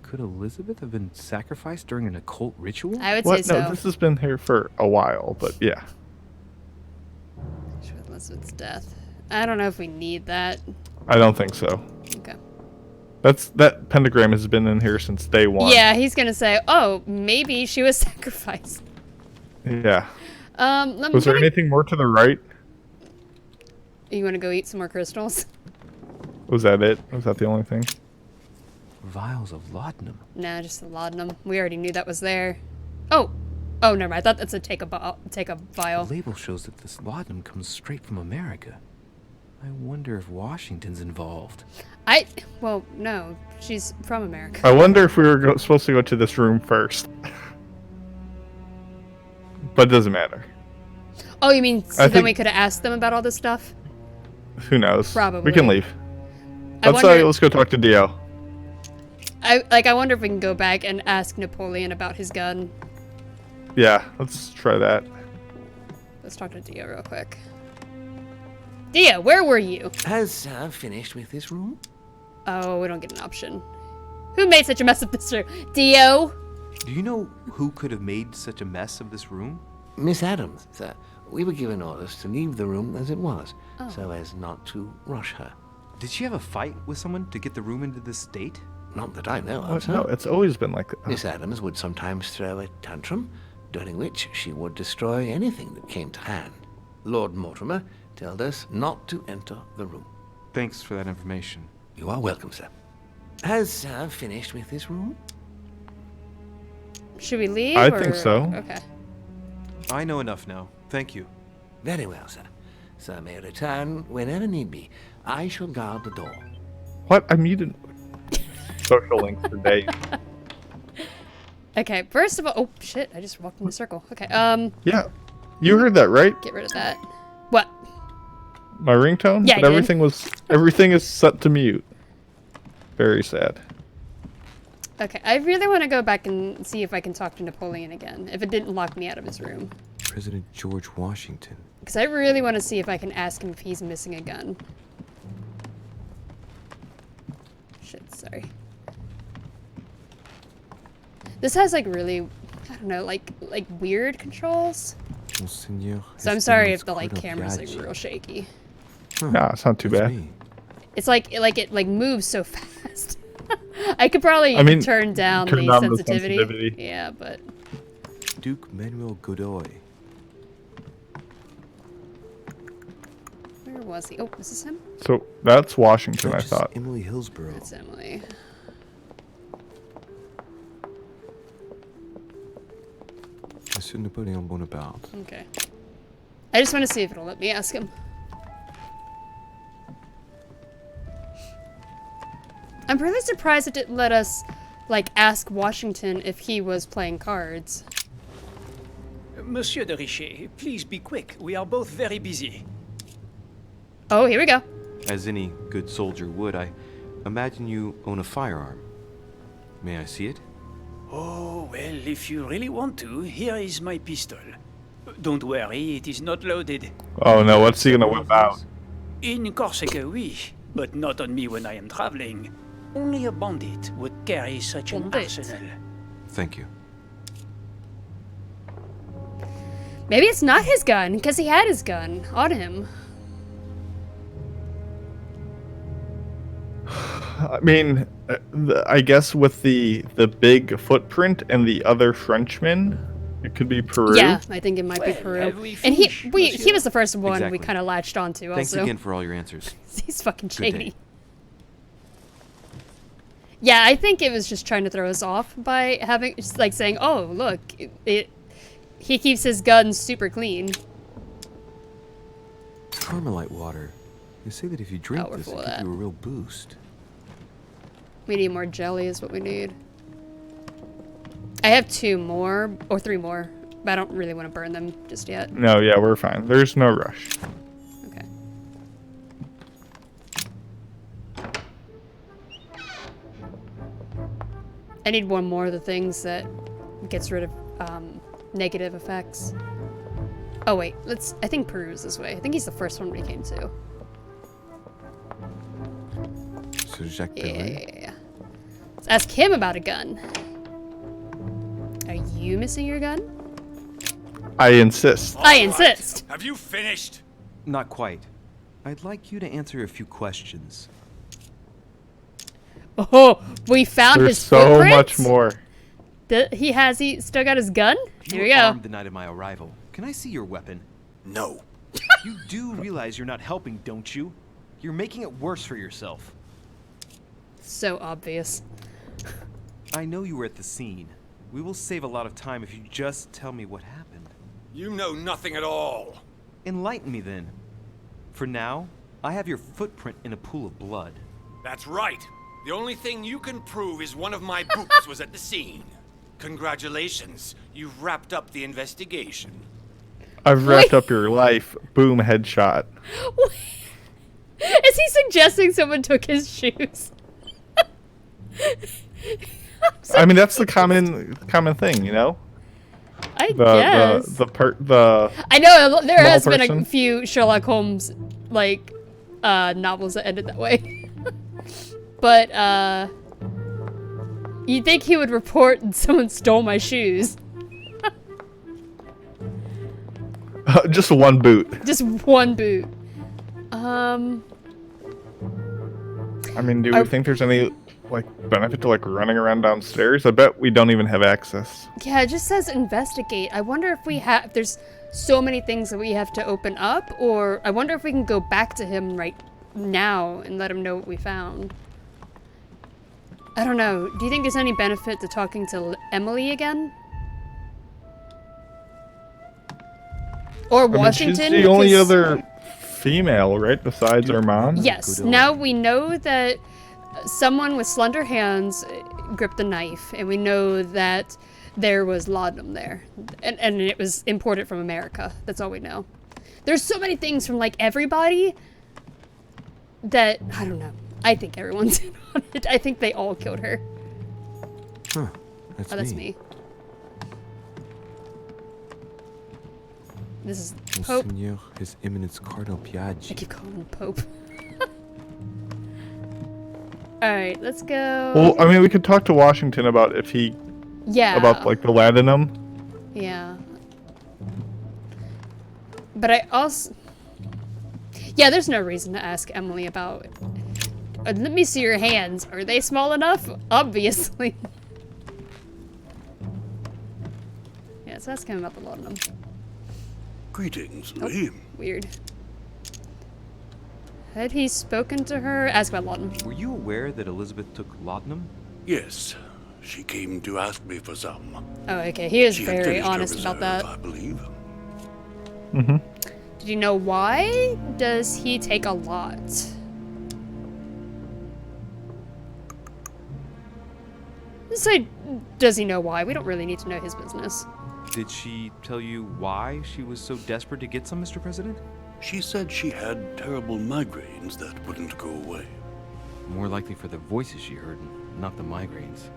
Could Elizabeth have been sacrificed during an occult ritual? I would What? say so. No, this has been here for a while, but yeah. Elizabeth's death. I don't know if we need that. I don't think so. Okay. That pentagram has been in here since day one. Yeah, he's gonna say, oh, maybe she was sacrificed. Yeah. Was there anything more to the right? You want to go eat some more crystals? Was that it? Was that the only thing? Vials of laudanum. No, just the laudanum. We already knew that was there. Oh, never mind. I thought that's a take a vial. The label shows that this laudanum comes straight from America. I wonder if Washington's involved. Well, no, she's from America. I wonder if we were supposed to go to this room first. But it doesn't matter. Oh, you mean so I then think- we could have asked them about all this stuff? Who knows? Probably. We can leave. I wonder- Let's go talk to Dio. I wonder if we can go back and ask Napoleon about his gun. Yeah, let's try that. Let's talk to Dio real quick. Dio, where were you? Has finished with this room? Oh, we don't get an option. Who made such a mess of this room? Dio? Do you know who could have made such a mess of this room? Miss Adams, sir. We were given orders to leave the room as it was, Oh. so as not to rush her. Did she have a fight with someone to get the room into this state? Not that I know of, What? sir. No, it's always been like that. Miss Adams would sometimes throw a tantrum, during which she would destroy anything that came to hand. Lord Mortimer told us not to enter the room. Thanks for that information. You are welcome, sir. Has finished with this room? Should we leave? I think so. Okay. I know enough now. Thank you. Very well, sir. Sir may return whenever need be. I shall guard the door. What? I muted social links for days. Okay, first of all, oh shit, I just walked in a circle. Okay, Yeah. You heard that, right? get rid of that. What? My ringtone? Yeah, But I did. everything is set to mute. Very sad. Okay, I really want to go back and see if I can talk to Napoleon again, if it didn't lock me out of his room. President George Washington. Because I really want to see if I can ask him if he's missing a gun. Shit, sorry. This has like really I don't know, like weird controls. Monseigneur So I'm sorry if the like camera's like real shaky. No, it's not too bad. It's like it moves so fast. I could probably turn down the sensitivity. Yeah, but Duke Manuel Godoy. where was he? Oh, is this him? So that's Washington, Duchess I thought. Emily Hillsborough. That's Emily. Monsieur Napoleon Bonaparte. Okay. I just want to see if it'll let me ask him. I'm really surprised it didn't let us, like, ask Washington if he was playing cards. Monsieur de Richet, please be quick. We are both very busy. Oh, here we go. As any good soldier would, I imagine you own a firearm. May I see it? Oh, well, if you really want to, here is my pistol. Don't worry, it is not loaded. Oh no, what's he gonna whip out? In Corsica, oui, but not on me when I am traveling. Only a bandit would carry such an arsenal. Thank you. Maybe it's not his gun, because he had his gun on him. I mean, I guess with the big footprint and the other Frenchman, it could be Peru. Yeah, I think it might be Peru. And he was the first one we kind of latched onto. Thanks also. again for all your answers. He's fucking shady. Yeah, I think it was just trying to throw us off by having, just like saying, "Oh, look, he keeps his guns super clean." Carmelite water. They say that if you drink this, it full of gives that. you a real boost. We need more jelly is what we need. I have 2 more, or 3 more, but I don't really want to burn them just yet. No, yeah, we're fine. There's no rush. Okay. I need 1 more of the things that gets rid of negative effects. Oh wait, I think Peru's this way. I think he's the first one we came to. So Jacques Perret? Yeah. Let's ask him about a gun. Are you missing your gun? I insist. I insist. Have you finished? Not quite. I'd like you to answer a few questions. Oh, we found There's his so footprints? much more. He still got his gun? Here we You were go. armed the night of my arrival. Can I see your weapon? No. You do realize you're not helping, don't you? You're making it worse for yourself. So obvious. I know you were at the scene. We will save a lot of time if you just tell me what happened. You know nothing at all. Enlighten me then. For now, I have your footprint in a pool of blood. That's right. The only thing you can prove is one of my boots was at the scene. Congratulations. You've wrapped up the investigation. I've wrapped up your life. Boom, headshot. Is he suggesting someone took his shoes? I mean, that's the common thing, you know. I guess. I know there has been person. a few Sherlock Holmes like novels that ended that way. But you'd think he would report and someone stole my shoes. Just 1 boot. Just 1 boot. I mean, do we think there's any like benefit to like running around downstairs? I bet we don't even have access. Yeah, it just says investigate. I wonder if if there's so many things that we have to open up, or I wonder if we can go back to him right now and let him know what we found. I don't know. Do you think there's any benefit to talking to Emily again? Or Washington? I mean, she's the only other female, right, besides our mom? Yes. Now we know that someone with slender hands gripped a knife, and we know that there was laudanum there, and it was imported from America. That's all we know. There's so many things from like everybody that I don't know. I think everyone's in on it. I think they all killed her. Huh. That's me. This is Pope. Monseigneur, His Eminence Cardinal Piaggi. I keep calling him Pope. Alright, let's go. Well, I mean, we could talk to Washington about if he Yeah. About like the latinum. Yeah. But I also... Yeah, there's no reason to ask Emily about... let me see your hands. Are they small enough? Obviously. Yeah, so ask him about the laudanum. Greetings, Lee. Weird. Had he spoken to her? Ask about laudanum. Were you aware that Elizabeth took laudanum? Yes, she came to ask me for some. Oh, okay. He is She had very finished her honest about reserve, that. I believe. Mm-hmm. Did you know why? Does he take a lot? Say, does he know why? We don't really need to know his business. Did she tell you why she was so desperate to get some, Mr. President? She said she had terrible migraines that wouldn't go away. More likely for the voices she heard, not the migraines.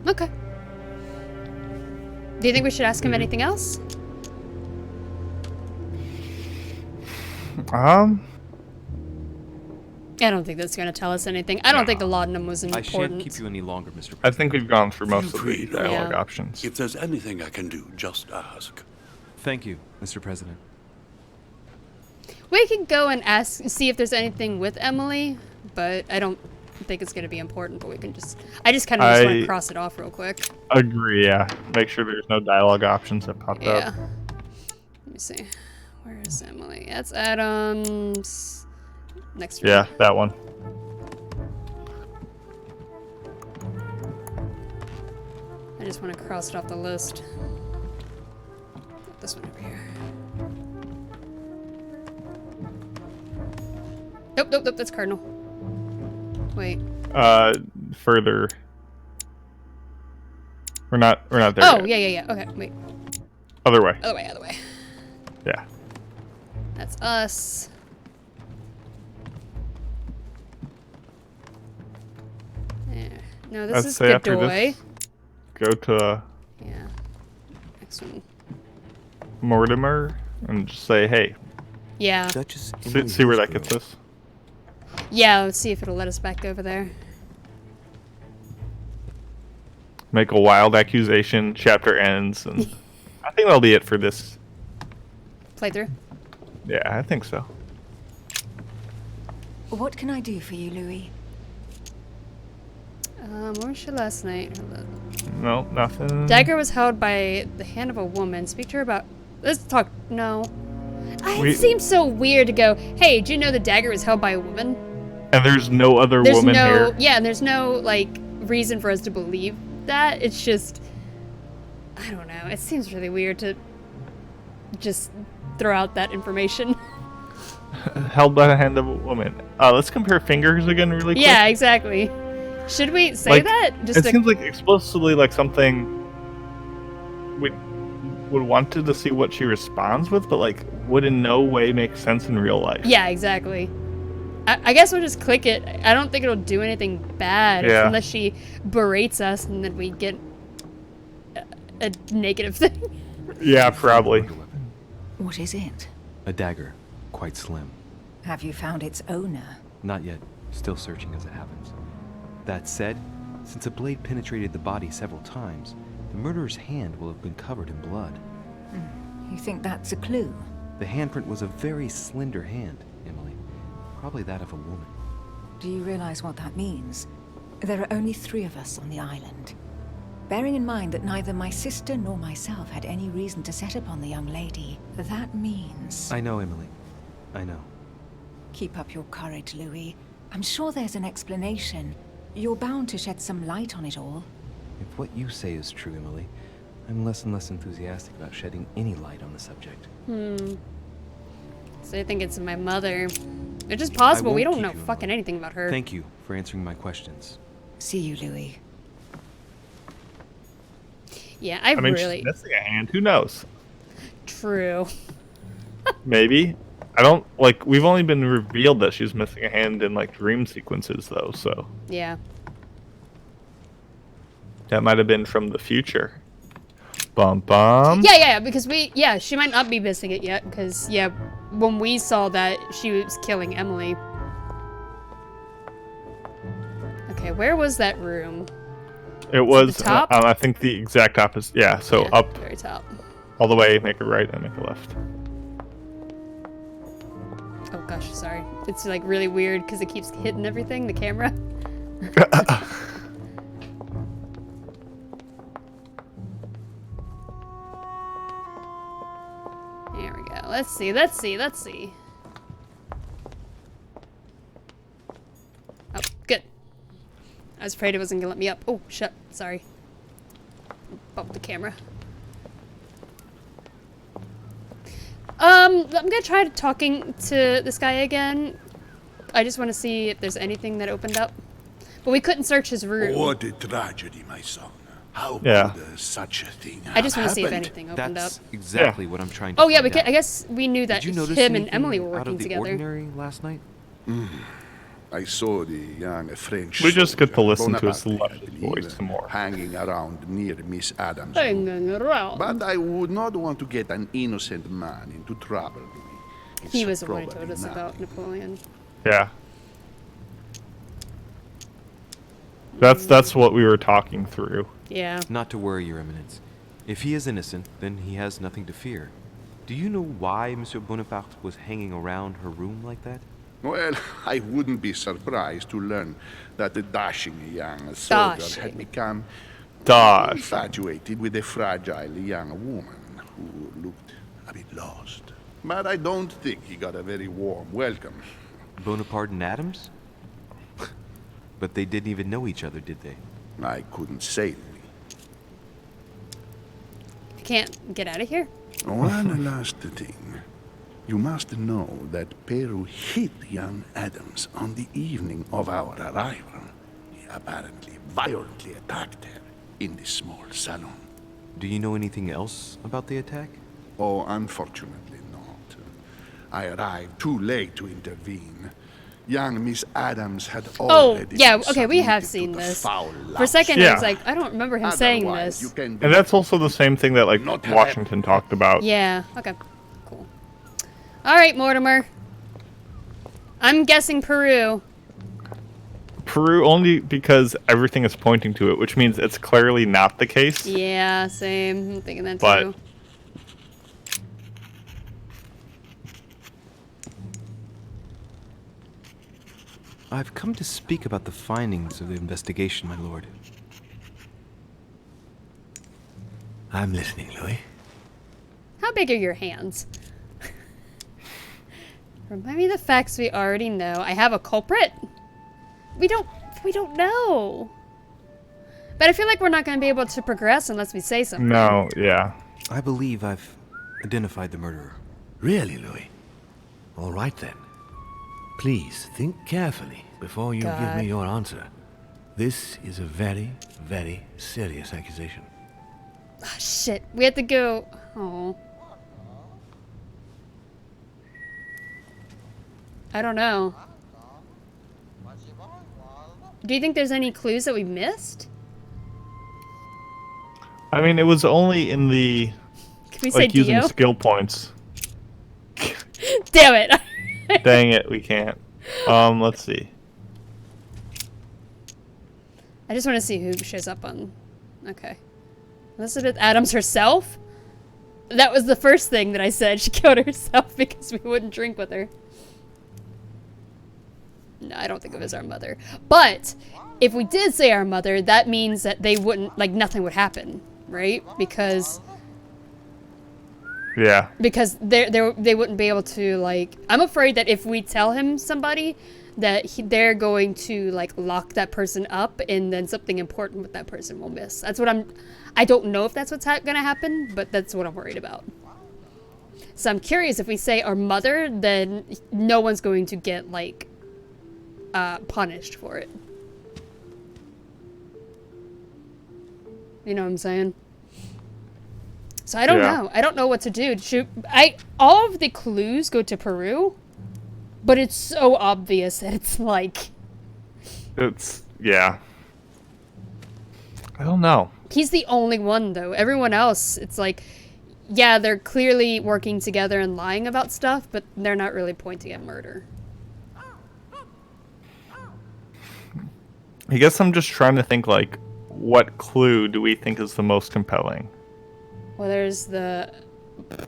Okay. Do you think we should ask him anything else? I don't think that's going to tell us anything. I don't think the laudanum was important. I shan't keep you any longer, Mr. President. I think we've gone through most of free, the dialogue Yeah. options. If there's anything I can do, just ask. Thank you, Mr. President. We can go and ask, see if there's anything with Emily, but I don't think it's going to be important, but we can just... I just kind of just want to cross it off real quick. Agree, yeah. Make sure there's no dialogue options that popped Yeah. up. Let me see. Where is Emily? That's Adams. Next room. Yeah, that one. I just want to cross it off the list. This one over here. Nope, nope, nope, that's Cardinal. Wait. Further. We're not there Oh, yet. yeah. Okay, wait. Other way. Other way. Yeah. That's us. Yeah. No, this I'd is say after Godoy. this, go to Yeah. Next one. Mortimer and just say, hey. Yeah. See where that gets us. Yeah, let's see if it'll let us back over there. Make a wild accusation, chapter ends, and I think that'll be it for this. Playthrough? Yeah, I think so. What can I do for you, Louis? Where was she last night? No, nothing. Dagger was held by the hand of a woman. Speak to her about... Let's talk... No. It seems so weird to go, hey, do you know the dagger was held by a woman? And there's no other woman here. Yeah, and there's no, like, reason for us to believe that. It's just... I don't know. It seems really weird to just throw out that information. Held by the hand of a woman. Let's compare fingers again really quick. Yeah, exactly. Should we say Like, that? It seems like explicitly like something we would wanted to see what she responds with, but like would in no way make sense in real life. Yeah, exactly. I guess we'll just click it. I don't think it'll do anything bad unless she berates us and then we get a negative thing. Yeah, probably. What is it? A dagger, quite slim. Have you found its owner? Not yet. Still searching as it happens. That said, since the blade penetrated the body several times, the murderer's hand will have been covered in blood. You think that's a clue? The handprint was a very slender hand, Emily. Probably that of a woman. Do you realize what that means? There are only 3 of us on the island. Bearing in mind that neither my sister nor myself had any reason to set upon the young lady, that means... I know, Emily. I know. Keep up your courage, Louis. I'm sure there's an explanation. You're bound to shed some light on it all. If what you say is true, Emily, I'm less and less enthusiastic about shedding any light on the subject. So I think it's my mother. It's just possible. We don't know fucking anything about her. Thank you for answering my questions. See you, Louis. Yeah, I mean, really... she's missing a hand. Who knows? True. Maybe. I don't, like, we've only been revealed that she's missing a hand in, like, dream sequences, though, so. Yeah. That might have been from the future. Bum bum. Yeah, because she might not be missing it yet, because, yeah, when we saw that, she was killing Emily. Okay, where was that room? It was, top? I think the exact opposite. Yeah, so Yeah, up very top. all the way, make a right, and make a left. Oh gosh, sorry. It's like really weird because it keeps hitting everything, the camera. There we go. Let's see, let's see, let's see. Oh, good. I was afraid it wasn't gonna let me up. Oh, shit. Sorry. Bump the camera. I'm gonna try talking to this guy again. I just want to see if there's anything that opened up. But we couldn't search his room. What a tragedy, my son. How Yeah. could such a thing I just want to see if happened? anything opened That's up. exactly what I'm trying to Oh yeah, find out. I guess we knew that Did you notice him and anything Emily were out working of the together. ordinary last night? I saw the young French We just get to soldier, listen to his Bonaparte, I luscious believe, voice some more. hanging around near Miss Adams' room. Hanging around. But I would not want to get an innocent man into trouble. He It's was the one who probably told us not. about Napoleon. Yeah. That's what we were talking through. Yeah. Not to worry, Your Eminence. If he is innocent, then he has nothing to fear. Do you know why Monsieur Bonaparte was hanging around her room like that? Well, I wouldn't be surprised to learn that the dashing young soldier had become infatuated with a fragile young woman who looked a bit lost. But I don't think he got a very warm welcome. Bonaparte and Adams? But they didn't even know each other, did they? I couldn't say. You can't get out of here? One last thing. You must know that Peru hit young Adams on the evening of our arrival. He apparently violently attacked her in the small salon. Do you know anything else about the attack? Oh, unfortunately not. I arrived too late to intervene. Young Miss Adams had already yeah, been okay, we have submitted seen to the this. foul For a second, I Yeah. was like, I don't remember him saying Otherwise, this. you can And that's also the same thing that like Washington talked about. Yeah, okay. Cool. Alright, Mortimer. I'm guessing Peru. Peru only because everything is pointing to it, which means it's clearly not the case. Yeah, same. I'm thinking that But- too. I've come to speak about the findings of the investigation, my lord. I'm listening, Louis. How big are your hands? Remind me of the facts we already know. I have a culprit? We don't know. But I feel like we're not going to be able to progress unless we say something. No, yeah. I believe I've identified the murderer. Really, Louis? All right then. Please think carefully before you give God. me your answer. This is a very, very serious accusation. Ah, shit. We have to go. Oh. I don't know. Do you think there's any clues that we missed? I mean, it was only in the Can we like say using Dio? skill points. Damn it. Dang it, we can't. Let's see. I just want to see who shows up on. Okay. Elizabeth Adams herself? That was the first thing that I said. She killed herself because we wouldn't drink with her. No, I don't think it was our mother. But if we did say our mother, that means that they wouldn't, like, nothing would happen, right? Because Yeah. they wouldn't be able to, like, I'm afraid that if we tell him somebody that they're going to, like, lock that person up and then something important with that person will miss. That's what I don't know if that's what's gonna happen, but that's what I'm worried about. So I'm curious, if we say our mother, then no one's going to get, like, punished for it. You know what I'm saying? So I don't know. I don't know what to do. All of the clues go to Peru, but it's so obvious that it's like... Yeah. I don't know. He's the only one, though. Everyone else, it's like, yeah, they're clearly working together and lying about stuff, but they're not really pointing at murder. I guess I'm just trying to think, like, what clue do we think is the most compelling? Well, there's the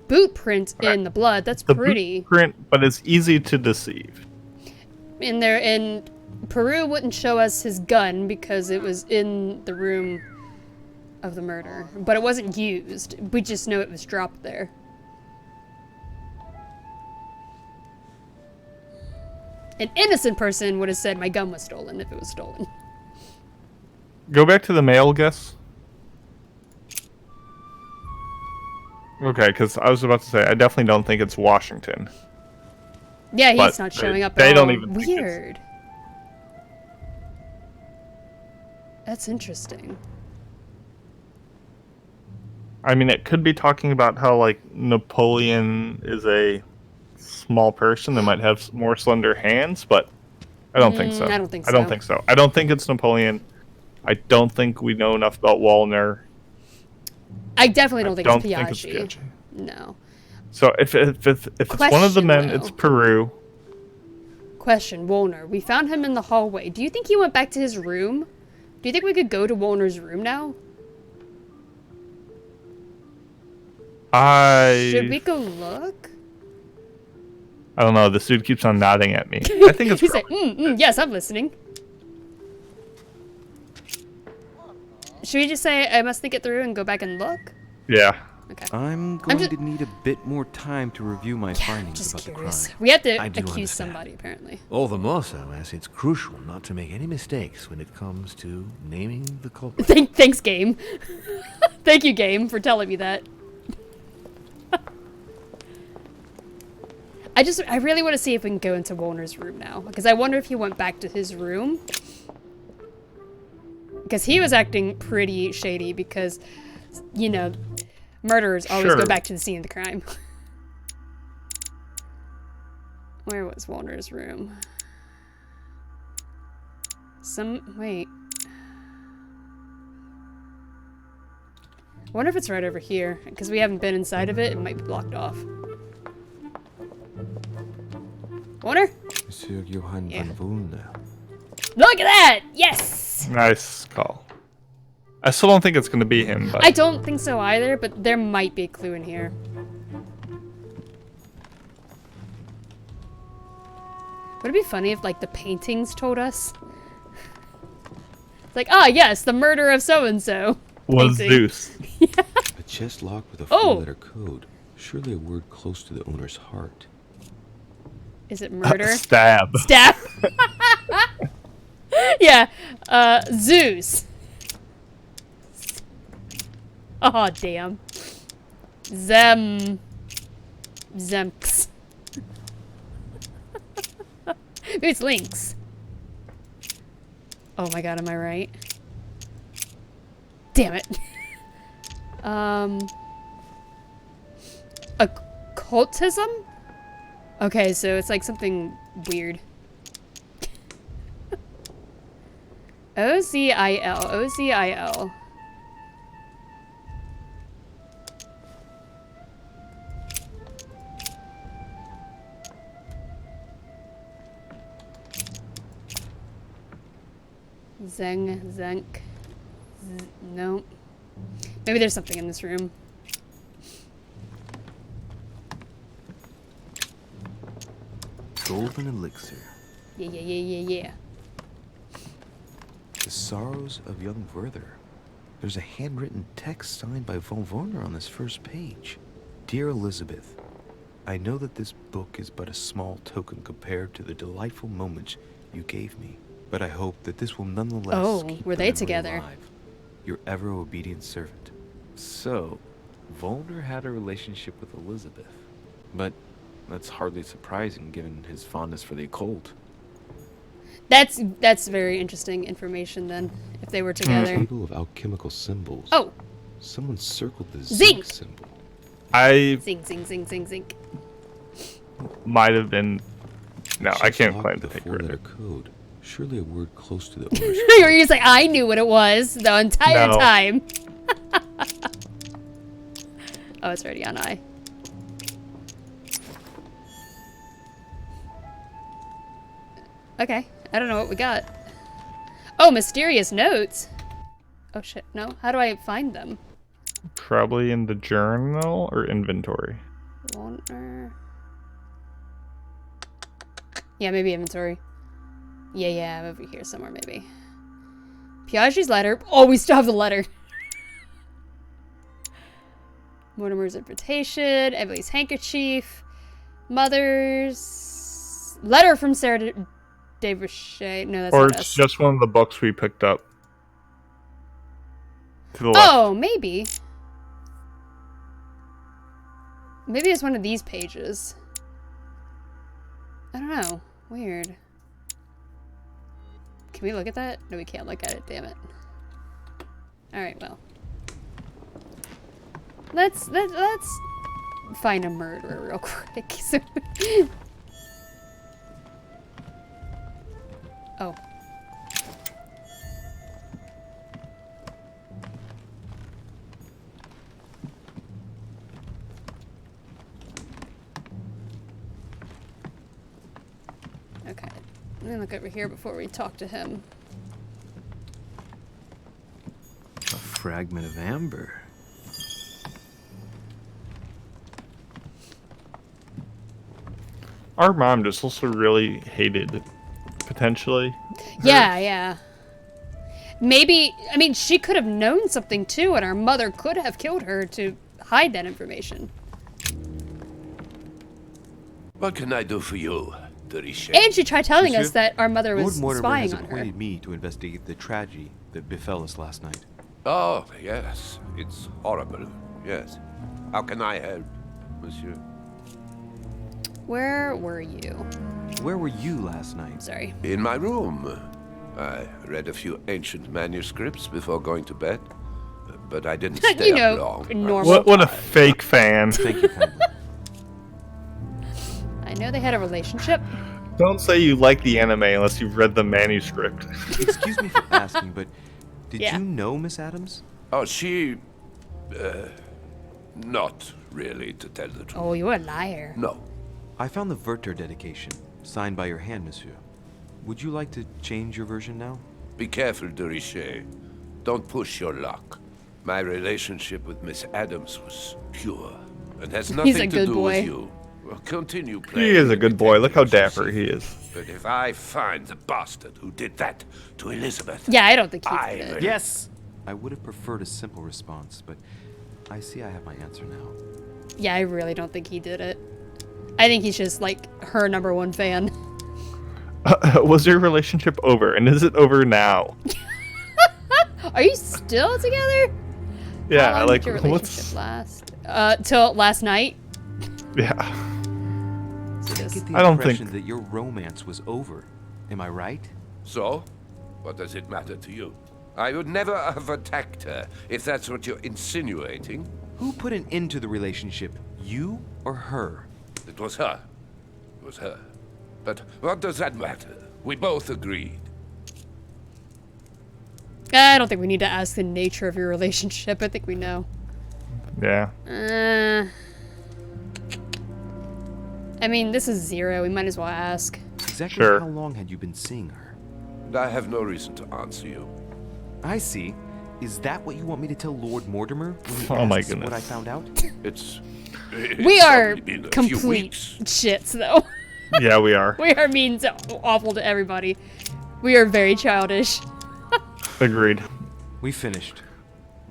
boot print in the blood. That's The pretty. boot print, but it's easy to deceive. In Peru wouldn't show us his gun because it was in the room of the murder, but it wasn't used. We just know it was dropped there. An innocent person would have said my gun was stolen if it was stolen. Go back to the male guess. Okay, because I was about to say, I definitely don't think it's Washington. Yeah, he's But not showing up they at all. don't even think it's- Weird. That's interesting. I mean, it could be talking about how, like, Napoleon is a small person that might have more slender hands, but I don't think so. I don't think I don't so. think so. I don't think it's Napoleon. I don't think we know enough about Wallner. I definitely don't think it's think Piaggi. it's Piaggi. No. So if it's one of the men, it's Peru. Question, Wolner. We found him in the hallway. Do you think he went back to his room? Do you think we could go to Wolner's room now? Should we go look? I don't know. This dude keeps on nodding at me. I think it's He's like, yes, I'm listening. Should we just say I must think it through and go back and look? Yeah. Okay. I'm going to need a bit more time to review my findings just about curious. the crime. We have to I do accuse understand. somebody, apparently. All the more so as it's crucial not to make any mistakes when it comes to naming the culprit. Thanks, Game. Thank you, Game, for telling me that. I really want to see if we can go into Wolner's room now, because I wonder if he went back to his room. Because he was acting pretty shady because, you know, murderers always go back to the scene of the crime. Where was Wolner's room? Wait. I wonder if it's right over here, because we haven't been inside of it. It might be blocked off. Wolner? Monsieur Johann von Wollner. Look at that! Yes! Nice call. I still don't think it's going to be him, but I don't think so either, but there might be a clue in here. Would it be funny if, like, the paintings told us? It's like, yes, the murder of so-and-so. was Painting. Zeus. A chest locked with a Oh! four-letter code. Surely a word close to the owner's heart. Is it murder? Stab. Stab? Yeah, Zeus. Oh, damn. Zemks. Maybe it's Lynx. Oh my god, am I right? Damn it. Occultism? Okay, so it's like something weird. O-Z-I-L. O-Z-I-L. Zenk. No. Maybe there's something in this room. Golden elixir. Yeah. The sorrows of young Werther. There's a handwritten text signed by von Werner on this first page. Dear Elizabeth, I know that this book is but a small token compared to the delightful moments you gave me, but I hope that this will nonetheless keep were the they memory together? alive. Your ever obedient servant. So, Volner had a relationship with Elizabeth, but that's hardly surprising given his fondness for the occult. That's very interesting information then, if they were together. Table of alchemical symbols. Oh! Someone circled the Zinc! symbol. Zinc. Might have been. No, I can't Locked claim with to a take four-letter credit. code. Surely a word close to the owner's You're just like, I knew what it was the entire No. time. Oh, it's already on I. Okay, I don't know what we got. Oh, mysterious notes. Oh shit, no. How do I find them? Probably in the journal or inventory. Loner. Yeah, maybe inventory. Yeah, I'm over here somewhere, maybe. Piaggi's letter. Oh, we still have the letter. Mortimer's invitation. Emily's handkerchief. Mother's letter from Sarah Devochet. No, that's or not it's us. just one of the books we picked up. To the left. Oh, maybe. Maybe it's one of these pages. I don't know. Weird. Can we look at that? No, we can't look at it. Damn it. Alright, well. Let's find a murderer real quick. Oh. Okay. Let me look over here before we talk to him. A fragment of amber. Our mom just also really hated, potentially. Yeah. Maybe, I mean, she could have known something too, and our mother could have killed her to hide that information. What can I do for you, Richet? And she tried telling us Monsieur, that our mother was Lord Mortimer spying has on her. appointed me to investigate the tragedy that befell us last night. Oh, yes. It's horrible. Yes. How can I help, monsieur? Where were you? Where were you last night? Sorry. In my room. I read a few ancient manuscripts before going to bed, but I didn't stay You know, up long. normal. What a fake fan. Thank you kindly. I know they had a relationship. Don't say you like the anime unless you've read the manuscript. Excuse me for asking, but did Yeah. you know Miss Adams? Oh, she... not really, to tell the truth. Oh, you're a liar. No. I found the Werther dedication, signed by your hand, monsieur. Would you like to change your version now? Be careful, de Richet. Don't push your luck. My relationship with Miss Adams was pure and has nothing He's a to good do boy. with you. Well, continue playing. He is a good boy. Look how dapper he is. But if I find the bastard who did that to Elizabeth, Yeah, I don't think he I did it. will- Yes! I would have preferred a simple response, but I see I have my answer now. Yeah, I really don't think he did it. I think he's just like her #1 fan. Was your relationship over? And is it over now? Are you still together? Yeah, How long like, did your relationship last? Till last night. Yeah. I get the I don't impression think- that your romance was over. Am I right? So? What does it matter to you? I would never have attacked her, if that's what you're insinuating. Who put an end to the relationship? You or her? It was her. It was her. But what does that matter? We both agreed. I don't think we need to ask the nature of your relationship. I think we know. Yeah. I mean, this is 0. We might as well ask. Exactly Sure. how long had you been seeing her? And I have no reason to answer you. I see. Is that what you want me to tell Lord Mortimer when he Oh my asks what I goodness. found out? It's We are only been a few complete weeks. shits, though. Yeah, we are. We are mean to awful to everybody. We are very childish. Agreed. We finished.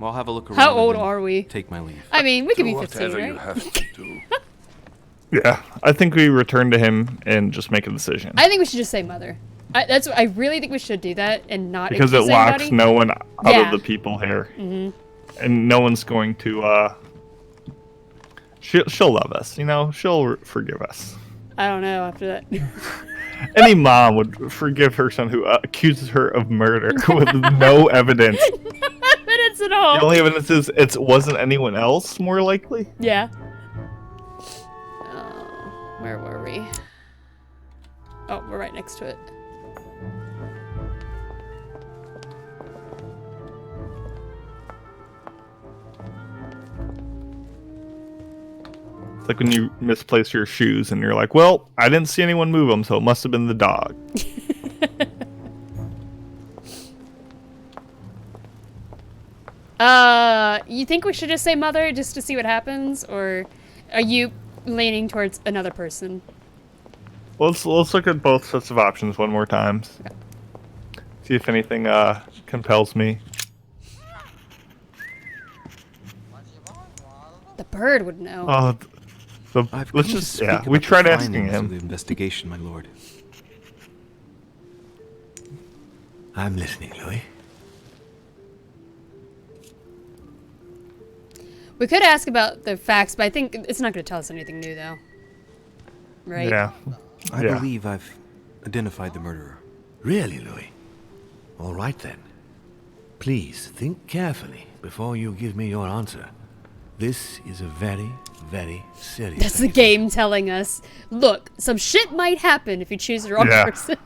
I'll have a look around. How and old then are we? Take my leave. I mean, we could Do be 15, whatever you right? have to do. Yeah. I think we return to him and just make a decision. I think we should just say mother. I really think we should do that and not Because it accuse locks anybody. no one out Yeah. of the people here. Mhm. And no one's going to, she'll love us, you know? She'll forgive us. I don't know after that. Any mom would forgive her son who accuses her of murder with no evidence. Evidence at all. The only evidence is it wasn't anyone else, more likely. Yeah. Where were we? Oh, we're right next to it. It's like when you misplace your shoes and you're like, well, I didn't see anyone move them, so it must have been the dog. You think we should just say mother just to see what happens, or are you leaning towards another person? Let's look at both sets of options one more time. Okay. See if anything compels me. The bird would know. Let's just we tried asking him. The investigation, my lord. I'm listening, Louis. We could ask about the facts, but I think it's not going to tell us anything new, though. Right? Yeah. I believe I've identified the murderer. Really, Louis? All right, then. Please, think carefully before you give me your answer. This is a very, very serious That's the game telling us, look, some shit might happen if you choose the wrong person.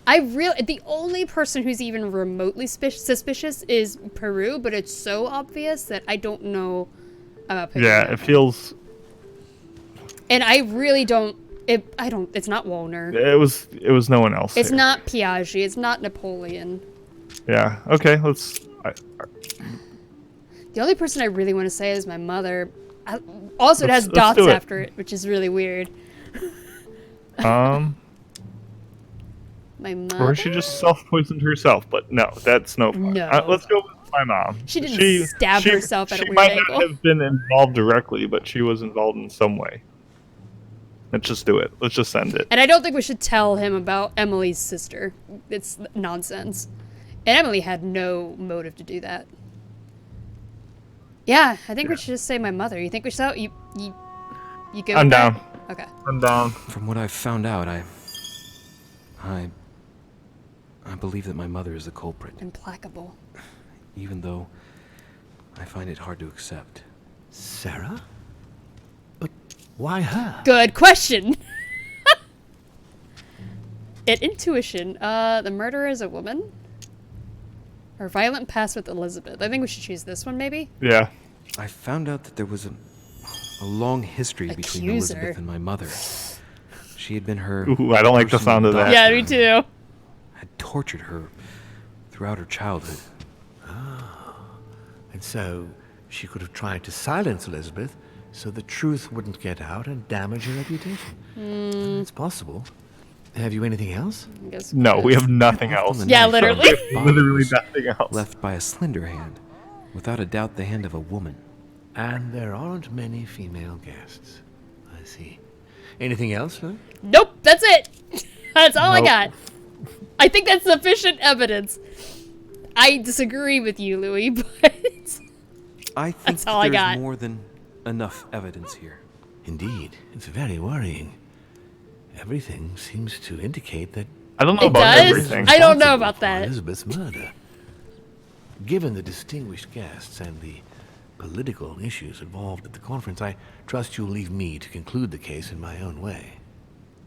The only person who's even remotely suspicious is Peru, but it's so obvious that I don't know about picking Yeah, it feels... And I really don't... It's not Wolner. It was no one else. It's here. not Piaget. It's not Napoleon. Yeah, okay, let's... The only person I really want to say is my mother. Also, it has dots after it, which is really weird. My mother? Or she just self-poisoned herself, but no, that's no fun. No. Let's go with my mom. She didn't stab herself at a weird angle. She might not have been involved directly, but she was involved in some way. Let's just do it. Let's just send it. And I don't think we should tell him about Emily's sister. It's nonsense. And Emily had no motive to do that. Yeah, I think we should just say my mother. You think we should? You go? I'm down. Okay. I'm down. From what I've found out, I believe that my mother is the culprit. Implacable. Even though I find it hard to accept. Sarah? But why her? Good question. At intuition, the murderer is a woman. Her violent past with Elizabeth. I think we should choose this one, maybe? Yeah. I found out that there was a long history between Elizabeth and my mother. She had been her... Ooh, I don't like the sound of that. Yeah, me too. Had tortured her throughout her childhood. And so she could have tried to silence Elizabeth so the truth wouldn't get out and damage her reputation. It's possible. Have you anything else? No, we have nothing else. Yeah, literally. Literally nothing else. Left by a slender hand. Without a doubt, the hand of a woman. And there aren't many female guests. I see. Anything else, huh? Nope, that's it. That's all I got. I think that's sufficient evidence. I disagree with you, Louis, but I think that's all I got. There's more than enough evidence here. Indeed, it's very worrying. Everything seems to indicate that... I don't know about everything. I don't know about that. Elizabeth's murder. Given the distinguished guests and the political issues involved at the conference, I trust you'll leave me to conclude the case in my own way.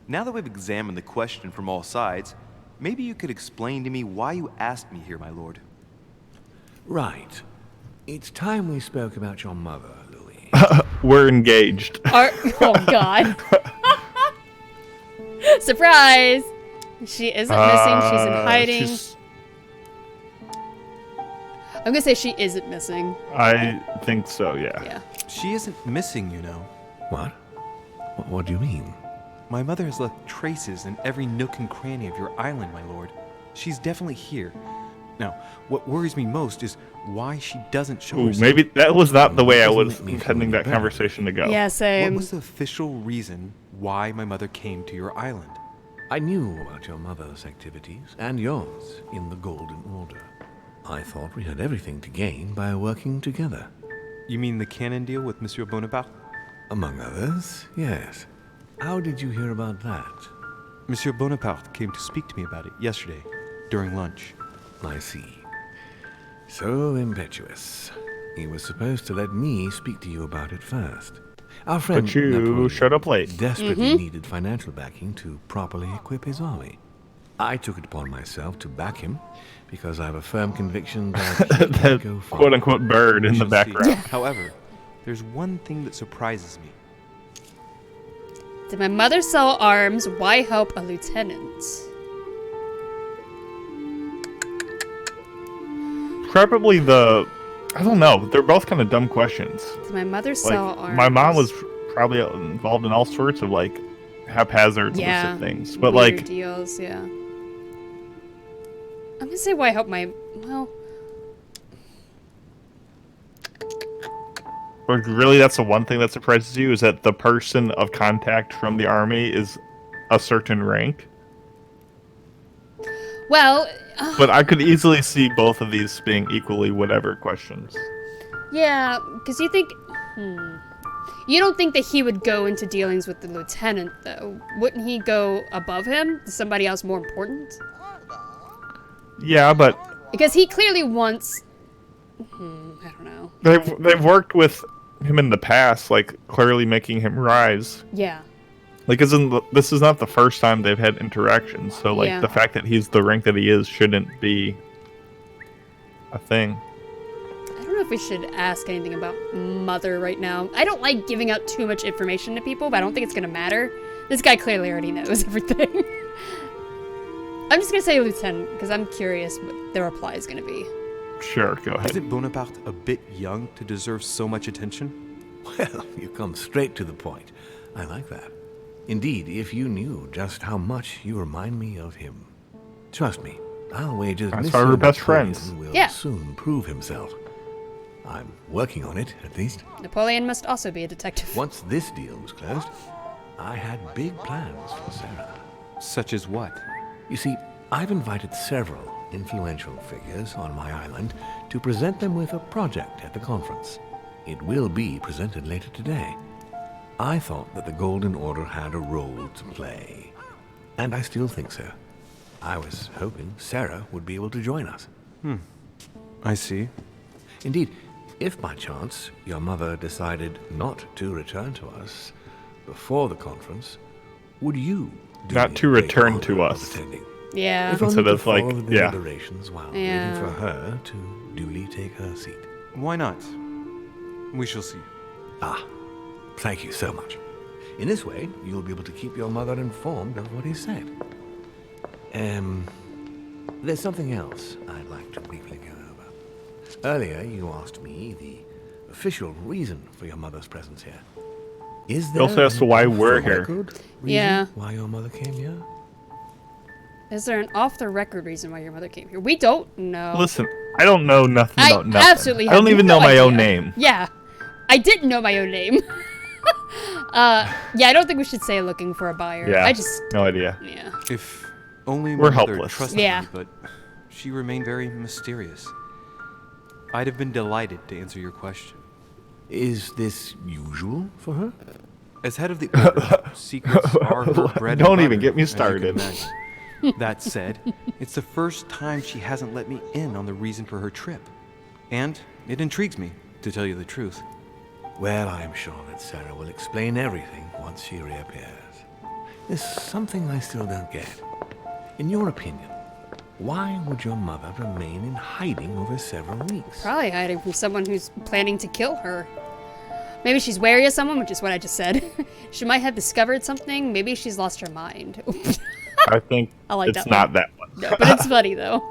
Now that we've examined the question from all sides, maybe you could explain to me why you asked me here, my lord. Right. It's time we spoke about your mother, Louis. We're engaged. Oh, God. Surprise! She isn't missing. She's in hiding. I'm gonna say she isn't missing. I think so, yeah. Yeah. She isn't missing, you know. What? What do you mean? My mother has left traces in every nook and cranny of your island, my lord. She's definitely here. Now, what worries me most is why she doesn't show herself. Maybe that was not the way I was intending that conversation to go. Yeah, same. What was the official reason why my mother came to your island? I knew about your mother's activities, and yours, in the Golden Order. I thought we had everything to gain by working together. You mean the canon deal with Monsieur Bonaparte? Among others, yes. How did you hear about that? Monsieur Bonaparte came to speak to me about it yesterday, during lunch. I see. So impetuous. He was supposed to let me speak to you about it first. Our friend But you Napoleon showed up late. desperately needed financial backing to properly equip his army. I took it upon myself to back him because I have a firm conviction that he can go far. quote-unquote bird in the background. However, there's one thing that surprises me. Did my mother sell arms? Why help a lieutenant? probably I don't know. They're both kind of dumb questions. Does my mother Like, sell arms? my mom was probably involved in all sorts of like haphazard illicit things, but weird like deals, yeah. I'm gonna say why I help my but really, that's the one thing that surprises you is that the person of contact from the army is a certain rank. Well, But I could easily see both of these being equally whatever questions. yeah, because you think, you don't think that he would go into dealings with the lieutenant, though? Wouldn't he go above him? To somebody else more important? Yeah, but Because he clearly wants. I don't know. they've worked with him in the past, like clearly making him rise. Yeah. Like, this is not the first time they've had interactions, so like Yeah. the fact that he's the rank that he is shouldn't be a thing. I don't know if we should ask anything about Mother right now. I don't like giving out too much information to people, but I don't think it's gonna matter. This guy clearly already knows everything. I'm just gonna say Lieutenant, because I'm curious what their reply is gonna be. Sure, go ahead. Isn't Bonaparte a bit young to deserve so much attention? Well, you come straight to the point. I like that. Indeed, if you knew just how much you remind me of him. Trust me, I'll wager That's Monsieur why we're best Napoleon friends. will soon prove himself. I'm working on it, at least. Napoleon must also be a detective. Once this deal was closed, I had big plans for Sarah. Such as what? You see, I've invited several influential figures on my island to present them with a project at the conference. It will be presented later today. I thought that the Golden Order had a role to play, and I still think so. I was hoping Sarah would be able to join us. I see. Indeed, if by chance your mother decided not to return to us before the conference, would you do Not me to a great return honor to of us. attending? Yeah. If only Instead to of, like, follow the yeah. deliberations while Yeah. waiting for her to duly take her seat. Why not? We shall see. Ah, thank you so much. In this way, you'll be able to keep your mother informed of what he said. There's something else I'd like to briefly go over. Earlier, you asked me the official reason for your mother's presence here. Is there also asked why an we're off-the-record here. reason Yeah. why your mother came here? Is there an off-the-record reason why your mother came here? We don't know. Listen, I don't know nothing I about nothing. absolutely I don't have even no know my own idea. name. Yeah. I didn't know my own name. Yeah, I don't think we should say looking for a buyer. Yeah, I just, no idea. yeah. If only my We're mother helpless. trusted Yeah. me, but she remained very mysterious. I'd have been delighted to answer your question. Is this usual for her? As head of the order, secrets are her bread and Don't even butter, get me as you can started. imagine. That said, it's the first time she hasn't let me in on the reason for her trip. And it intrigues me, to tell you the truth. Well, I'm sure that Sarah will explain everything once she reappears. There's something I still don't get. In your opinion, why would your mother remain in hiding over several weeks? Probably hiding from someone who's planning to kill her. Maybe she's wary of someone, which is what I just said. She might have discovered something. Maybe she's lost her mind. I think I like it's that not one. that one. No, but it's funny though.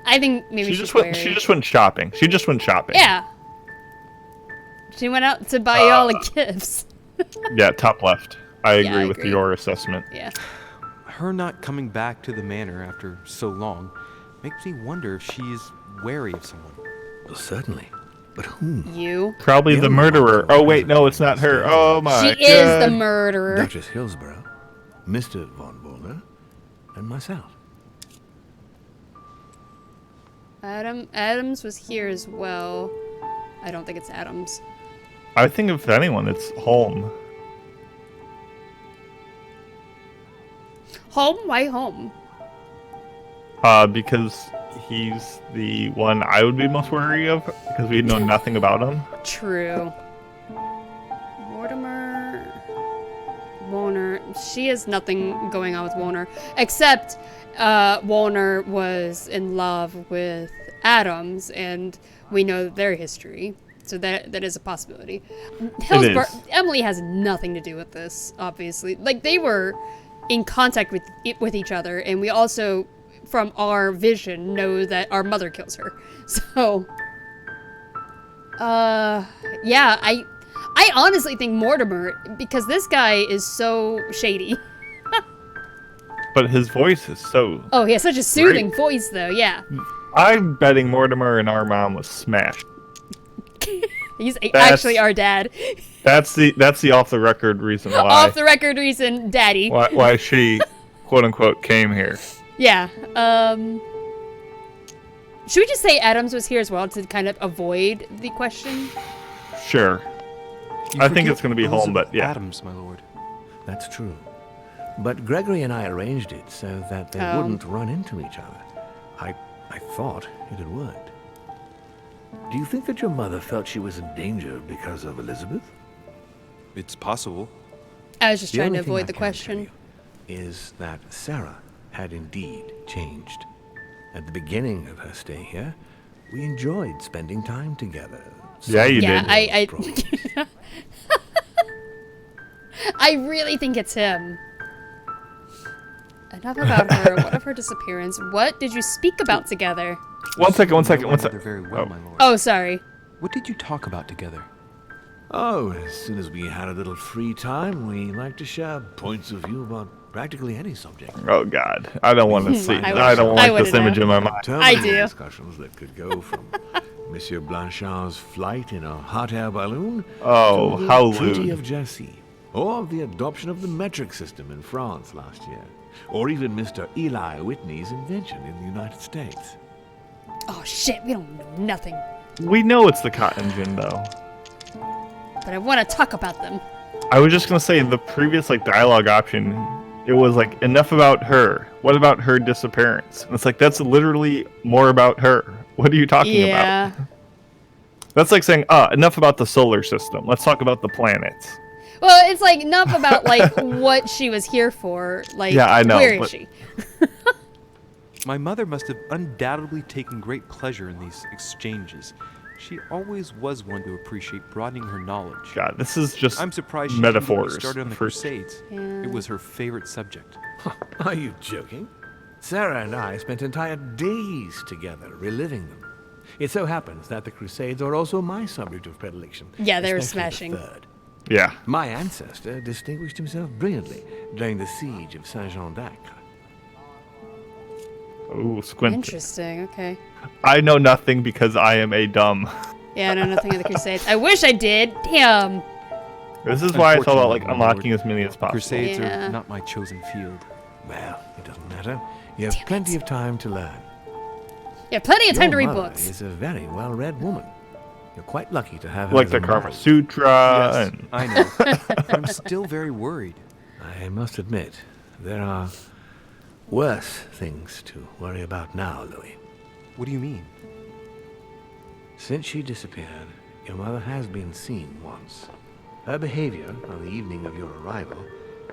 I think maybe She she's just went. wary. She just went shopping. She just went shopping. Yeah. She went out to buy all the gifts. Yeah, top left. I Yeah, agree I with agree. your assessment. Yeah. Her not coming back to the manor after so long makes me wonder if she is wary of someone. Well, certainly. But whom? You. Probably the murderer. Oh wait, no, it's not her. Oh my She god. is the murderer. Duchess Hillsborough, Mr. von Wollner, and myself. Adams was here as well. I don't think it's Adams. I think if anyone, it's Holm. Home? Why home? Because he's the one I would be most wary of because we know nothing about him. True. Mortimer. Warner. She has nothing going on with Warner. Except Warner was in love with Adams, and we know their history. So that is a possibility. Hillsborough, Emily has nothing to do with this, obviously. Like, they were in contact with each other, and we also from our vision know that our mother kills her. So, yeah, I honestly think Mortimer, because this guy is so shady. But his voice is so... Oh, he has such a soothing voice, though, yeah. I'm betting Mortimer and our mom was smashed. He's actually our dad. That's the off-the-record reason why... Off-the-record reason, daddy. Why she, quote-unquote, came here. Yeah, should we just say Adams was here as well to kind of avoid the question? Sure. I think it's going to be Holm, but yeah. Adams, my lord. That's true. But Gregory and I arranged it so that they wouldn't run into each other. I thought it had worked. Do you think that your mother felt she was in danger because of Elizabeth? It's possible. I was just trying to avoid the question. Is that Sarah had indeed changed. At the beginning of her stay here, we enjoyed spending time together. Yeah, you did. I really think it's him. Enough about her. What of her disappearance? What did you speak about together? One second. Very well, my lord. Oh, sorry. What did you talk about together? Oh, as soon as we had a little free time, we like to share points of view about practically any subject. Oh God, I don't want to see. I don't like this image in my mind. I do. Discussions that could go from Monsieur Blanchard's flight in a hot air balloon Oh, to the how Treaty lewd. of Jersey, or the adoption of the metric system in France last year, or even Mr. Eli Whitney's invention in the United States. Oh shit, we don't know nothing. We know it's the cotton gin, though. But I want to talk about them. I was just gonna say the previous dialogue option. It was enough about her. What about her disappearance? And it's that's literally more about her. What are you talking about? That's like saying, enough about the solar system. Let's talk about the planets. Well, it's enough about what she was here for. Yeah, I know. Where is she? My mother must have undoubtedly taken great pleasure in these exchanges. She always was one to appreciate broadening her knowledge. God, this is just I'm surprised she metaphors. didn't get started on the Crusades. Yeah. It was her favorite subject. Are you joking? Sarah and I spent entire days together reliving them. It so happens that the Crusades are also my subject of predilection. Yeah, they were especially smashing. the third. Yeah. My ancestor distinguished himself brilliantly during the siege of Saint-Jean d'Acre. Ooh, squint. Interesting, okay. I know nothing because I am a dumb. Yeah, I know nothing of the Crusades. I wish I did. Damn. This is why it's all about unlocking as many as possible. Crusades are not my chosen field. Well, it doesn't matter. You have plenty of time to learn. Yeah, plenty of time to read Your mother books. is a very well-read woman. You're quite lucky to have her Like as the a Karma model. Sutra. Yes, And... I know. I'm still very worried. I must admit, there are worse things to worry about now, Louis. What do you mean? Since she disappeared, your mother has been seen once. Her behavior on the evening of your arrival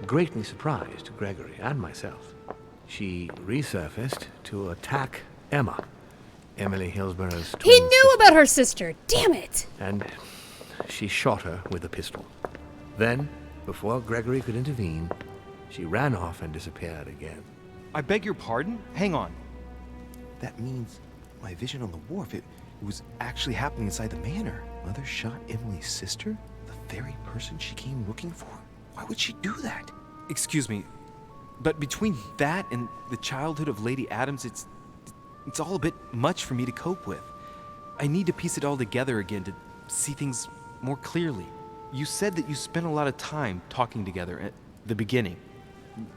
greatly surprised Gregory and myself. She resurfaced to attack Emma, Emily Hillsborough's twin He knew about her sister. Damn it. and she shot her with a pistol. Then, before Gregory could intervene, she ran off and disappeared again. I beg your pardon? Hang on. That means my vision on the wharf, it was actually happening inside the manor. Mother shot Emily's sister? The very person she came looking for? Why would she do that? Excuse me, but between that and the childhood of Lady Addams, it's all a bit much for me to cope with. I need to piece it all together again to see things more clearly. You said that you spent a lot of time talking together at the beginning.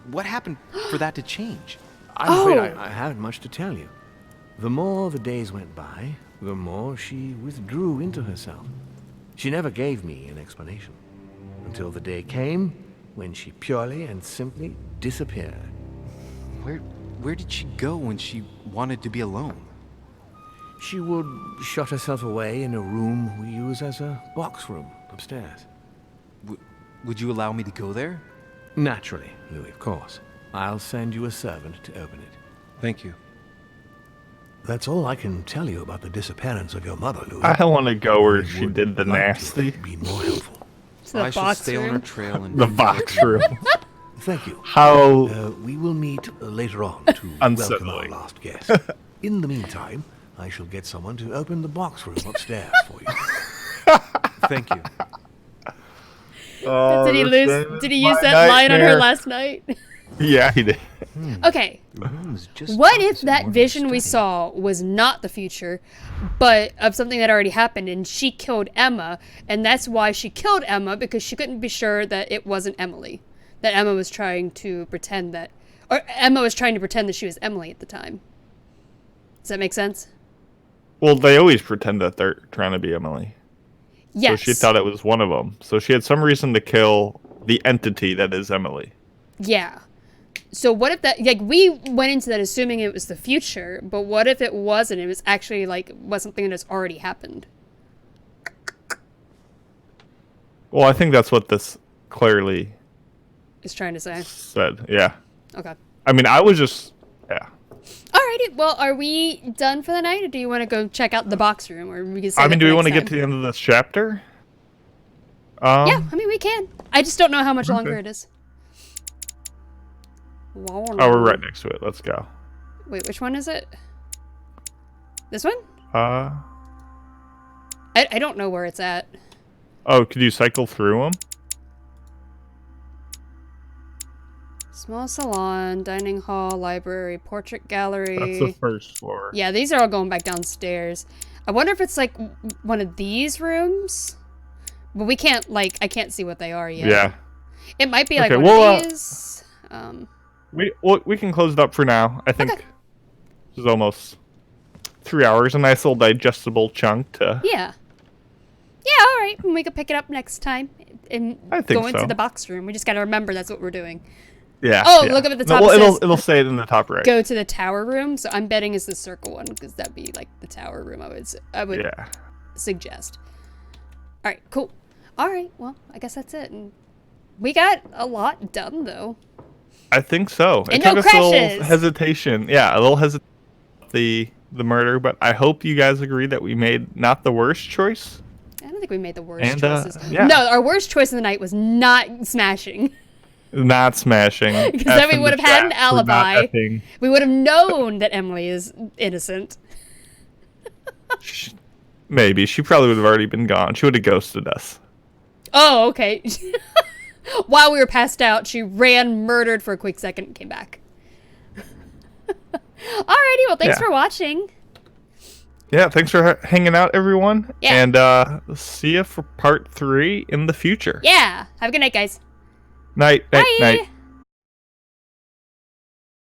What happened for that to change? I'm afraid I haven't much to tell you. The more the days went by, the more she withdrew into herself. She never gave me an explanation. Until the day came when she purely and simply disappeared. Where did she go when she wanted to be alone? She would shut herself away in a room we use as a box room upstairs. Would you allow me to go there? Naturally, Louis, of course. I'll send you a servant to open it. Thank you. That's all I can tell you about the disappearance of your mother, Louis. I want to go where she did the nasty. Be more helpful. I should stay on her trail and the box room. Thank you. How we will meet later on to welcome our unsettling. last guest. In the meantime, I shall get someone to open the box room upstairs for you. Thank you. Oh, Did he this lose? game Did is he use my that line on her nightmare. last night? Yeah, he did. Okay. The room's just What if opposite that Morgan's vision we study. saw was not the future, but of something that already happened, and she killed Emma, and that's why she killed Emma, because she couldn't be sure that it wasn't Emily, that Emma was trying to pretend that, or Emma was trying to pretend that she was Emily at the time. Does that make sense? Well, they always pretend that they're trying to be Emily. Yes. So she thought it was one of them. So she had some reason to kill the entity that is Emily. Yeah. So what if that, like, we went into that assuming it was the future, but what if it wasn't? It was actually, like, was something that's already happened. Well, I think that's what this clearly Is trying to say. said. Yeah. Okay. I mean, I was just, yeah. Alrighty, well, are we done for the night, or do you want to go check out the box room, or we can save I it mean, for do we next want to get time? to the end of this chapter? Yeah, I mean, we can. I just don't know how much Okay. longer it is. Oh, we're right next to it. Let's go. Wait, which one is it? This one? Uh, I don't know where it's at. oh, could you cycle through them? Small salon, dining hall, library, portrait gallery. That's the first floor. Yeah, these are all going back downstairs. I wonder if it's like one of these rooms. But we can't, like, I can't see what they are yet. Yeah. It might be like Okay, one well, of these. We can close it up for now. I think this is almost 3 hours. A nice little digestible chunk to. Yeah. Yeah, all right. We could pick it up next time and I think go into so. the box room. We just got to remember that's what we're doing. Yeah. Oh, yeah. look up at the No, top. well, It says, it'll say it in the top right. Go to the tower room. So I'm betting it's the circle one, because that'd be like the tower room. I would Yeah. suggest. All right, cool. All right, well, I guess that's it. And we got a lot done, though. I think so. And it took no us a little crashes. hesitation. Yeah, a little hesitation. The murder, but I hope you guys agree that we made not the worst choice. I don't think we made the worst And, choices. yeah. No, our worst choice of the night was not smashing. Not smashing. Because then we Effing would the have had an chat for not alibi. effing. We would have known that Emily is innocent. Maybe. She probably would have already been gone. She would have ghosted us. Oh, okay. While we were passed out, she ran, murdered for a quick second, and came back. Alrighty, well, thanks Yeah. for watching. Yeah, thanks for hanging out, everyone. Yeah. And see you for part 3 in the future. Yeah, have a good night, guys. Night, night, Bye. night.